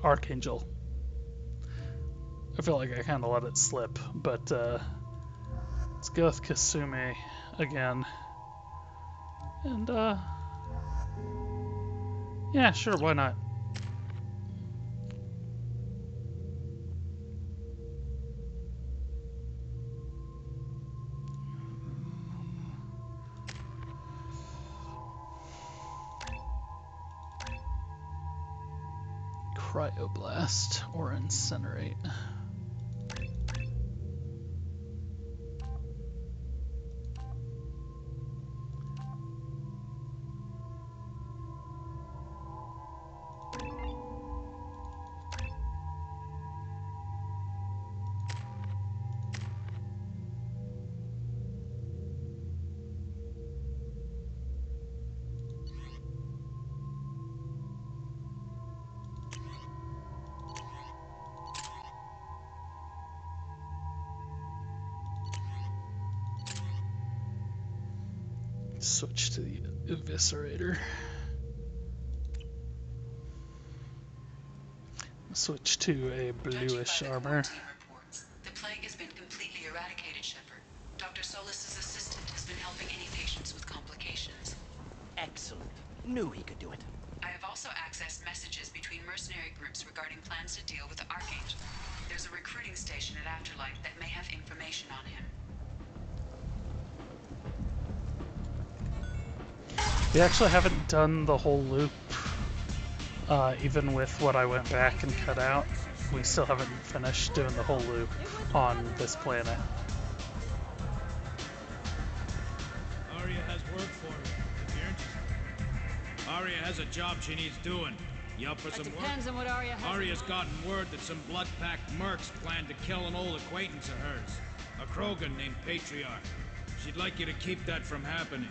Archangel? I feel like I kind of let it slip, but let's go with Kasumi again. And yeah, sure, why not? Cryoblast or Incinerate. Switch to the Eviscerator. Switch to a bluish armor. The plague has been completely eradicated, Shepard. Dr. Solis's assistant has been helping any patients with complications. Excellent. Knew he could do it. I have also accessed messages between mercenary groups regarding plans to deal with the Archangel. There's a recruiting station at Afterlife that may have information on him. We actually haven't done the whole loop, even with what I went back and cut out. We still haven't finished doing the whole loop on this planet. Arya has work for you, if you're interested. Arya has a job she needs doing. You up for some work? Depends on what Arya has. Arya's gotten word that some blood-packed mercs plan to kill an old acquaintance of hers, a Krogan named Patriarch. She'd like you to keep that from happening.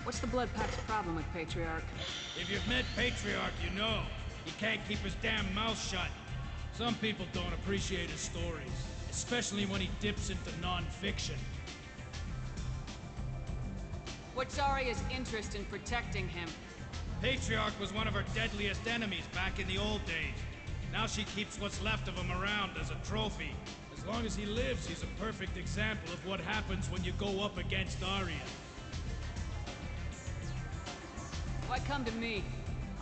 What's the Blood Pack's problem with Patriarch? If you've met Patriarch, you know. He can't keep his damn mouth shut. Some people don't appreciate his stories, especially when he dips into non-fiction. What's Arya's interest in protecting him? Patriarch was one of her deadliest enemies back in the old days. Now she keeps what's left of him around as a trophy. As long as he lives, he's a perfect example of what happens when you go up against Arya. Why come to me?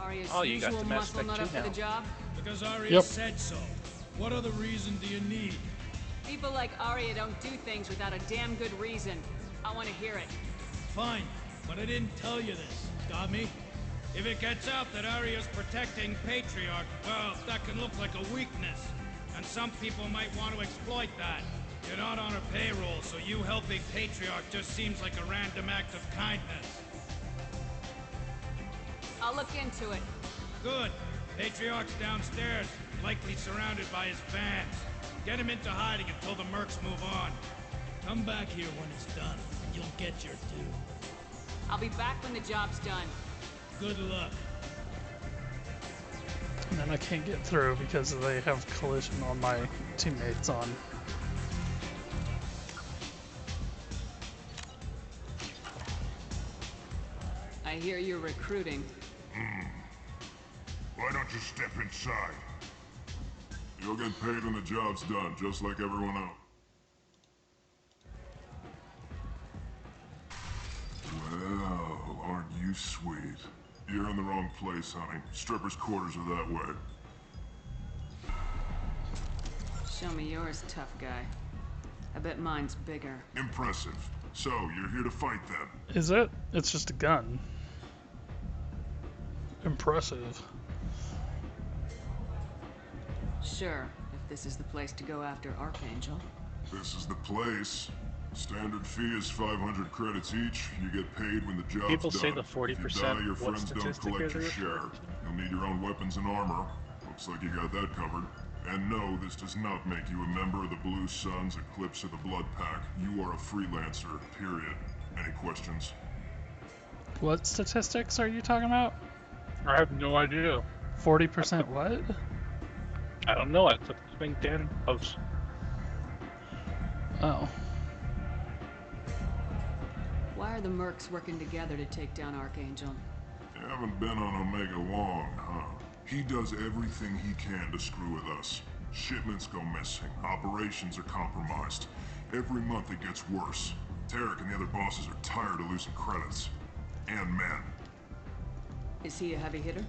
Arya's you got usual the muscle Mass not up Effect for the too job? Because Arya Yep. said so. What other reason do you need? People like Arya don't do things without a damn good reason. I want to hear it. Fine, but I didn't tell you this. Got me? If it gets out that Arya's protecting Patriarch, well, that can look like a weakness. And some people might want to exploit that. You're not on her payroll, so you helping Patriarch just seems like a random act of kindness. I'll look into it. Good. Patriarch's downstairs, likely surrounded by his fans. Get him into hiding until the mercs move on. Come back here when it's done, and you'll get your due. I'll be back when the job's done. Good luck. And then I can't get through because they have collision on my teammates on. I hear you're recruiting. Why don't you step inside? You'll get paid when the job's done, just like everyone else. Well, aren't you sweet? You're in the wrong place, honey. Strippers' quarters are that way. Show me yours, tough guy. I bet mine's bigger. Impressive. So, you're here to fight then? Is it? It's just a gun. Impressive. Sure, if this is the place to go after Archangel. This is the place. Standard fee is 500 credits each. You get paid when the job's People done. say the If 40%, you die, your what friends don't statistic collect is your it? share. You'll need your own weapons and armor. Looks like you got that covered. And no, this does not make you a member of the Blue Suns, Eclipse, or the Blood Pack. You are a freelancer, period. Any questions? What statistics are you talking about? I have no idea. 40% what? I don't know. I took the thing Dan post. Oh. Why are the mercs working together to take down Archangel? You haven't been on Omega long, huh? He does everything he can to screw with us. Shipments go missing, operations are compromised. Every month it gets worse. Tarek and the other bosses are tired of losing credits. And men. Is he a heavy hitter?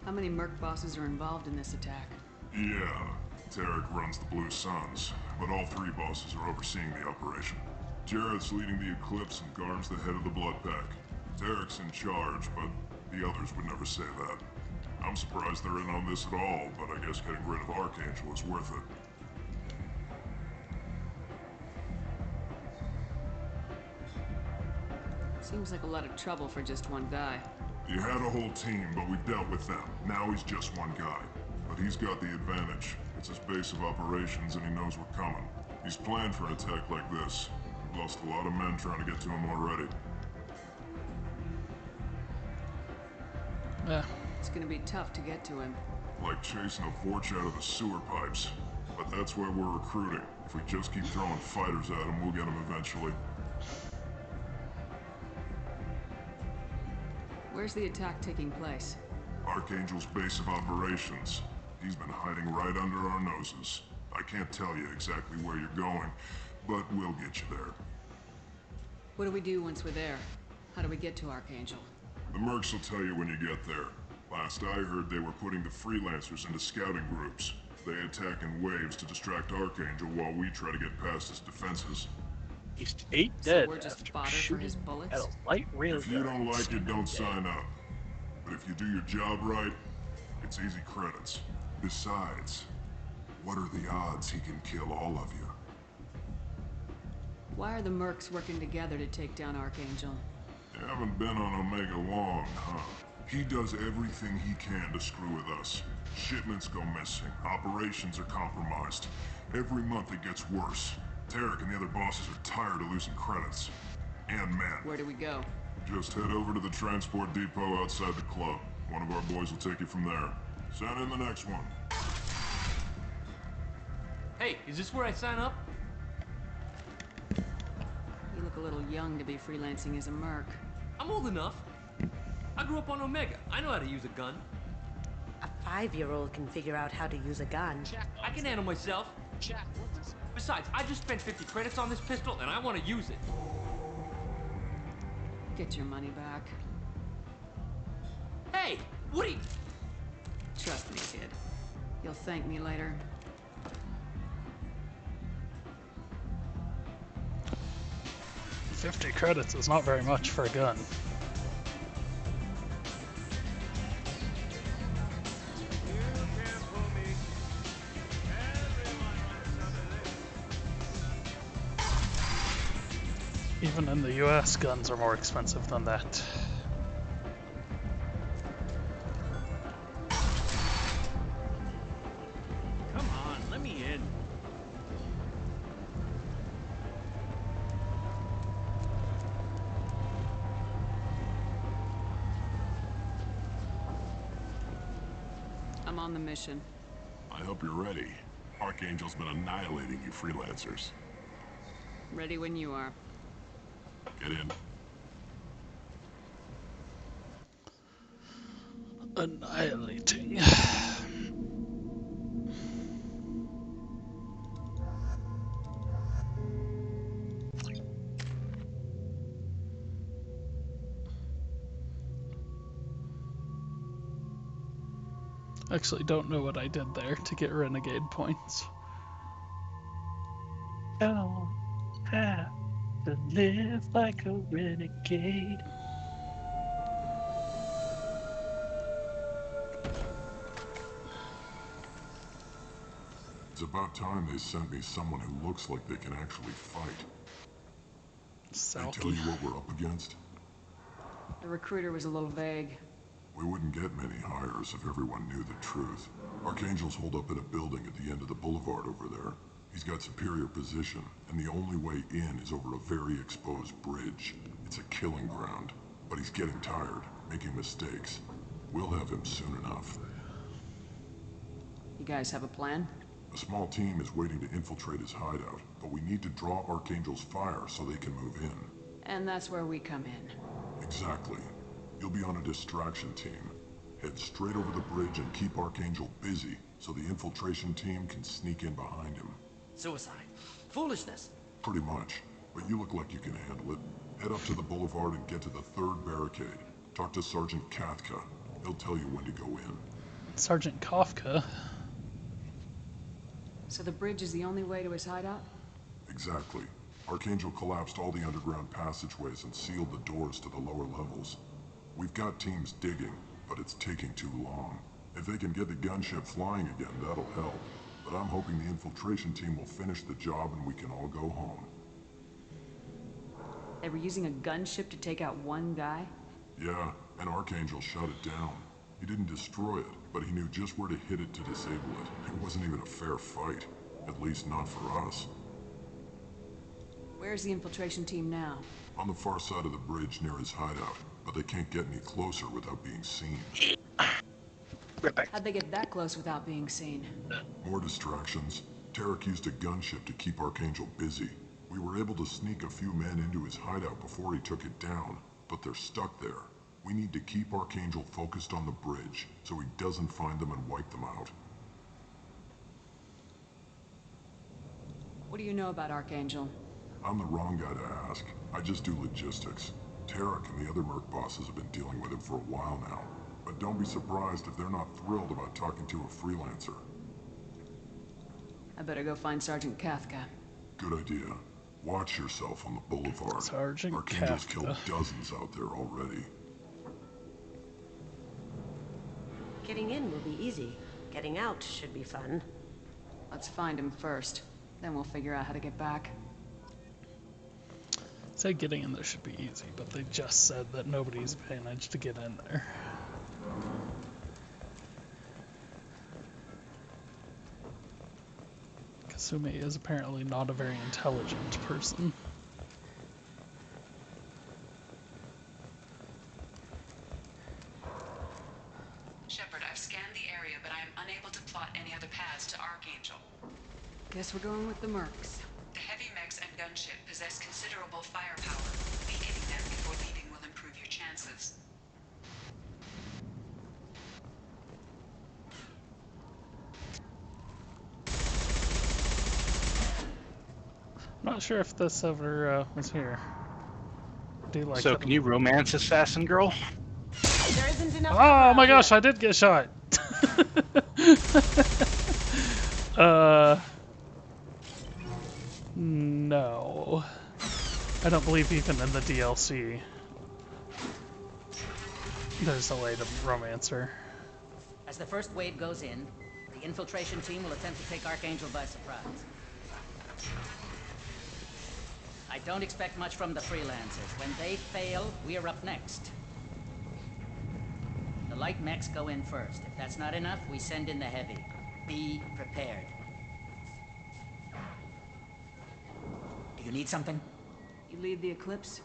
How many merc bosses are involved in this attack? Yeah, Tarek runs the Blue Suns, but all three bosses are overseeing the operation. Jarrett's leading the Eclipse and Garm's the head of the Blood Pack. Tarek's in charge, but the others would never say that. I'm surprised they're in on this at all, but I guess getting rid of Archangel is worth it. Seems like a lot of trouble for just one guy. You had a whole team, but we've dealt with them. Now he's just one guy. But he's got the advantage. It's his base of operations and he knows we're coming. He's planned for an attack like this. We've lost a lot of men trying to get to him already. Yeah. It's gonna be tough to get to him. Like chasing a Vorch out of the sewer pipes. But that's why we're recruiting. If we just keep throwing fighters at him, we'll get him eventually. Where's the attack taking place? Archangel's base of operations. He's been hiding right under our noses. I can't tell you exactly where you're going, but we'll get you there. What do we do once we're there? How do we get to Archangel? The mercs will tell you when you get there. Last I heard, they were putting the freelancers into scouting groups. They attack in waves to distract Archangel while we try to get past his defenses. He's 8 So dead we're just after fodder for shooting his bullets? at a light rail If you don't gun. like it, don't sign up. But if you do your job right, it's easy credits. Besides, what are the odds he can kill all of you? Why are the mercs working together to take down Archangel? You haven't been on Omega long, huh? He does everything he can to screw with us. Shipments go missing, operations are compromised. Every month it gets worse. Tarek and the other bosses are tired of losing credits. And men. Where do we go? Just head over to the transport depot outside the club. One of our boys will take you from there. Send in the next one. Hey, is this where I sign up? You look a little young to be freelancing as a merc. I'm old enough. I grew up on Omega. I know how to use a gun. A 5-year-old can figure out how to use a gun. I can handle myself. Besides, I just spent 50 credits on this pistol, and I want to use it. Get your money back. Hey, what are you... Trust me, kid. You'll thank me later. $50 credits is not very much for a gun. Even in the US, guns are more expensive than that. Come on, let me in. I'm on the mission. I hope you're ready. Archangel's been annihilating you freelancers. Ready when you are. Get in. Annihilating. Actually, don't know what I did there to get renegade points. Don't have to live like a renegade. It's about time they sent me someone who looks like they can actually fight. They tell you what we're up against? The recruiter was a little vague. We wouldn't get many hires if everyone knew the truth. Archangel's holed up in a building at the end of the boulevard over there. He's got superior position, and the only way in is over a very exposed bridge. It's a killing ground, but he's getting tired, making mistakes. We'll have him soon enough. You guys have a plan? A small team is waiting to infiltrate his hideout, but we need to draw Archangel's fire so they can move in. And that's where we come in. Exactly. You'll be on a distraction team. Head straight over the bridge and keep Archangel busy so the infiltration team can sneak in behind him. Suicide. Foolishness. Pretty much. But you look like you can handle it. Head up to the boulevard and get to the 3rd barricade. Talk to Sergeant Kathka. He'll tell you when to go in. Sergeant Kafka? So the bridge is the only way to his hideout? Exactly. Archangel collapsed all the underground passageways and sealed the doors to the lower levels. We've got teams digging, but it's taking too long. If they can get the gunship flying again, that'll help. But I'm hoping the infiltration team will finish the job and we can all go home. They were using a gunship to take out one guy? Yeah, and Archangel shut it down. He didn't destroy it, but he knew just where to hit it to disable it. It wasn't even a fair fight. At least not for us. Where's the infiltration team now? On the far side of the bridge near his hideout, but they can't get any closer without being seen. How'd they get that close without being seen? More distractions. Tarek used a gunship to keep Archangel busy. We were able to sneak a few men into his hideout before he took it down, but they're stuck there. We need to keep Archangel focused on the bridge, so he doesn't find them and wipe them out. What do you know about Archangel? I'm the wrong guy to ask. I just do logistics. Tarek and the other merc bosses have been dealing with him for a while now. But don't be surprised if they're not thrilled about talking to a freelancer. I better go find Sergeant Kathka. Good idea. Watch yourself on the boulevard. Sergeant Archangel's Kathka. killed dozens out there already. Getting in will be easy. Getting out should be fun. Let's find him first. Then we'll figure out how to get back. Said getting in there should be easy, but they just said that nobody's managed to get in there. Kasumi is apparently not a very intelligent person. Shepard, I've scanned the area, but I am unable to plot any other paths to Archangel. Guess we're going with the mercs. The heavy mechs and gunship possess considerable firepower. Weakening them before leaving will improve your chances. I'm not sure if this ever was here. Do you like So it? can you romance Assassin Girl? There isn't enough. Oh my gosh, I did get shot. No. I don't believe even in the DLC there's a way to romance her. As the first wave goes in, the infiltration team will attempt to take Archangel by surprise. I don't expect much from the freelancers. When they fail, we are up next. The light mechs go in first. If that's not enough, we send in the heavy. Be prepared. Do you need something? You lead the Eclipse?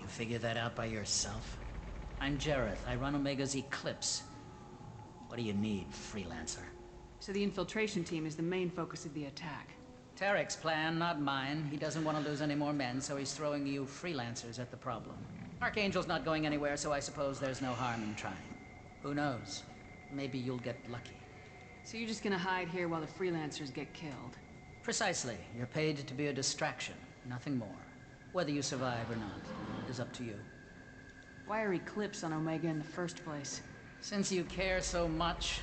You figure that out by yourself? I'm Jareth. I run Omega's Eclipse. What do you need, freelancer? So the infiltration team is the main focus of the attack. Tarek's plan, not mine. He doesn't want to lose any more men, so he's throwing you freelancers at the problem. Archangel's not going anywhere, so I suppose there's no harm in trying. Who knows? Maybe you'll get lucky. So you're just gonna hide here while the freelancers get killed? Precisely. You're paid to be a distraction, nothing more. Whether you survive or not is up to you. Why are Eclipse on Omega in the first place? Since you care so much,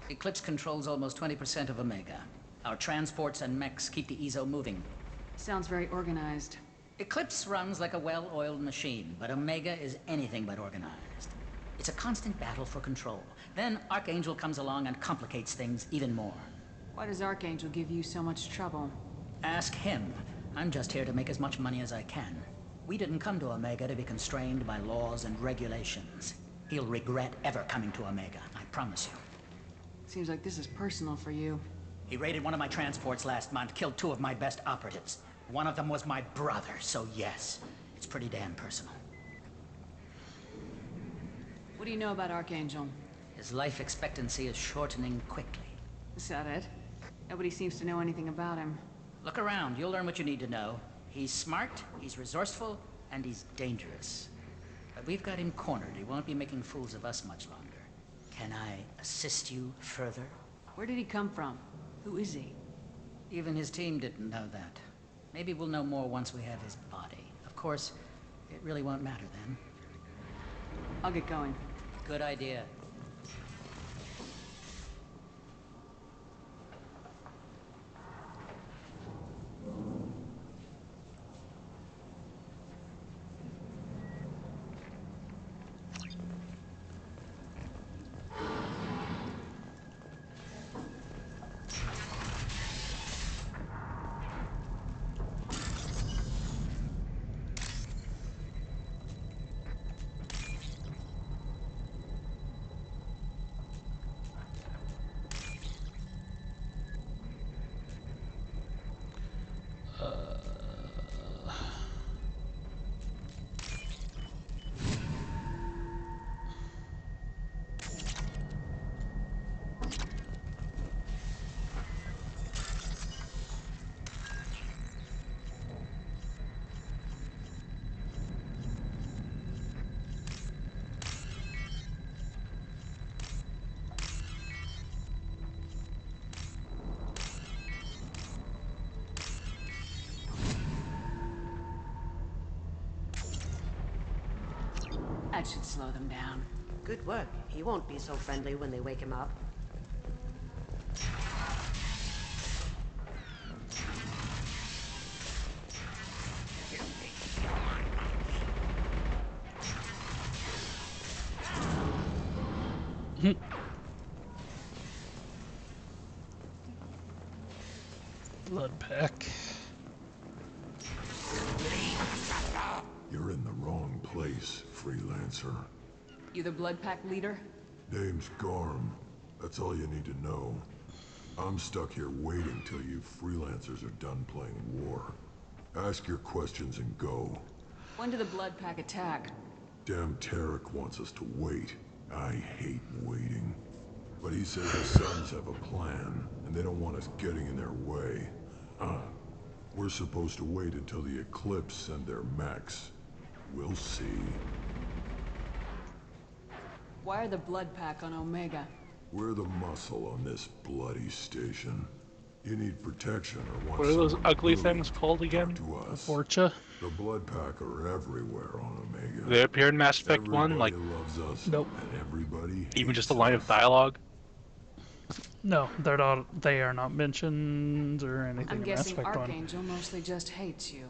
Eclipse controls almost 20% of Omega. Our transports and mechs keep the EZO moving. Sounds very organized. Eclipse runs like a well-oiled machine, but Omega is anything but organized. It's a constant battle for control. Then Archangel comes along and complicates things even more. Why does Archangel give you so much trouble? Ask him. I'm just here to make as much money as I can. We didn't come to Omega to be constrained by laws and regulations. He'll regret ever coming to Omega, I promise you. Seems like this is personal for you. He raided one of my transports last month, killed 2 of my best operatives. One of them was my brother, so yes, it's pretty damn personal. What do you know about Archangel? His life expectancy is shortening quickly. Is that it? Nobody seems to know anything about him. Look around, you'll learn what you need to know. He's smart, he's resourceful, And he's dangerous. But we've got him cornered. He won't be making fools of us much longer. Can I assist you further? Where did he come from? Who is he? Even his team didn't know that. Maybe we'll know more once we have his body. Of course, it really won't matter then. I'll get going. Good idea. That should slow them down. Good work. He won't be so friendly when they wake him up. Blood pack. You're in the wrong place, freelancer. You the Blood Pack leader? Name's Garm. That's all you need to know. I'm stuck here waiting till you freelancers are done playing war. Ask your questions and go. When did the Blood Pack attack? Damn Tarek wants us to wait. I hate waiting. But he says his sons have a plan, and they don't want us getting in their way. We're supposed to wait until the Eclipse send their mechs. We'll see. Why are the Blood Pack on Omega? We're the muscle on this bloody station. You need protection or want What are those someone ugly really things called again? to us. Vorcha? The Blood Pack are everywhere on Omega. They appear in Mass Effect 1, like, loves us, nope. And everybody even just a line of dialogue? No, they're not. They are not mentioned or anything I'm in Mass guessing Effect 1. Archangel mostly just hates you.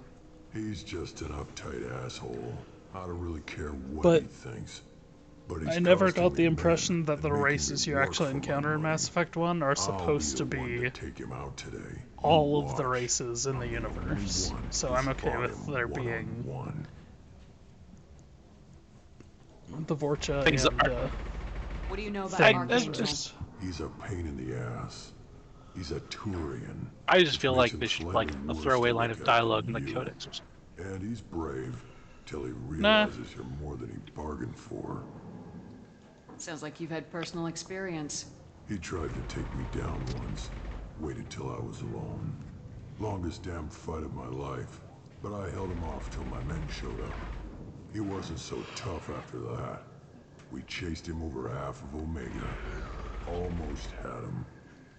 He's just an uptight asshole. I don't really care what But he thinks. But he's I never costing got the me impression men that and the making races me you work actually for my encounter in money. Mass Effect 1 are supposed to I'll be the one be to take him out today. all You of the watch. races in the universe. One So to I'm okay spot with him there being the Vorcha Things and What do you know about things. Archangel? He's a pain in the ass. He's a Turian. I just feel which like makes they him should, like, slightly a worse throwaway to line look of at dialogue than in the you. codex or something. And he's brave till he Nah. realizes you're more than he bargained for. Sounds like you've had personal experience. He tried to take me down once. Waited till I was alone. Longest damn fight of my life. But I held him off till my men showed up. He wasn't so tough after that. We chased him over half of Omega. Almost had him.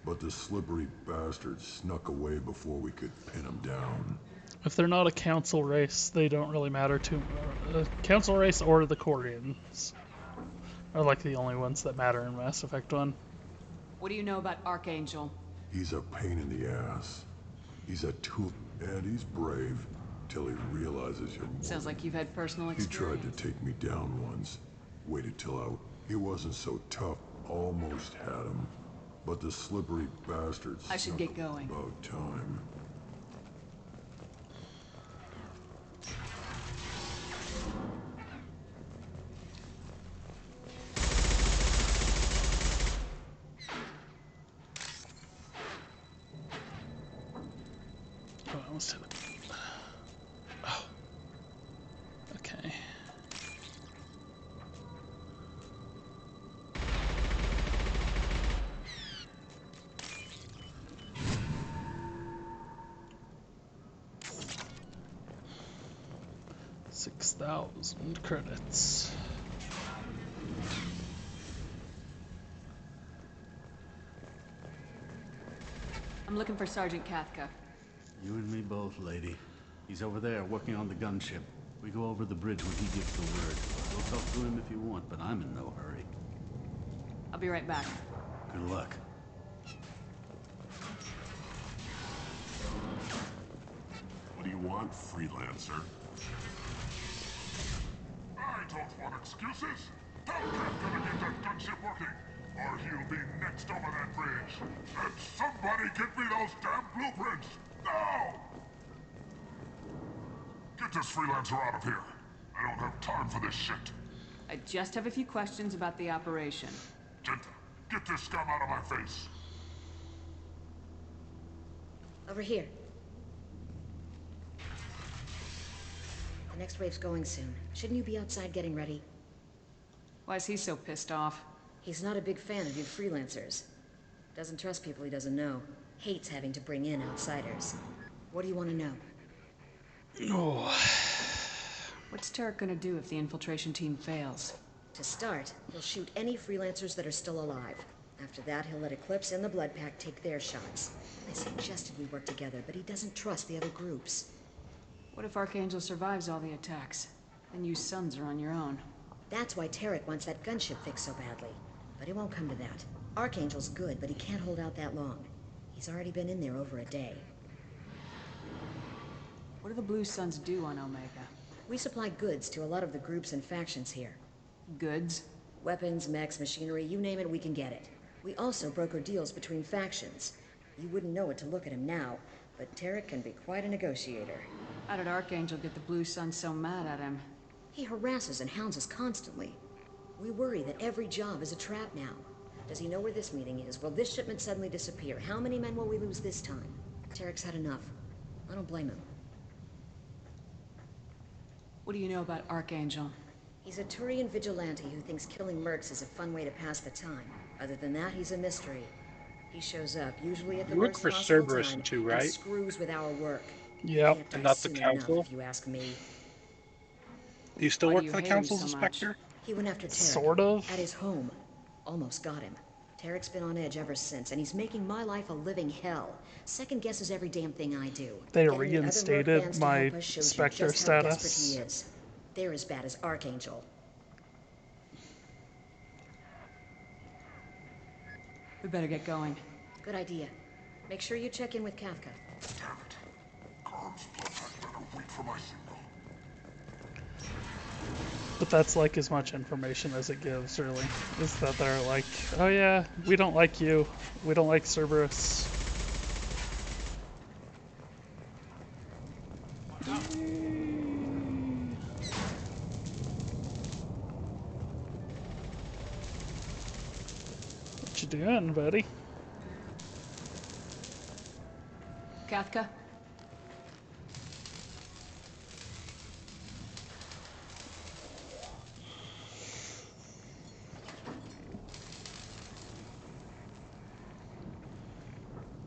But the slippery bastard snuck away before we could pin him down. If they're not a council race, they don't really matter too much. Council race or the Quarians are like the only ones that matter in Mass Effect 1. What do you know about Archangel? He's a pain in the ass. He's a tool, and he's brave till he realizes you're more. Sounds like you've had personal He tried experience. to take me down once. Waited till he wasn't so tough. Almost had him. But the slippery bastard I should snuck get going. about time. Oh, I almost hit it. Oh. Okay. 6,000 credits. I'm looking for Sergeant Kafka. You and me both, lady. He's over there working on the gunship. We go over the bridge when he gives the word. We'll talk to him if you want, but I'm in no hurry. I'll be right back. Good luck. What do you want, freelancer? I don't want excuses. Tell Kafka to get that gunship working, or he'll be next over that bridge. And somebody get me those damn blueprints! Now! Get this freelancer out of here. I don't have time for this shit. I just have a few questions about the operation. Get this scum out of my face. Over here. The next wave's going soon. Shouldn't you be outside getting ready? Why is he so pissed off? He's not a big fan of you freelancers. Doesn't trust people he doesn't know. Hates having to bring in outsiders. What do you want to know? Oh. What's Tarek gonna do if the infiltration team fails? To start, he'll shoot any freelancers that are still alive. After that, he'll let Eclipse and the Blood Pack take their shots. I suggested we work together, but he doesn't trust the other groups. What if Archangel survives all the attacks? Then you sons are on your own. That's why Tarek wants that gunship fixed so badly. But it won't come to that. Archangel's good, but he can't hold out that long. He's already been in there over a day. What do the Blue Suns do on Omega? We supply goods to a lot of the groups and factions here. Goods? Weapons, mechs, machinery, you name it, we can get it. We also broker deals between factions. You wouldn't know it to look at him now, but Tarek can be quite a negotiator. How did Archangel get the Blue Suns so mad at him? He harasses and hounds us constantly. We worry that every job is a trap now. Does he know where this meeting is? Will this shipment suddenly disappear? How many men will we lose this time? Tarek's had enough. I don't blame him. What do you know about Archangel? He's a Turian vigilante who thinks killing mercs is a fun way to pass the time. Other than that, he's a mystery. He shows up, usually at the You work worst for possible Cerberus time, too, and right? screws with our work. Yep. And not the council? Enough, if you ask me. Do you still Why work do you for the hate him council's so inspector? He went after Tarek. Sort of. At his home. Almost got him. Tarek's been on edge ever since, and he's making my life a living hell. Second guesses every damn thing I do. They Getting the other merc reinstated bands to my help us shows you Spectre just how desperate status. he is. They're as bad as Archangel. We better get going. Good idea. Make sure you check in with Kafka. Damn it. Garrus Blood Pack better wait for my signal. But that's like as much information as it gives, really. Is that they're like, oh yeah, we don't like you. We don't like Cerberus. What you doing, buddy? Kafka?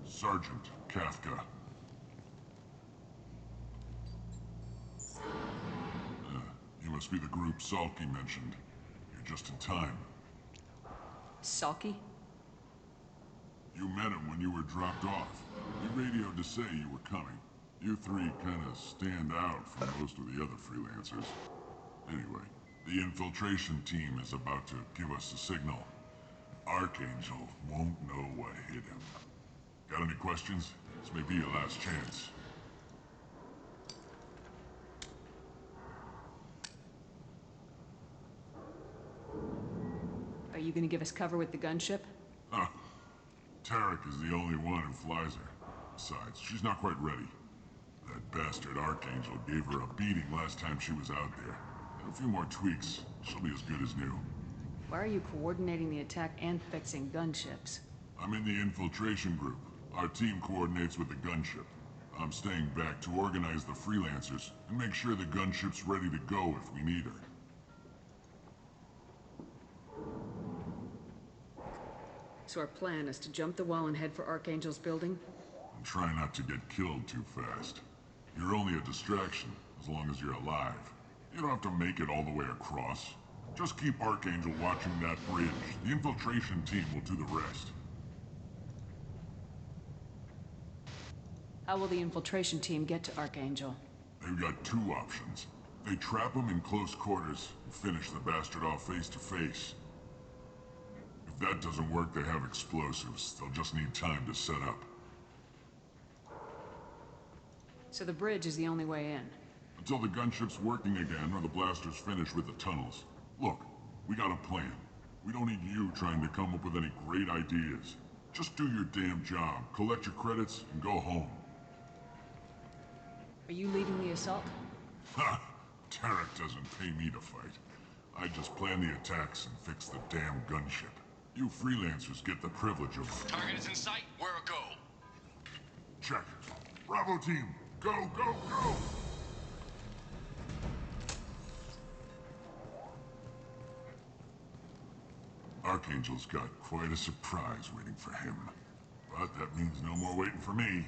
Sergeant Kafka. You must be the group Salky mentioned. You're just in time. Salky? You met him when you were dropped off. He radioed to say you were coming. You three kind of stand out from most of the other freelancers. Anyway, the infiltration team is about to give us a signal. Archangel won't know what hit him. Got any questions? This may be your last chance. Are you gonna give us cover with the gunship? Huh. Tarek is the only one who flies her. Besides, she's not quite ready. That bastard Archangel gave her a beating last time she was out there. A few more tweaks, she'll be as good as new. Why are you coordinating the attack and fixing gunships? I'm in the infiltration group. Our team coordinates with the gunship. I'm staying back to organize the freelancers and make sure the gunship's ready to go if we need her. So our plan is to jump the wall and head for Archangel's building? And try not to get killed too fast. You're only a distraction, as long as you're alive. You don't have to make it all the way across. Just keep Archangel watching that bridge. The infiltration team will do the rest. How will the infiltration team get to Archangel? They've got two options. They trap him in close quarters and finish the bastard off face to face. If that doesn't work, they have explosives. They'll just need time to set up. So the bridge is the only way in. Until the gunship's working again or the blasters finish with the tunnels. Look, we got a plan. We don't need you trying to come up with any great ideas. Just do your damn job, collect your credits, and go home. Are you leading the assault? Ha! Tarek doesn't pay me to fight. I just plan the attacks and fix the damn gunship. You freelancers get the privilege of... Target is in sight. Where a go? Check. Bravo team, go, go, go! Archangel's got quite a surprise waiting for him. But that means no more waiting for me.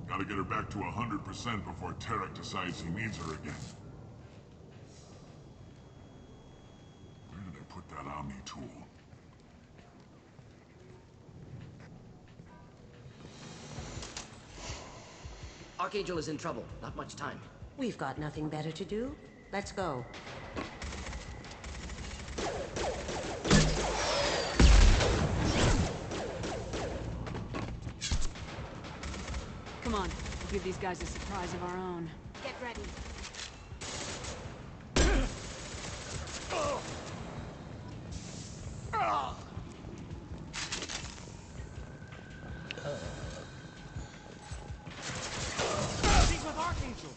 Gotta get her back to 100% before Tarek decides he needs her again. Where did I put that Omni tool? Archangel is in trouble. Not much time. We've got nothing better to do. Let's go. Come on, we'll give these guys a surprise of our own. Get ready. He's with Archangel!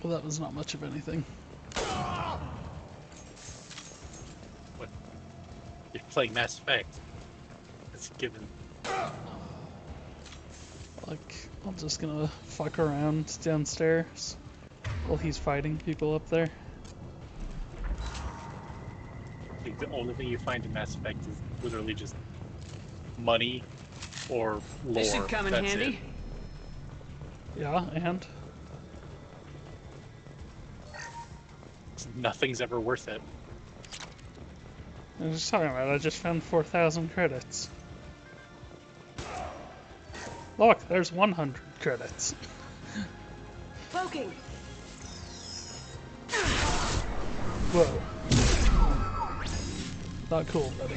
Well, that was not much of anything. What? You're playing Mass Effect. It's given. Like, I'm just gonna fuck around downstairs while he's fighting people up there. I think the only thing you find in Mass Effect is literally just money or lore. This should come in That's handy. Yeah, and? Nothing's ever worth it. I was just talking about it. I just found 4,000 credits. Look, there's 100 credits. Poking. Whoa. Not cool, buddy.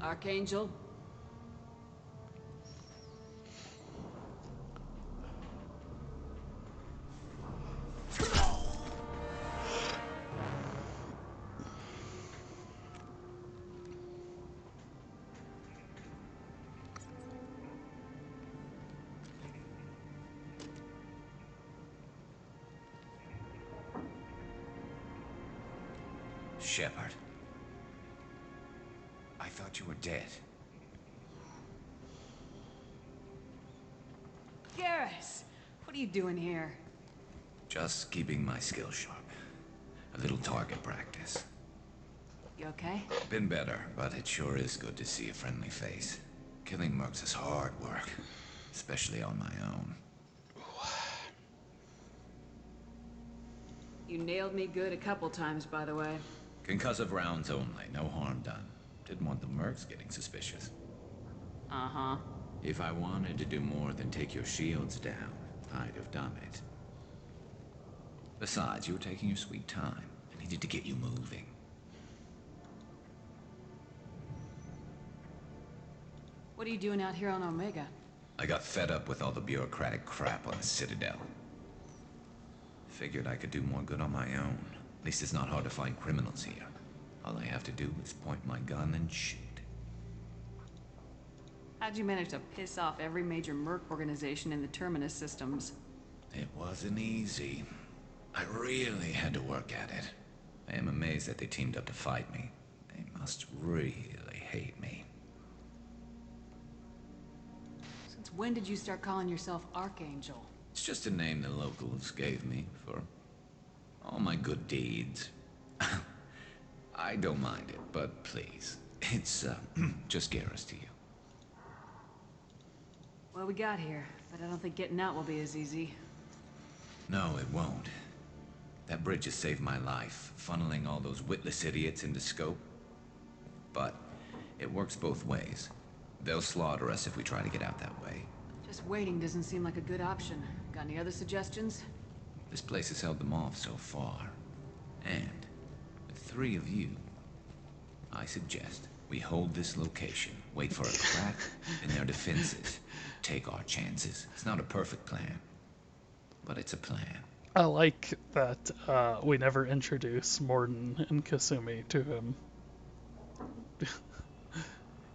Archangel? Shepard. I thought you were dead. Garrus! What are you doing here? Just keeping my skills sharp. A little target practice. You okay? Been better, but it sure is good to see a friendly face. Killing mercs is hard work, especially on my own. You nailed me good a couple times, by the way. Concussive rounds only, no harm done. Didn't want the mercs getting suspicious. Uh-huh. If I wanted to do more than take your shields down, I'd have done it. Besides, you were taking your sweet time. I needed to get you moving. What are you doing out here on Omega? I got fed up with all the bureaucratic crap on the Citadel. Figured I could do more good on my own. At least it's not hard to find criminals here. All I have to do is point my gun and shoot. How'd you manage to piss off every major merc organization in the Terminus systems? It wasn't easy. I really had to work at it. I am amazed that they teamed up to fight me. They must really hate me. Since when did you start calling yourself Archangel? It's just a name the locals gave me for all my good deeds. I don't mind it, but please, it's just Garrus to you. Well, we got here, but I don't think getting out will be as easy. No, it won't. That bridge has saved my life, funneling all those witless idiots into scope. But it works both ways. They'll slaughter us if we try to get out that way. Just waiting doesn't seem like a good option. Got any other suggestions? This place has held them off so far. And with 3 of you, I suggest we hold this location, wait for a crack in their defenses, take our chances. It's not a perfect plan, but it's a plan. I like that we never introduce Mordin and Kasumi to him.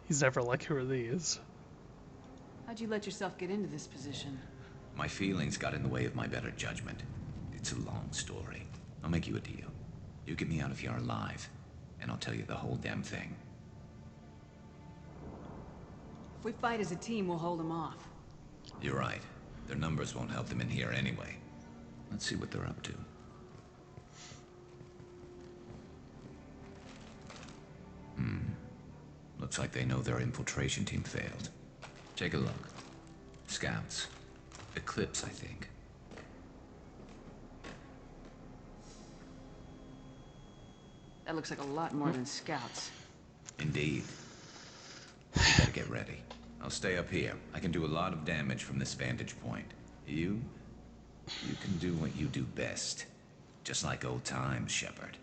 He's never like, who are these? How'd you let yourself get into this position? My feelings got in the way of my better judgment. It's a long story. I'll make you a deal. You get me out if you're alive, and I'll tell you the whole damn thing. If we fight as a team, we'll hold them off. You're right. Their numbers won't help them in here anyway. Let's see what they're up to. Looks like they know their infiltration team failed. Take a look. Scouts. Eclipse, I think. That looks like a lot more than scouts. Indeed. You better get ready. I'll stay up here. I can do a lot of damage from this vantage point. You can do what you do best. Just like old times, Shepard.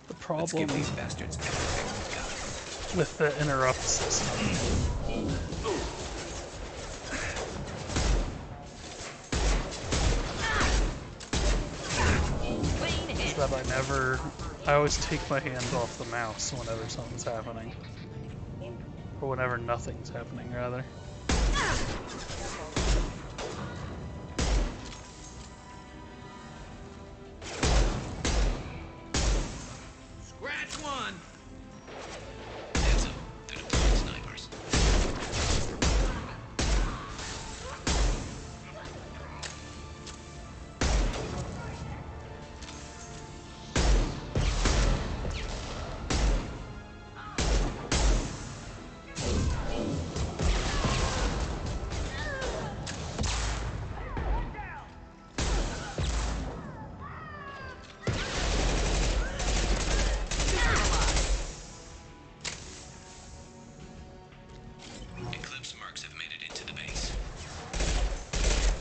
The problem Let's give these bastards everything we've got. With the interrupt system is that I always take my hand off the mouse whenever something's happening. Or whenever nothing's happening, rather. Scratch one!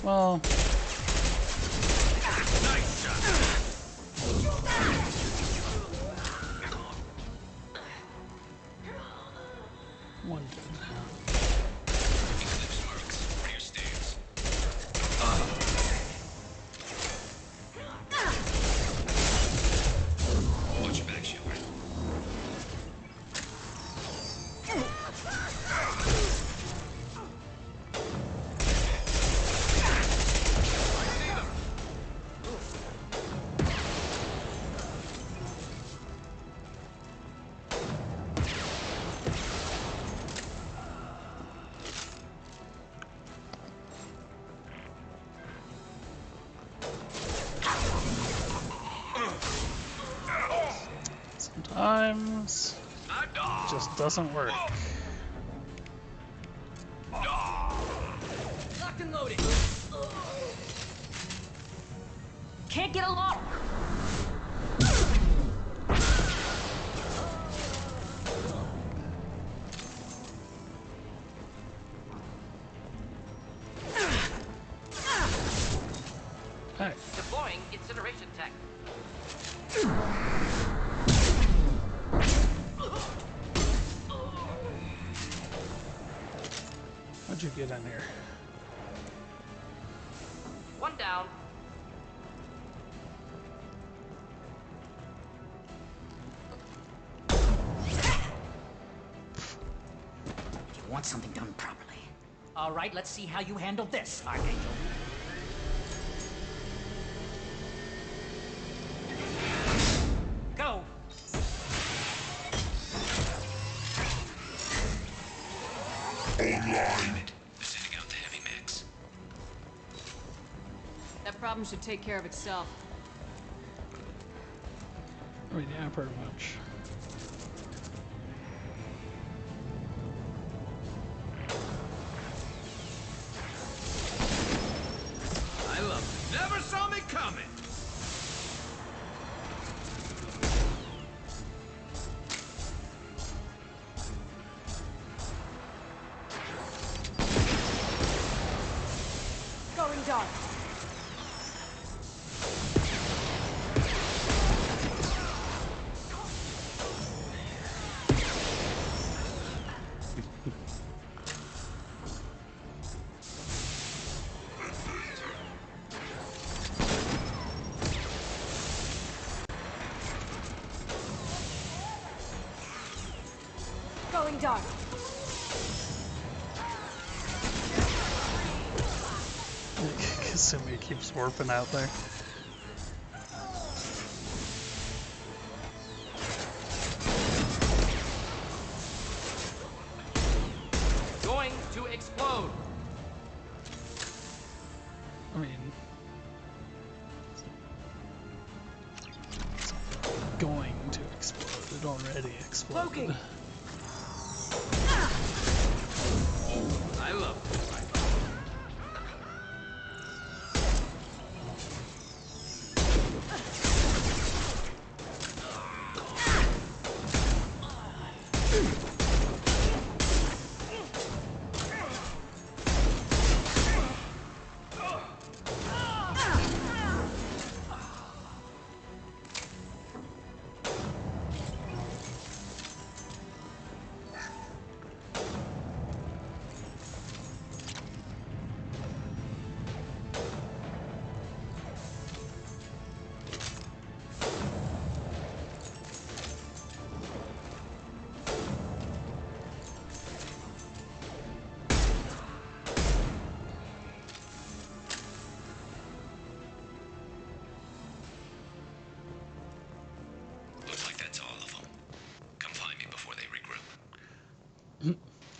Well, one good. Watch your back, Shepard. Sometimes it just doesn't work. Locked and loaded. Can't get a lock. Hey. Deploying incineration tech. How'd you get in here? One down. You want something done properly. All right, let's see how you handle this, Archangel. Go! Online. They're sending out the heavy mechs. problem should take care of itself. I mean, yeah, pretty much. I love it. Never saw me coming. Going dark. Going dark. Kasumi keeps warping out there. Going to explode. I mean, going to explode. It already exploded. Cloaking. I love it.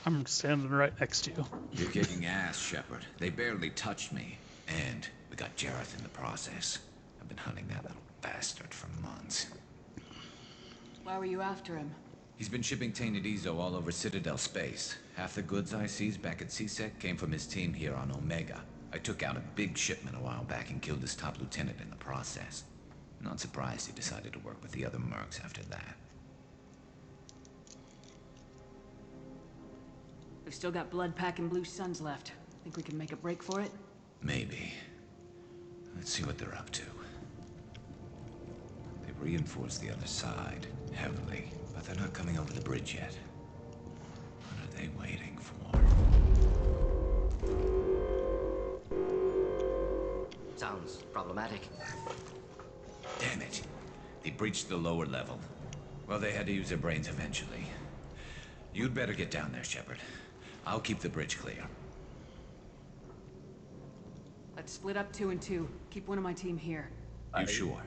I'm standing right next to you. You're kicking ass, Shepard. They barely touched me. And we got Jareth in the process. I've been hunting that little bastard for months. Why were you after him? He's been shipping tainted Ezo all over Citadel space. Half the goods I seized back at CSEC came from his team here on Omega. I took out a big shipment a while back and killed his top lieutenant in the process. Not surprised he decided to work with the other mercs after that. We've still got Blood Pack and Blue Suns left. Think we can make a break for it? Maybe. Let's see what they're up to. They've reinforced the other side, heavily, but they're not coming over the bridge yet. What are they waiting for? Sounds problematic. Damn it. They breached the lower level. Well, they had to use their brains eventually. You'd better get down there, Shepard. I'll keep the bridge clear. Let's split up 2 and 2. Keep one of my team here. You sure?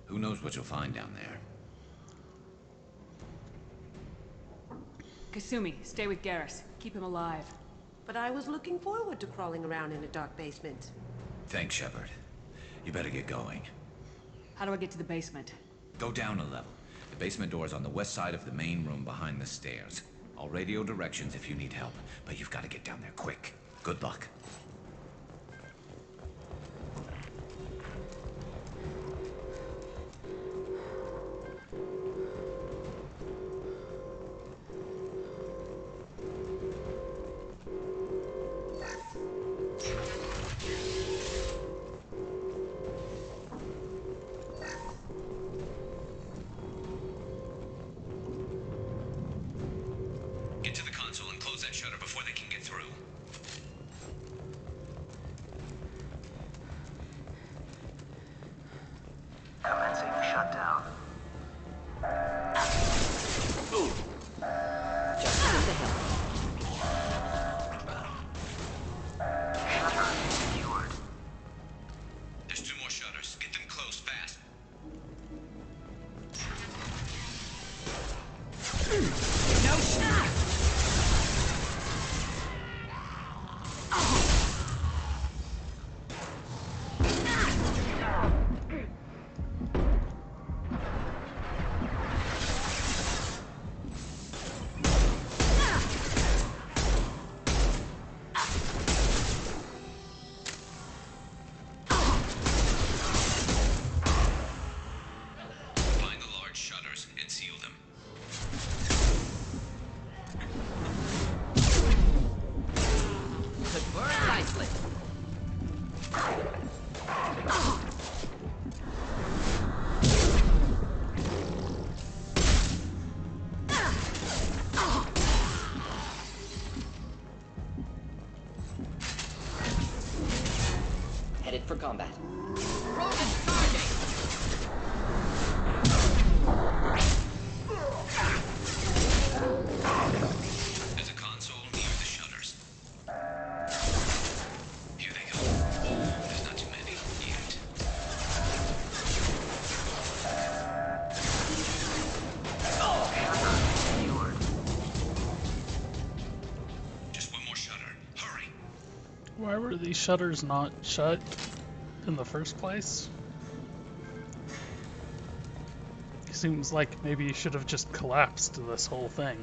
Who knows what you'll find down there? Kasumi, stay with Garrus. Keep him alive. But I was looking forward to crawling around in a dark basement. Thanks, Shepard. You better get going. How do I get to the basement? Go down a level. The basement door is on the west side of the main room behind the stairs. I'll radio directions if you need help, but you've got to get down there quick. Good luck. Get to the console and close that shutter before they can get through. for combat. There's a console near the shutters. Here they go. There's not too many yet. Just one more shutter. Hurry. Why were these shutters not shut in the first place? Seems like maybe you should have just collapsed this whole thing.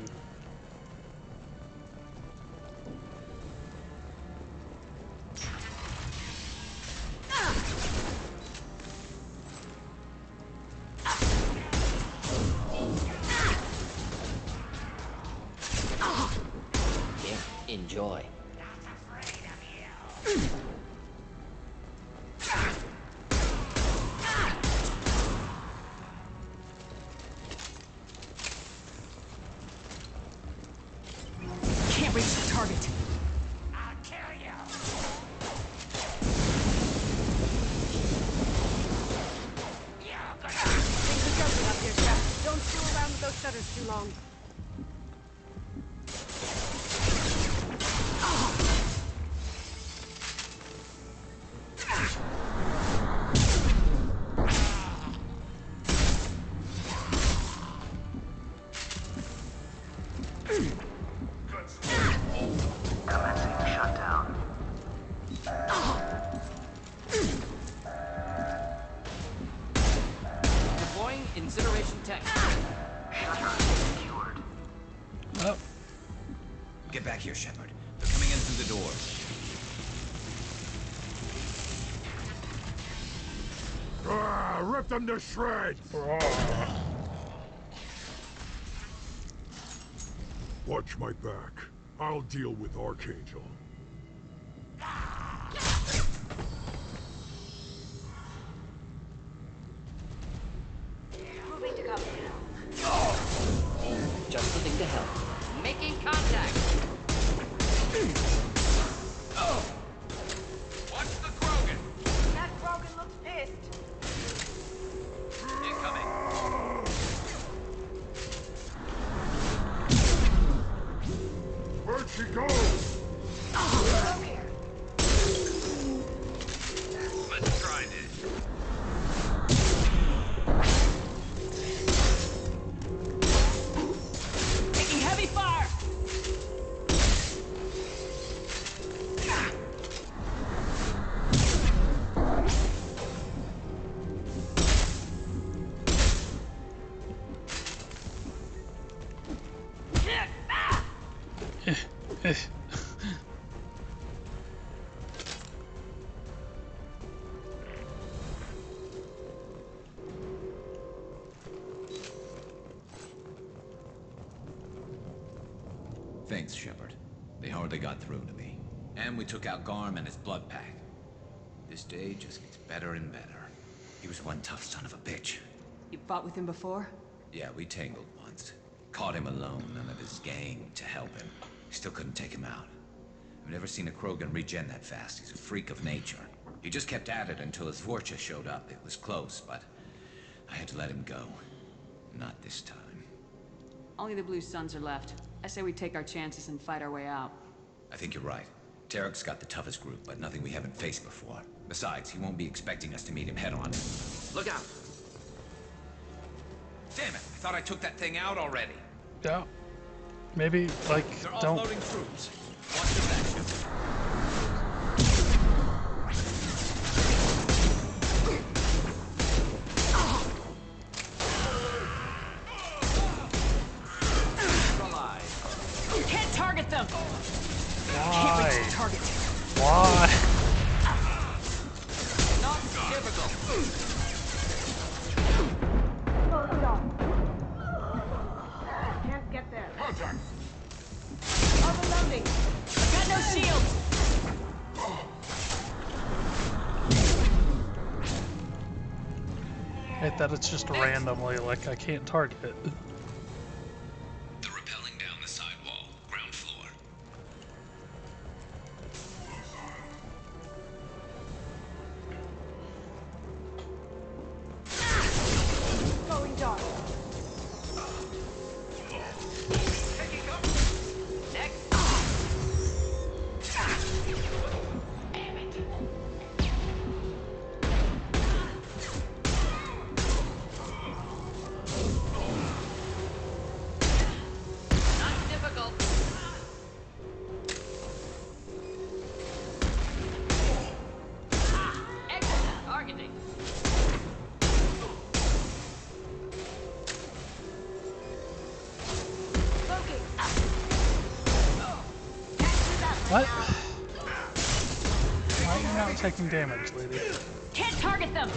Here, enjoy. Can't reach the target. Things are jumping up here, Jeff. Don't screw around with those shutters too long. Deploying incineration tech. Oh. Get back here, Shepard. They're coming in through the door. Rip them to shreds! Watch my back. I'll deal with Archangel. Moving to cover. Just living to help. Making contact. Watch the Krogan. That Krogan looks pissed. Incoming. Where'd she go? Let's try this. Taking heavy fire! Thanks, Shepard. They hardly got through to me. And we took out Garm and his blood pack. This day just gets better and better. He was one tough son of a bitch. You fought with him before? Yeah, we tangled once. Caught him alone, none of his gang to help him. Still couldn't take him out. I've never seen a Krogan regen that fast. He's a freak of nature. He just kept at it until his Vorcha showed up. It was close, but I had to let him go. Not this time. Only the Blue Suns are left. I say we take our chances and fight our way out. I think you're right. Tarek's got the toughest group, but nothing we haven't faced before. Besides, he won't be expecting us to meet him head-on. Look out! Damn it! I thought I took that thing out already. Yeah. Maybe, like, They're don't... offloading troops. Watch the back, Shepard. You can't target them! Why? Can't reach the target. Why? Not typical. Can't get there. Contact! Overloading. Got no shields! I hate that it's just randomly, like, I can't target it. They're rappelling down the side wall, ground floor. What? Why are you not taking damage, lady? Can't target them!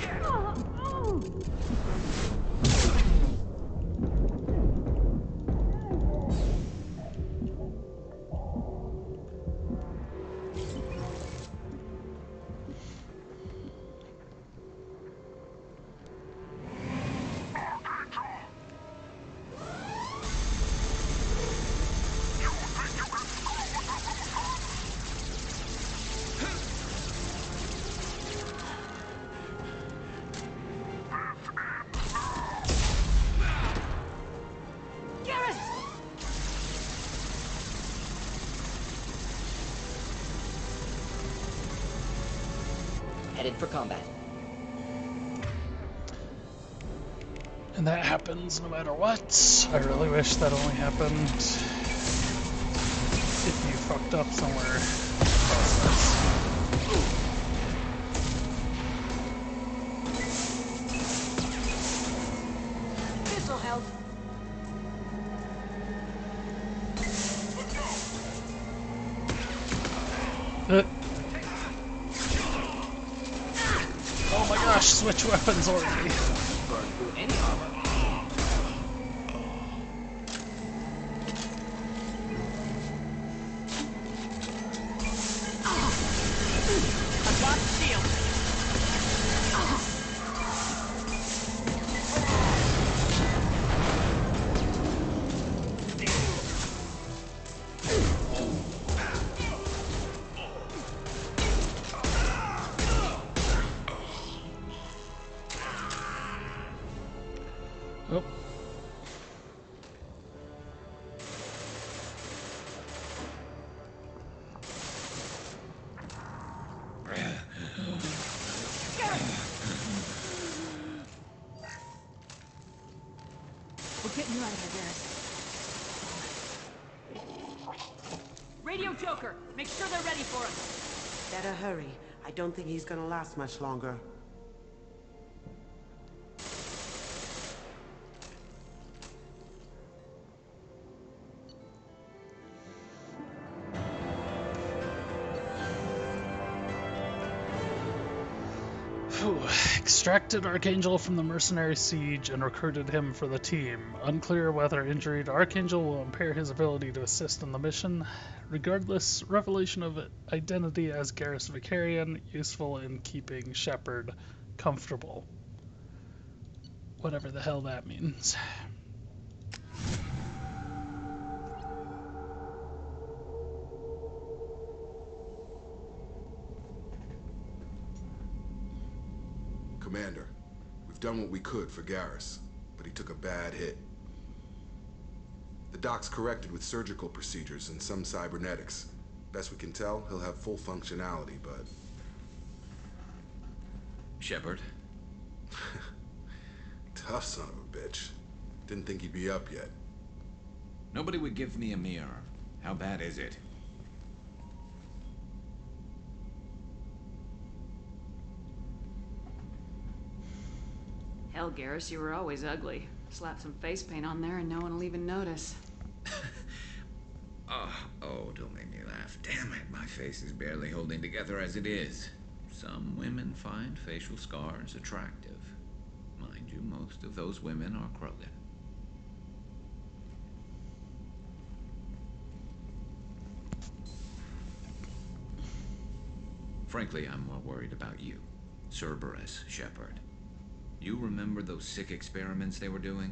Headed for combat. And that happens no matter what. I really wish that only happened if you fucked up somewhere. This'll help. Oh my gosh, switch weapons already. Burn through any armor. I've got steel. Oh. We're getting you out of here, Garrus. Radio Joker, make sure they're ready for us. Better hurry. I don't think he's gonna last much longer. Extracted Archangel from the mercenary siege and recruited him for the team. Unclear whether injury to Archangel will impair his ability to assist in the mission. Regardless, revelation of identity as Garrus Vicarian, useful in keeping Shepard comfortable. Whatever the hell that means. Commander, we've done what we could for Garrus, but he took a bad hit. The doc's corrected with surgical procedures and some cybernetics. Best we can tell, he'll have full functionality, but... Shepard? Tough son of a bitch. Didn't think he'd be up yet. Nobody would give me a mirror. How bad is it? Hell, Garrus, you were always ugly. Slap some face paint on there and no one will even notice. Oh, don't make me laugh. Damn it, my face is barely holding together as it is. Some women find facial scars attractive. Mind you, most of those women are Krogan. Frankly, I'm more worried about you. Cerberus, Shepard. You remember those sick experiments they were doing?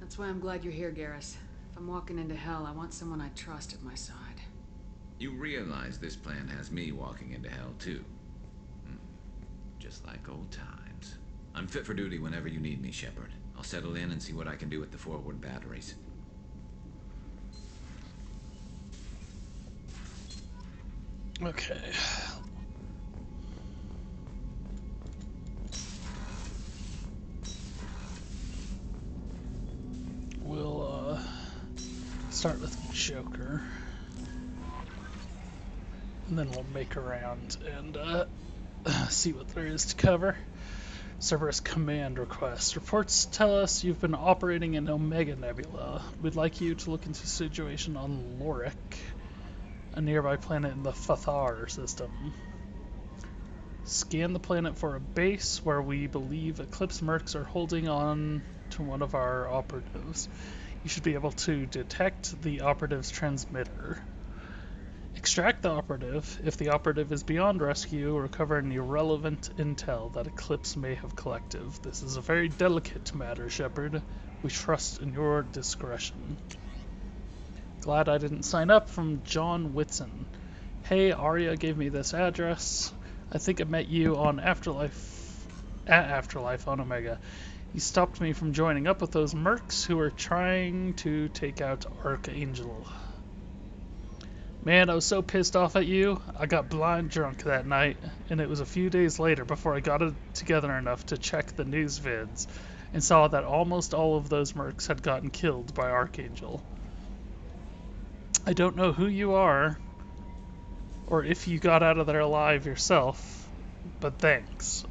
That's why I'm glad you're here, Garrus. If I'm walking into hell, I want someone I trust at my side. You realize this plan has me walking into hell, too. Just like old times. I'm fit for duty whenever you need me, Shepard. I'll settle in and see what I can do with the forward batteries. Okay. We'll start with Joker. And then we'll make around and see what there is to cover. Cerberus command request. Reports tell us you've been operating in Omega Nebula. We'd like you to look into the situation on Lorik. a nearby planet in the Fathar system. Scan the planet for a base where we believe Eclipse mercs are holding on to one of our operatives. You should be able to detect the operative's transmitter. Extract the operative. If the operative is beyond rescue, recover any irrelevant intel that Eclipse may have collected. This is a very delicate matter, Shepard. We trust in your discretion. Glad I didn't sign up. From John Whitson. Hey, Arya gave me this address. I think I met you on Afterlife on Omega. You stopped me from joining up with those mercs who were trying to take out Archangel. Man, I was so pissed off at you. I got blind drunk that night, and it was a few days later before I got it together enough to check the news vids and saw that almost all of those mercs had gotten killed by Archangel. I don't know who you are, or if you got out of there alive yourself, but thanks.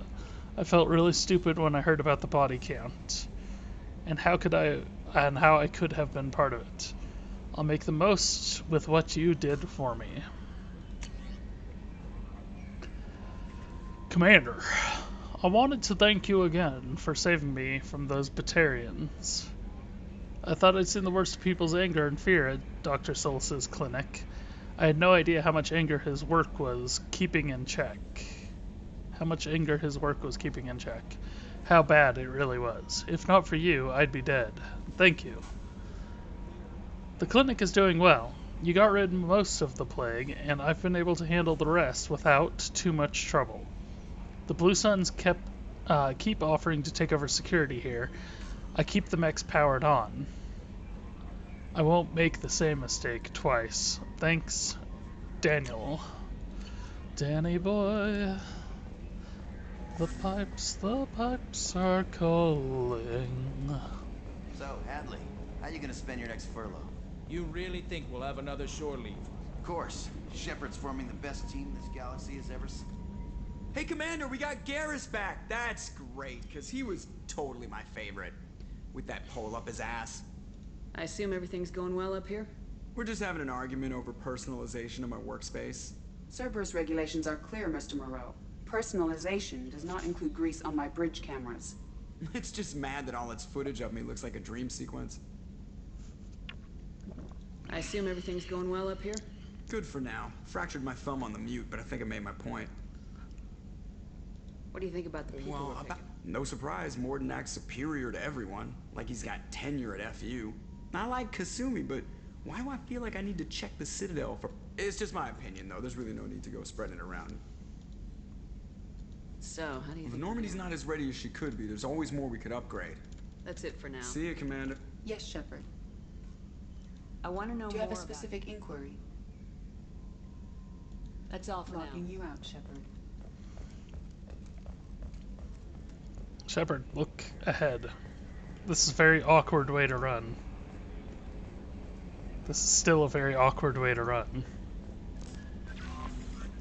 I felt really stupid when I heard about the body count, and how I could have been part of it. I'll make the most with what you did for me. Commander, I wanted to thank you again for saving me from those Batarians. I thought I'd seen the worst of people's anger and fear at Dr. Solus's clinic. I had no idea how much anger his work was keeping in check. How bad it really was. If not for you, I'd be dead. Thank you. The clinic is doing well. You got rid of most of the plague, and I've been able to handle the rest without too much trouble. The Blue Suns keep offering to take over security here. I keep the mechs powered on. I won't make the same mistake twice. Thanks, Daniel. Danny boy. The pipes are calling. So, Hadley, how you gonna spend your next furlough? You really think we'll have another shore leave? Of course. Shepard's forming the best team this galaxy has ever seen. Hey, Commander, we got Garrus back. That's great, because he was totally my favorite. With that pole up his ass. I assume everything's going well up here? We're just having an argument over personalization of my workspace. Cerberus regulations are clear, Mr. Moreau. Personalization does not include grease on my bridge cameras. It's just mad that all its footage of me looks like a dream sequence. I assume everything's going well up here? Good for now. Fractured my thumb on the mute, but I think I made my point. What do you think about the people we're picking? No surprise, Mordin acts superior to everyone. Like he's got tenure at FU. I like Kasumi, but why do I feel like I need to check the Citadel for... It's just my opinion, though. There's really no need to go spreading it around. So, how do you think... Normandy's not as ready as she could be. There's always more we could upgrade. That's it for now. See you, Commander. Yes, Shepard. I want to know more. Do you have a specific inquiry? That's all for now. Locking you out, Shepard. Shepard, look ahead. This is a very awkward way to run. This is still a very awkward way to run.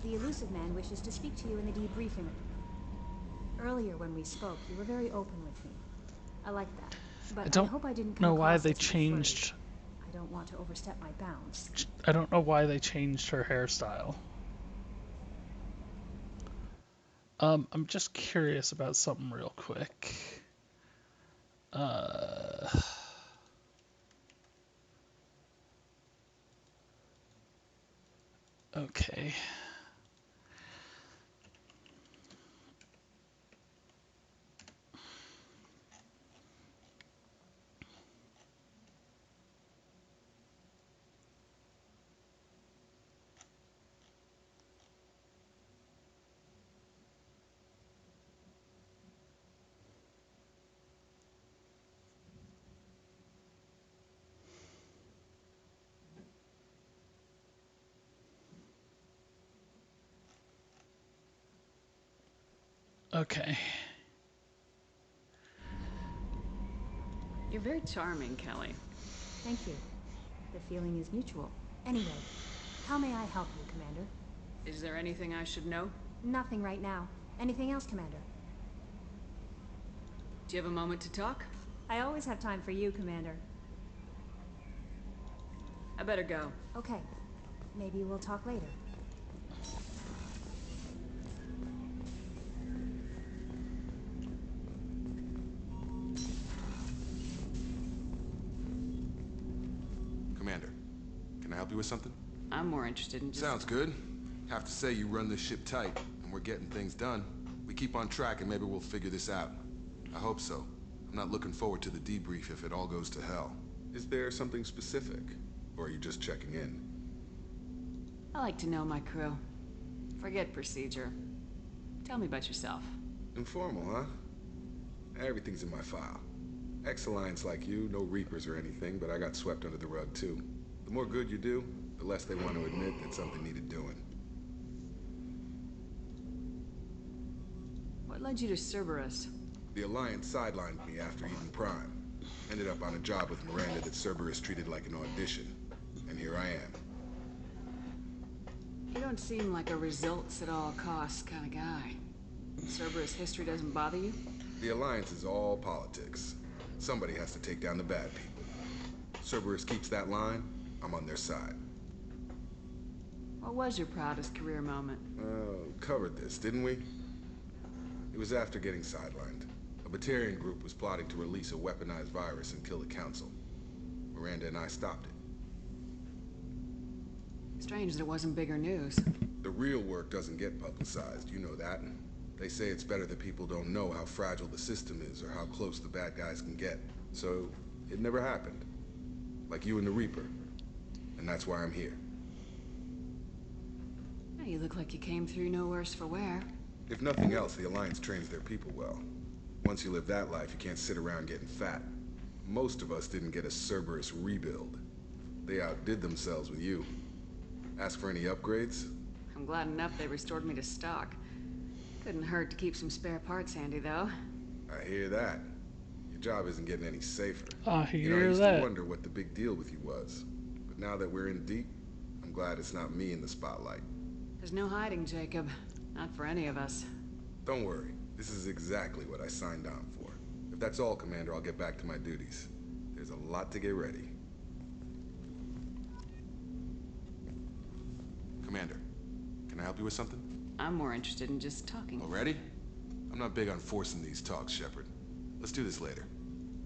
The elusive man wishes to speak to you in the debriefing. Earlier when we spoke, you were very open with me. I like that. But I hope I didn't come know why across they as too changed. flirty. I don't want to overstep my bounds. I don't know why they changed her hairstyle. I'm just curious about something real quick. Okay. Okay. You're very charming, Kelly. Thank you. The feeling is mutual. Anyway, how may I help you, Commander? Is there anything I should know? Nothing right now. Anything else, Commander? Do you have a moment to talk? I always have time for you, Commander. I better go. Okay. Maybe we'll talk later. Commander, can I help you with something? I'm more interested in just... Sounds good. Have to say you run this ship tight, and we're getting things done. We keep on track and maybe we'll figure this out. I hope so. I'm not looking forward to the debrief if it all goes to hell. Is there something specific? Or are you just checking in? I like to know my crew. Forget procedure. Tell me about yourself. Informal, huh? Everything's in my file. Ex-Alliance like you, no Reapers or anything, but I got swept under the rug too. The more good you do, the less they want to admit that something needed doing. What led you to Cerberus? The Alliance sidelined me after Eden Prime. Ended up on a job with Miranda that Cerberus treated like an audition. And here I am. You don't seem like a results at all costs kind of guy. Cerberus history doesn't bother you? The Alliance is all politics. Somebody has to take down the bad people. Cerberus keeps that line, I'm on their side. What was your proudest career moment? Covered this, didn't we? It was after getting sidelined. A Batarian group was plotting to release a weaponized virus and kill the Council. Miranda and I stopped it. Strange that it wasn't bigger news. The real work doesn't get publicized, you know that. They say it's better that people don't know how fragile the system is or how close the bad guys can get. So, it never happened. Like you and the Reaper. And that's why I'm here. Well, you look like you came through no worse for wear. If nothing else, the Alliance trains their people well. Once you live that life, you can't sit around getting fat. Most of us didn't get a Cerberus rebuild. They outdid themselves with you. Ask for any upgrades? I'm glad enough they restored me to stock. Couldn't hurt to keep some spare parts handy, though. I hear that. Your job isn't getting any safer. I hear I used that. to wonder what the big deal with you was. But now that we're in deep, I'm glad it's not me in the spotlight. There's no hiding, Jacob. Not for any of us. Don't worry. This is exactly what I signed on for. If that's all, Commander, I'll get back to my duties. There's a lot to get ready. Commander, can I help you with something? I'm more interested in just talking. Already? I'm not big on forcing these talks, Shepard. Let's do this later.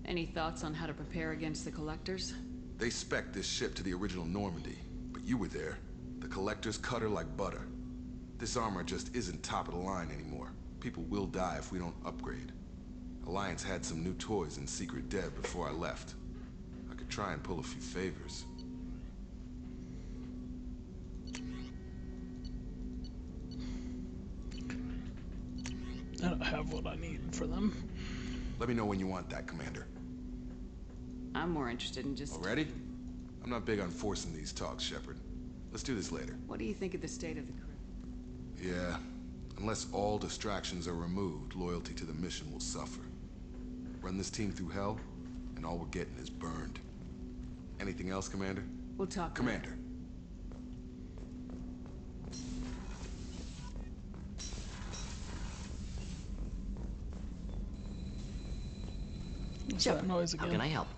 Any thoughts on how to prepare against the Collectors? They spec'd this ship to the original Normandy, but you were there. The Collectors cut her like butter. This armor just isn't top of the line anymore. People will die if we don't upgrade. Alliance had some new toys in secret dev before I left. I could try and pull a few favors. I don't have what I need for them. Let me know when you want that, Commander. I'm more interested in just... Already? I'm not big on forcing these talks, Shepard. Let's do this later. What do you think of the state of the crew? Yeah. Unless all distractions are removed, loyalty to the mission will suffer. Run this team through hell, and all we're getting is burned. Anything else, Commander? We'll talk. Commander. What's that noise again? How can I help?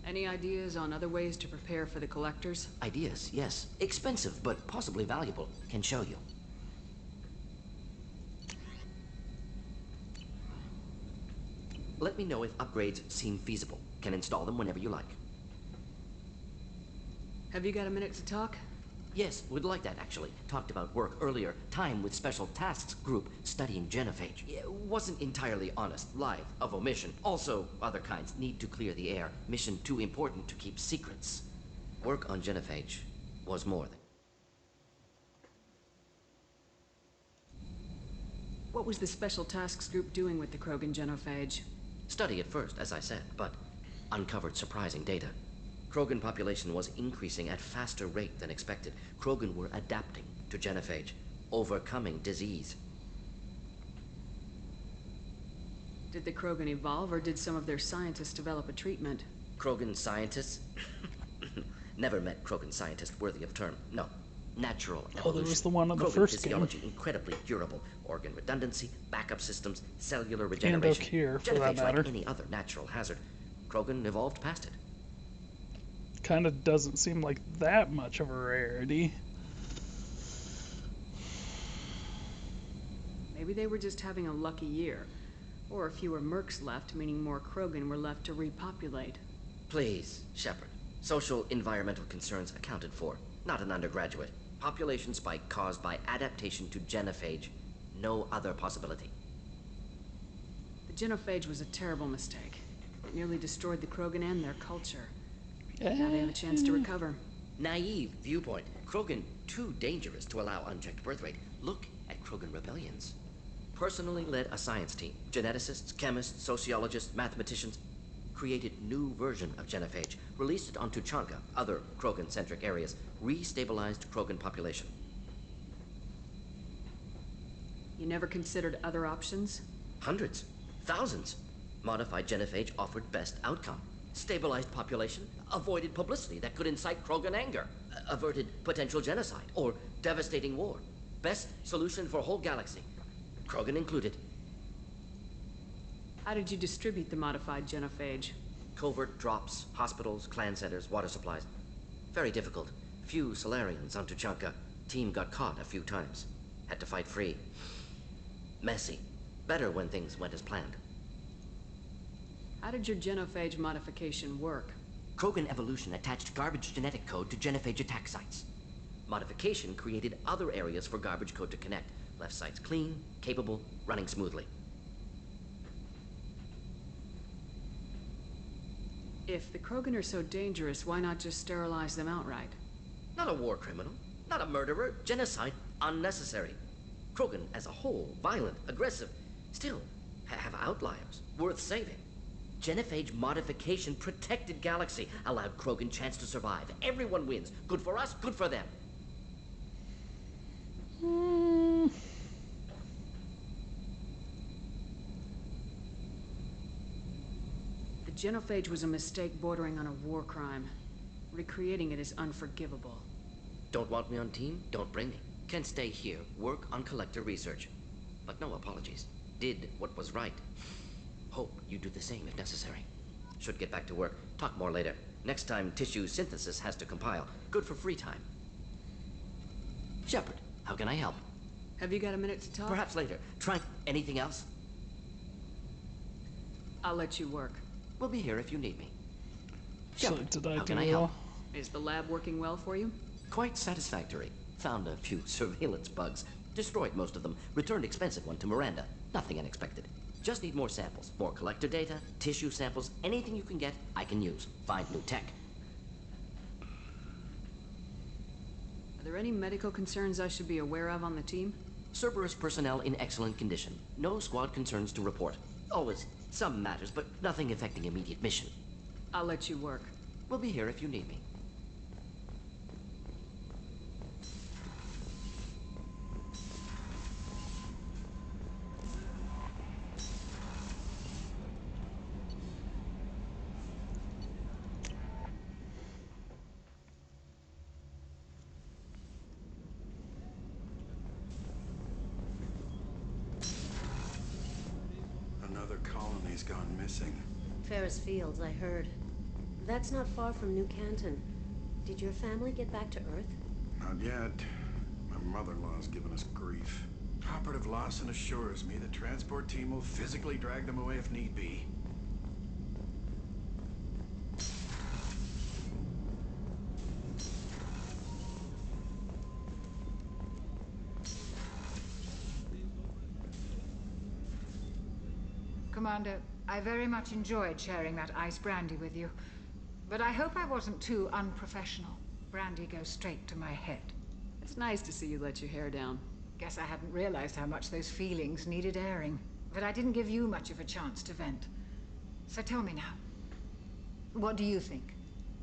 Any ideas on other ways to prepare for the Collectors? Ideas, yes. Expensive, but possibly valuable. Can show you. Let me know if upgrades seem feasible. Can install them whenever you like. Have you got a minute to talk? Yes, would like that actually. Talked about work earlier. Time with Special Tasks Group studying genophage. Wasn't entirely honest. Lied. Of omission. Also, other kinds. Need to clear the air. Mission too important to keep secrets. Work on genophage was more than... What was the Special Tasks Group doing with the Krogan genophage? Study at first, as I said, but uncovered surprising data. Krogan population was increasing at faster rate than expected. Krogan were adapting to genophage, overcoming disease. Did the Krogan evolve, or did some of their scientists develop a treatment? Krogan scientists? Never met Krogan scientist worthy of term. No. Natural evolution. Oh, there was the one on the Krogan first physiology game. Incredibly durable. Organ redundancy, backup systems, cellular regeneration. And Okir, for that genophage matter. like any other natural hazard. Krogan evolved past it. kind of doesn't seem like that much of a rarity. Maybe they were just having a lucky year. Or fewer mercs left, meaning more Krogan were left to repopulate. Please, Shepard. Social environmental concerns accounted for, not an undergraduate. Population spike caused by adaptation to genophage. No other possibility. The genophage was a terrible mistake. It nearly destroyed the Krogan and their culture. Now they have a chance to recover. Naive viewpoint. Krogan too dangerous to allow unchecked birth rate. Look at Krogan rebellions. Personally led a science team. Geneticists, chemists, sociologists, mathematicians. Created new version of genophage. Released it on Tuchanka, other Krogan-centric areas. Restabilized Krogan population. You never considered other options? Hundreds. Thousands. Modified genophage offered best outcome. Stabilized population, avoided publicity that could incite Krogan anger, averted potential genocide or devastating war. Best solution for whole galaxy. Krogan included. How did you distribute the modified genophage? Covert drops, hospitals, clan centers, water supplies. Very difficult. Few Solarians on Tuchanka. Team got caught a few times. Had to fight free. Messy. Better when things went as planned. How did your genophage modification work? Krogan evolution attached garbage genetic code to genophage attack sites. Modification created other areas for garbage code to connect. Left sites clean, capable, running smoothly. If the Krogan are so dangerous, why not just sterilize them outright? Not a war criminal, not a murderer, genocide, unnecessary. Krogan as a whole, violent, aggressive, still have outliers, worth saving. Genophage modification protected Galaxy, allowed Krogan chance to survive. Everyone wins. Good for us, good for them. The genophage was a mistake bordering on a war crime. Recreating it is unforgivable. Don't want me on team? Don't bring me. Can stay here, work on collector research. But no apologies. Did what was right. Hope you do the same if necessary. Should get back to work. Talk more later. Next time tissue synthesis has to compile. Good for free time. Shepard, how can I help? Have you got a minute to talk? Perhaps later. Try anything else? I'll let you work. We'll be here if you need me. Shepard, so how can I help? Is the lab working well for you? Quite satisfactory. Found a few surveillance bugs. Destroyed most of them. Returned expensive one to Miranda. Nothing unexpected. Just need more samples. More collector data, tissue samples, anything you can get, I can use. Find new tech. Are there any medical concerns I should be aware of on the team? Cerberus personnel in excellent condition. No squad concerns to report. Always some matters, but nothing affecting immediate mission. I'll let you work. We'll be here if you need me. Colony's gone missing. Ferris Fields, I heard. That's not far from New Canton. Did your family get back to Earth? Not yet. My mother-in-law's given us grief. Operative Lawson assures me the transport team will physically drag them away if need be. Commander, I very much enjoyed sharing that ice brandy with you. But I hope I wasn't too unprofessional. Brandy goes straight to my head. It's nice to see you let your hair down. Guess I hadn't realized how much those feelings needed airing. But I didn't give you much of a chance to vent. So tell me now. What do you think?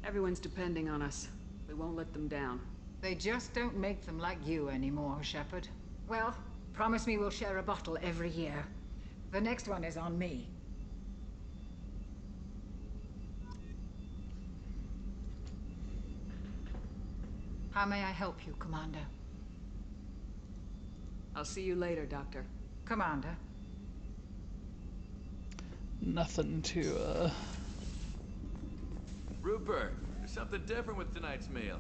Everyone's depending on us. We won't let them down. They just don't make them like you anymore, Shepard. Well, promise me we'll share a bottle every year. The next one is on me. How may I help you, Commander? I'll see you later, Doctor. Commander. Nothing to, Rupert, There's something different with tonight's meal.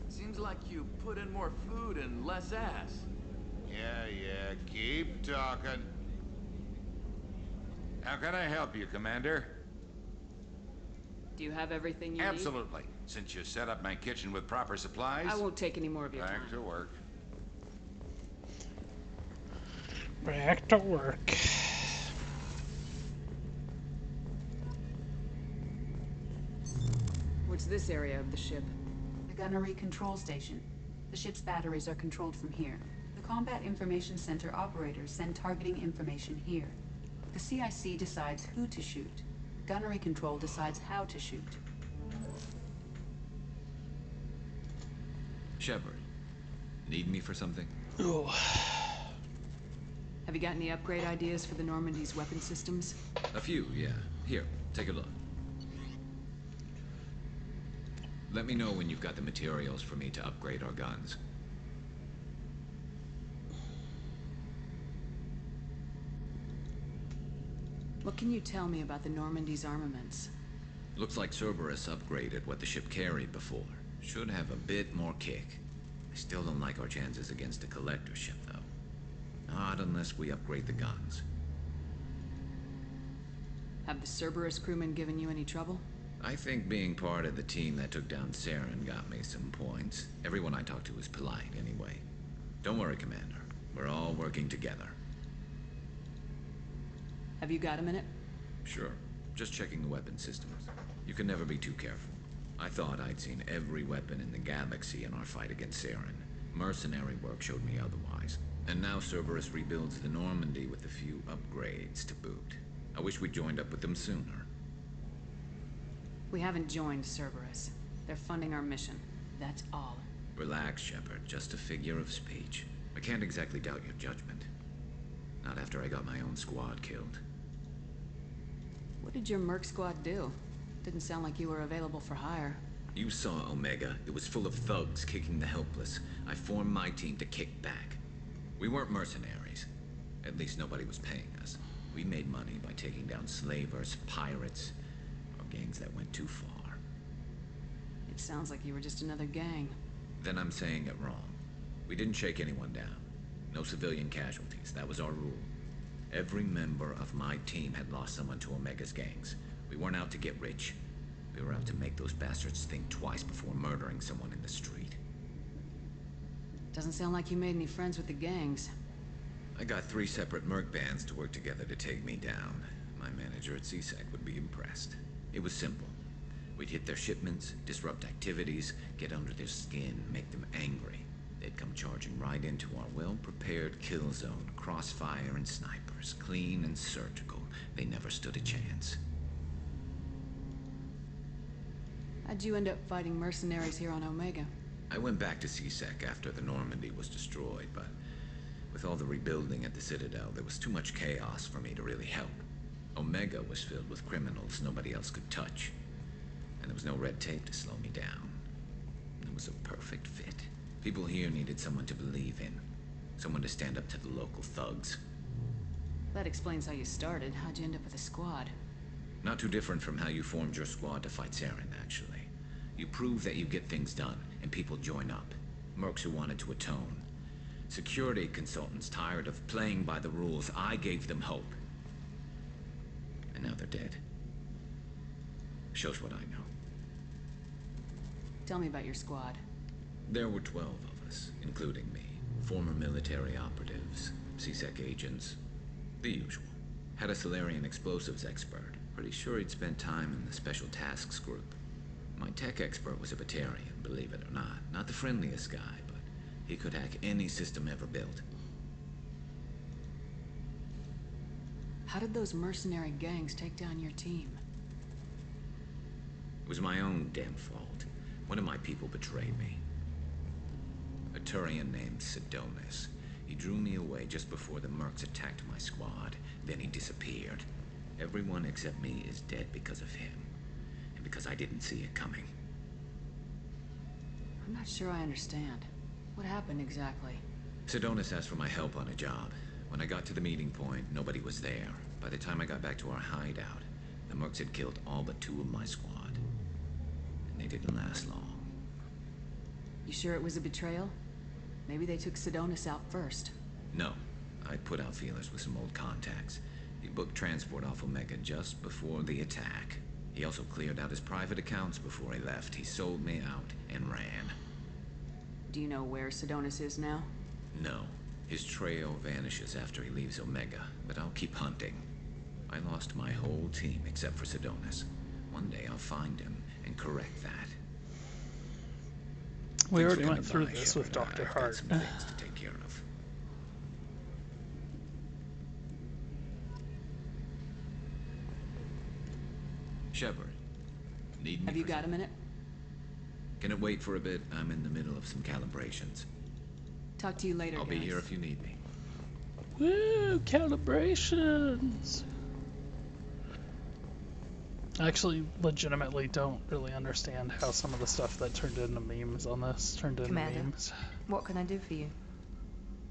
Seems like you put in more food and less ass. Yeah, keep talking. How can I help you, Commander? Do you have everything you Absolutely. Since you set up my kitchen with proper supplies. need? I won't take any more of your time. Back to work. Back to work. What's this area of the ship? The gunnery control station. The ship's batteries are controlled from here. The Combat Information Center operators send targeting information here. The CIC decides who to shoot. Gunnery control decides how to shoot. Shepard, need me for something? Oh. Have you got any upgrade ideas for the Normandy's weapon systems? A few, yeah. Here, take a look. Let me know when you've got the materials for me to upgrade our guns. What can you tell me about the Normandy's armaments? Looks like Cerberus upgraded what the ship carried before. Should have a bit more kick. I still don't like our chances against a collector ship, though. Not unless we upgrade the guns. Have the Cerberus crewmen given you any trouble? I think being part of the team that took down Saren got me some points. Everyone I talked to was polite, anyway. Don't worry, Commander. We're all working together. Have you got a minute? Sure. Just checking the weapon systems. You can never be too careful. I thought I'd seen every weapon in the galaxy in our fight against Saren. Mercenary work showed me otherwise. And now Cerberus rebuilds the Normandy with a few upgrades to boot. I wish we'd joined up with them sooner. We haven't joined Cerberus. They're funding our mission. That's all. Relax, Shepard. Just a figure of speech. I can't exactly doubt your judgment. Not after I got my own squad killed. What did your merc squad do? Didn't sound like you were available for hire. You saw Omega. It was full of thugs kicking the helpless. I formed my team to kick back. We weren't mercenaries. At least nobody was paying us. We made money by taking down slavers, pirates, or gangs that went too far. It sounds like you were just another gang. Then I'm saying it wrong. We didn't shake anyone down. No civilian casualties. That was our rule. Every member of my team had lost someone to Omega's gangs. We weren't out to get rich. We were out to make those bastards think twice before murdering someone in the street. Doesn't sound like you made any friends with the gangs. I got 3 separate merc bands to work together to take me down. My manager at CSEC would be impressed. It was simple. We'd hit their shipments, disrupt activities, get under their skin, make them angry. They'd come charging right into our well-prepared kill zone, crossfire and snipers, clean and surgical. They never stood a chance. How'd you end up fighting mercenaries here on Omega? I went back to CSEC after the Normandy was destroyed, but with all the rebuilding at the Citadel, there was too much chaos for me to really help. Omega was filled with criminals nobody else could touch, and there was no red tape to slow me down. It was a perfect fit. People here needed someone to believe in, someone to stand up to the local thugs. That explains how you started. How'd you end up with a squad? Not too different from how you formed your squad to fight Saren, actually. You prove that you get things done, and people join up. Mercs who wanted to atone. Security consultants tired of playing by the rules. I gave them hope. And now they're dead. Shows what I know. Tell me about your squad. There were 12 of us, including me. Former military operatives, CSEC agents, the usual. Had a Solarian explosives expert. Pretty sure he'd spent time in the Special Tasks Group. My tech expert was a Batarian, believe it or not. Not the friendliest guy, but he could hack any system ever built. How did those mercenary gangs take down your team? It was my own damn fault. One of my people betrayed me. A Turian named Sidonis. He drew me away just before the mercs attacked my squad. Then he disappeared. Everyone except me is dead because of him. And because I didn't see it coming. I'm not sure I understand. What happened exactly? Sidonis asked for my help on a job. When I got to the meeting point, nobody was there. By the time I got back to our hideout, the mercs had killed all but 2 of my squad. And They didn't last long. You sure it was a betrayal? Maybe they took Sidonis out first. No. I put out feelers with some old contacts. He booked transport off Omega just before the attack. He also cleared out his private accounts before he left. He sold me out and ran. Do you know where Sidonis is now? No. His trail vanishes after he leaves Omega, but I'll keep hunting. I lost my whole team except for Sidonis. One day I'll find him and correct that. We already went through this with Dr. Hart. Some things to take care of. Shepard, need me? Have you got a minute? Can it wait for a bit? I'm in the middle of some calibrations. Talk to you later, I'll guys. be here if you need me. Woo! Calibrations! I actually legitimately don't really understand how some of the stuff that turned into memes on this turned into memes. What can I do for you?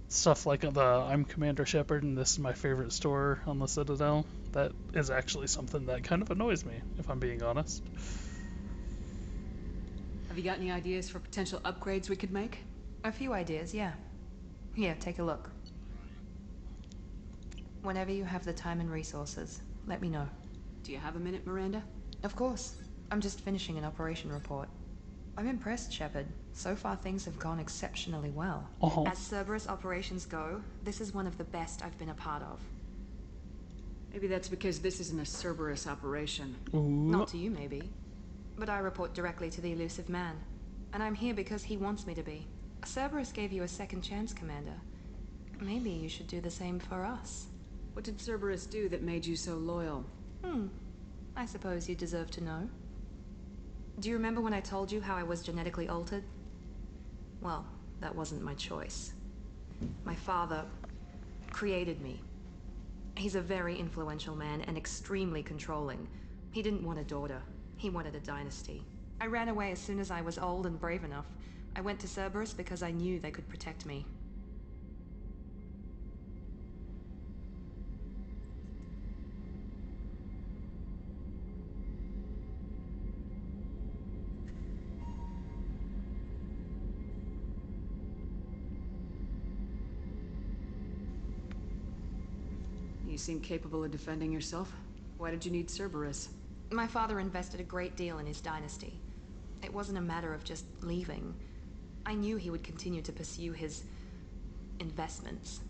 Stuff like the I'm Commander Shepard and this is my favorite store on the Citadel. That is actually something that kind of annoys me, if I'm being honest. Have you got any ideas for potential upgrades we could make? A few ideas, yeah. Here, take a look. Whenever you have the time and resources, let me know. Do you have a minute, Miranda? Of course. I'm just finishing an operation report. I'm impressed, Shepard. So far things have gone exceptionally well. As Cerberus operations go, this is one of the best I've been a part of. Maybe that's because this isn't a Cerberus operation. Not to you, maybe. But I report directly to the elusive man. And I'm here because he wants me to be. Cerberus gave you a second chance, Commander. Maybe you should do the same for us. What did Cerberus do that made you so loyal? I suppose you deserve to know. Do you remember when I told you how I was genetically altered? Well, that wasn't my choice. My father created me. He's a very influential man and extremely controlling. He didn't want a daughter. He wanted a dynasty. I ran away as soon as I was old and brave enough. I went to Cerberus because I knew they could protect me. You seem capable of defending yourself. Why did you need Cerberus? My father invested a great deal in his dynasty. It wasn't a matter of just leaving. I knew he would continue to pursue his investments.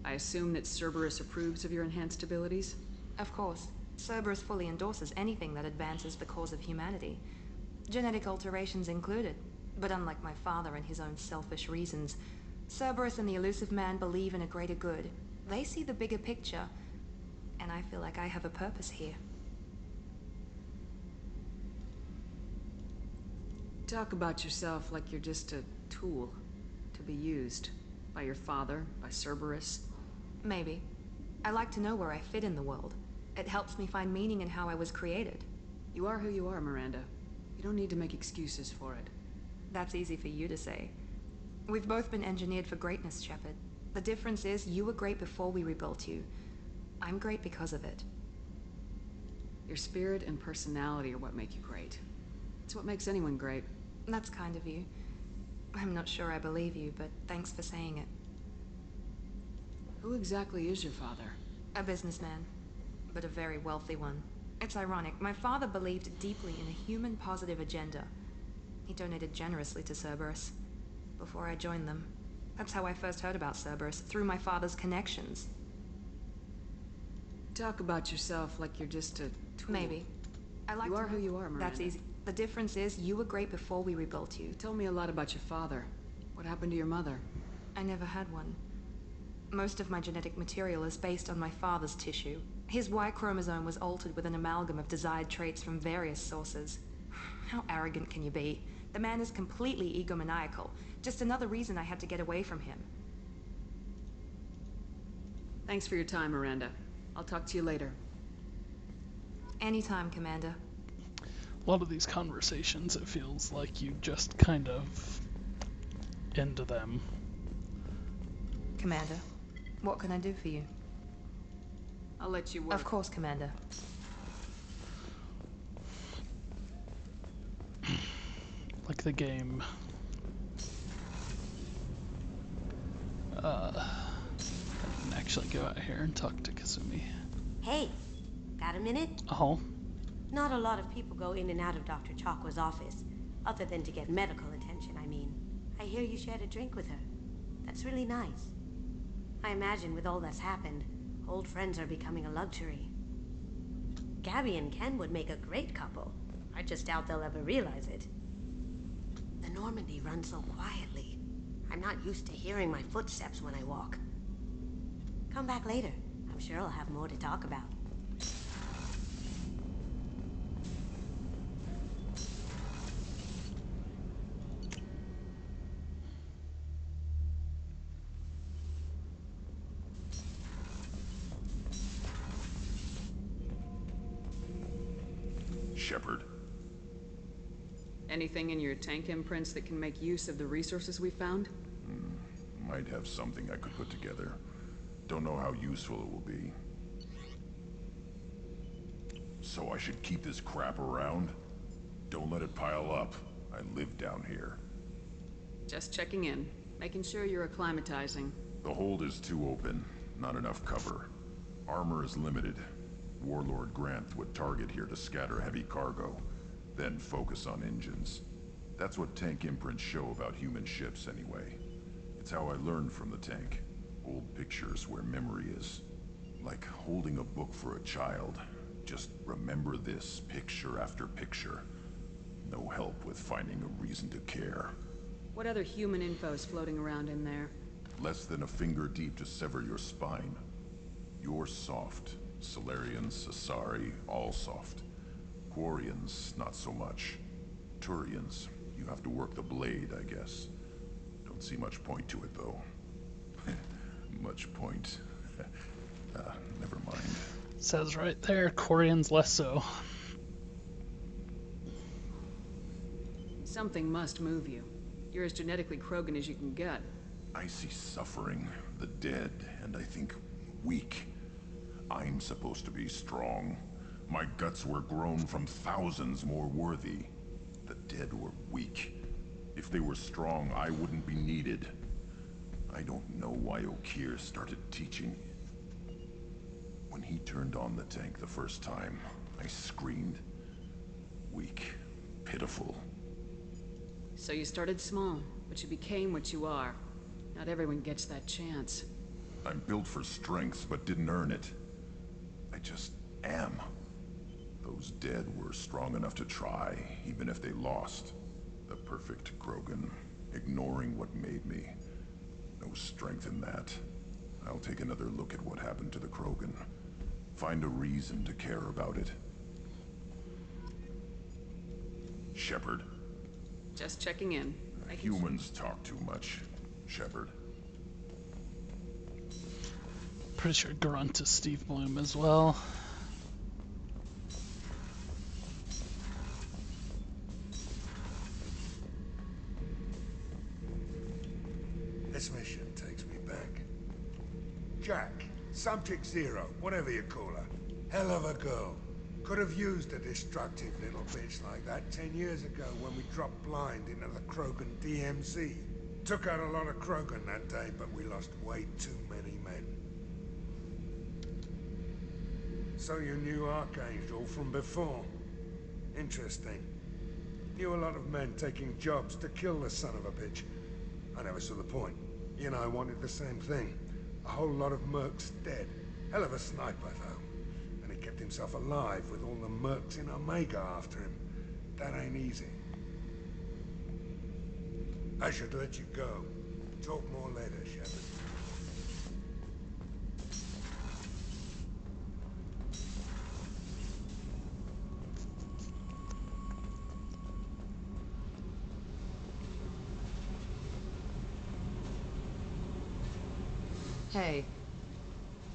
I assume that Cerberus approves of your enhanced abilities? Of course. Cerberus fully endorses anything that advances the cause of humanity. Genetic alterations included. But unlike my father and his own selfish reasons, Cerberus and the elusive man believe in a greater good. They see the bigger picture, and I feel like I have a purpose here. Talk about yourself like you're just a tool to be used by your father, by Cerberus. Maybe. I like to know where I fit in the world. It helps me find meaning in how I was created. You are who you are, Miranda. You don't need to make excuses for it. That's easy for you to say. We've both been engineered for greatness, Shepard. The difference is you were great before we rebuilt you. I'm great because of it. Your spirit and personality are what make you great. It's what makes anyone great. That's kind of you. I'm not sure I believe you, but thanks for saying it. Who exactly is your father? A businessman, but a very wealthy one. It's ironic. My father believed deeply in a human-positive agenda. He donated generously to Cerberus before I joined them. That's how I first heard about Cerberus, through my father's connections. Talk about yourself like you're just a tool. Maybe. I like you to are who you are, Miranda. That's easy. The difference is you were great before we rebuilt you. You told me a lot about your father. What happened to your mother? I never had one. Most of my genetic material is based on my father's tissue. His Y chromosome was altered with an amalgam of desired traits from various sources. How arrogant can you be? The man is completely egomaniacal. Just another reason I had to get away from him. Thanks for your time, Miranda. I'll talk to you later. Anytime, Commander. A lot of these conversations, it feels like you just kind of end them. Commander, what can I do for you? I'll let you work. Of course, Commander. like the game. I can actually go out here and talk to Kasumi. Hey, got a minute? Oh. Not a lot of people go in and out of Dr. Chakwa's office, other than to get medical attention, I mean. I hear you shared a drink with her. That's really nice. I imagine with all that's happened, old friends are becoming a luxury. Gabby and Ken would make a great couple. I just doubt they'll ever realize it. The Normandy runs so quietly. I'm not used to hearing my footsteps when I walk. Come back later. I'm sure I'll have more to talk about. Shepard. Anything in your tank imprints that can make use of the resources we found? Might have something I could put together. Don't know how useful it will be. So I should keep this crap around? Don't let it pile up. I live down here. Just checking in, making sure you're acclimatizing. The hold is too open. Not enough cover. Armor is limited. Warlord Granth would target here to scatter heavy cargo, then focus on engines. That's what tank imprints show about human ships anyway. It's how I learned from the tank. Old pictures where memory is. Like holding a book for a child. Just remember this picture after picture. No help with finding a reason to care. What other human info is floating around in there? Less than a finger deep to sever your spine. You're soft. Solarians, Asari, all soft. Quarians, not so much. Turians, you have to work the blade, I guess. Don't see much point to it, though. Much point. Never mind. Says right there, Quarians less so. Something must move you. You're as genetically Krogan as you can get. I see suffering, the dead, and I think weak. I'm supposed to be strong. My guts were grown from thousands more worthy. The dead were weak. If they were strong, I wouldn't be needed. I don't know why Okeer started teaching. When he turned on the tank the first time, I screamed. Weak. Pitiful. So you started small, but you became what you are. Not everyone gets that chance. I'm built for strength, but didn't earn it. I just am. Those dead were strong enough to try, even if they lost. The perfect Krogan, ignoring what made me. No strength in that. I'll take another look at what happened to the Krogan. Find a reason to care about it. Shepard. Just checking in. Humans talk too much, Shepard. Pretty sure Grunt is Steve Bloom as well. This mission takes me back. Jack, Subject Zero, whatever you call her. Hell of a girl. Could have used a destructive little bitch like that 10 years ago when we dropped blind into the Krogan DMZ. Took out a lot of Krogan that day, but we lost way too many men. So you knew Archangel from before? Interesting. Knew a lot of men taking jobs to kill the son of a bitch. I never saw the point. You know, I wanted the same thing. A whole lot of mercs dead. Hell of a sniper, though. And he kept himself alive with all the mercs in Omega after him. That ain't easy. I should let you go. Talk more later, Shepard. Hey.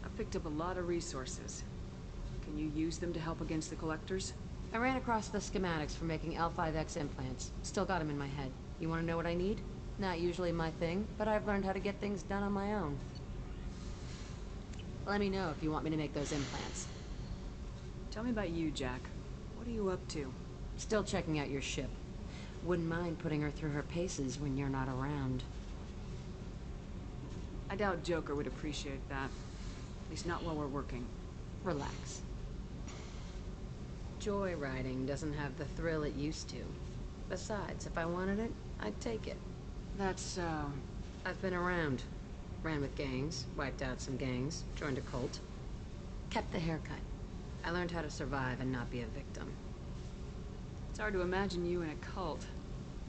I picked up a lot of resources. Can you use them to help against the Collectors? I ran across the schematics for making L5X implants. Still got them in my head. You want to know what I need? Not usually my thing, but I've learned how to get things done on my own. Let me know if you want me to make those implants. Tell me about you, Jack. What are you up to? Still checking out your ship. Wouldn't mind putting her through her paces when you're not around. I doubt Joker would appreciate that. At least not while we're working. Relax. Joyriding doesn't have the thrill it used to. Besides, if I wanted it, I'd take it. That's so... I've been around. Ran with gangs, wiped out some gangs, joined a cult. Kept the haircut. I learned how to survive and not be a victim. It's hard to imagine you in a cult.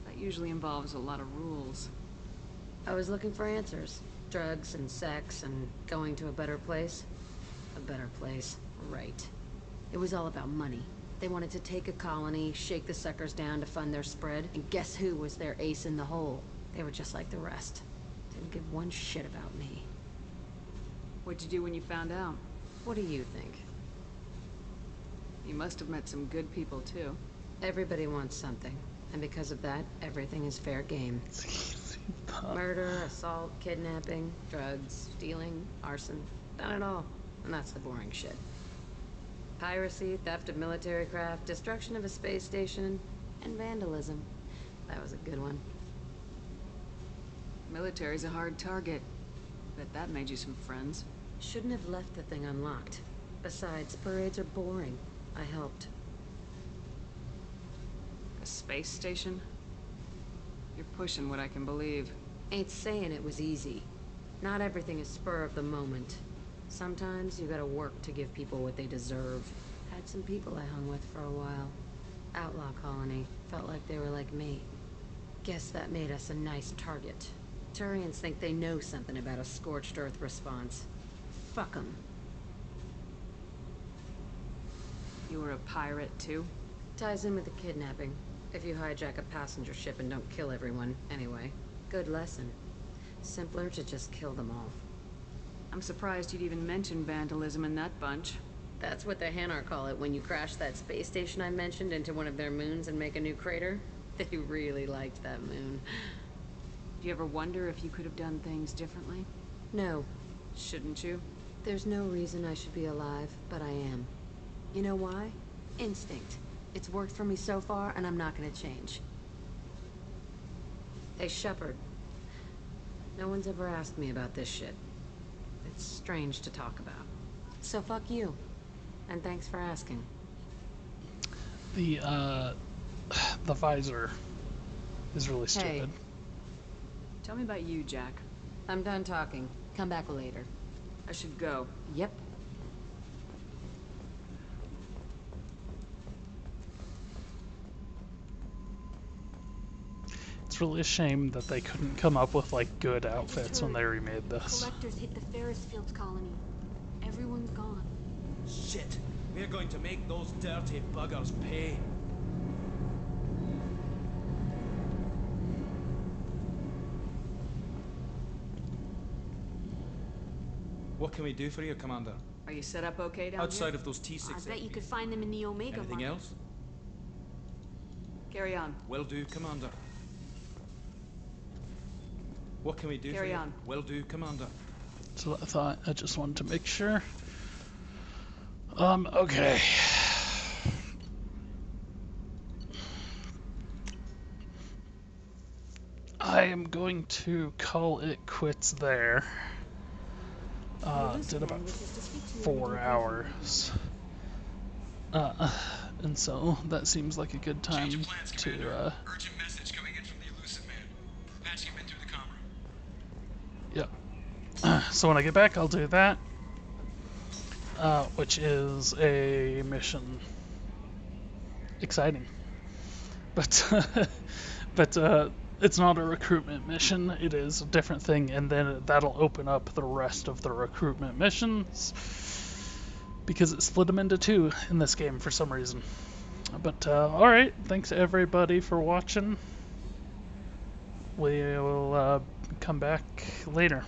That usually involves a lot of rules. I was looking for answers. Drugs and sex and going to a better place. A better place, right. It was all about money. They wanted to take a colony, shake the suckers down to fund their spread, and guess who was their ace in the hole? They were just like the rest. Didn't give one shit about me. What'd you do when you found out? What do you think? You must have met some good people, too. Everybody wants something, and because of that, everything is fair game. Murder, assault, kidnapping, drugs, stealing, arson, done it all. And that's the boring shit. Piracy, theft of military craft, destruction of a space station, and vandalism. That was a good one. Military's a hard target. Bet that made you some friends. Shouldn't have left the thing unlocked. Besides, parades are boring. I helped. A space station? You're pushing what I can believe. Ain't saying it was easy. Not everything is spur of the moment. Sometimes you gotta work to give people what they deserve. Had some people I hung with for a while. Outlaw colony. Felt like they were like me. Guess that made us a nice target. Turians think they know something about a scorched earth response. Fuck 'em. You were a pirate, too? Ties in with the kidnapping. If you hijack a passenger ship and don't kill everyone, anyway. Good lesson. Simpler to just kill them all. I'm surprised you'd even mention vandalism in that bunch. That's what the Hanar call it when you crash that space station I mentioned into one of their moons and make a new crater. They really liked that moon. Do you ever wonder if you could have done things differently? No. Shouldn't you? There's no reason I should be alive, but I am. You know why? Instinct. It's worked for me so far, and I'm not gonna change. Hey, Shepard. No one's ever asked me about this shit. It's strange to talk about. So fuck you. And thanks for asking. The visor is really stupid. Hey. Tell me about you, Jack. I'm done talking. Come back later. I should go. Yep. It's really a shame that they couldn't come up with like good outfits when they remade this. Collectors hit the Ferris Fields colony. Everyone's gone. Shit! We're going to make those dirty buggers pay. What can we do for you, Commander? Are you set up okay down Outside here? of those T6. I bet you could find them in the Omega Anything market. else? Carry on. Will do, Commander. What can we do Carry for on. you? Will do, Commander. So I thought I just wanted to make sure. Okay. I am going to call it quits there. Did about 4 hours. And so that seems like a good time to Urgent message coming in from the elusive man. Patching him in through the comm room. Yep. So when I get back, I'll do that, which is a mission. Exciting, but it's not a recruitment mission. It is a different thing, and then that'll open up the rest of the recruitment missions because it split them into 2 in this game for some reason. But all right, thanks everybody for watching. We will come back later.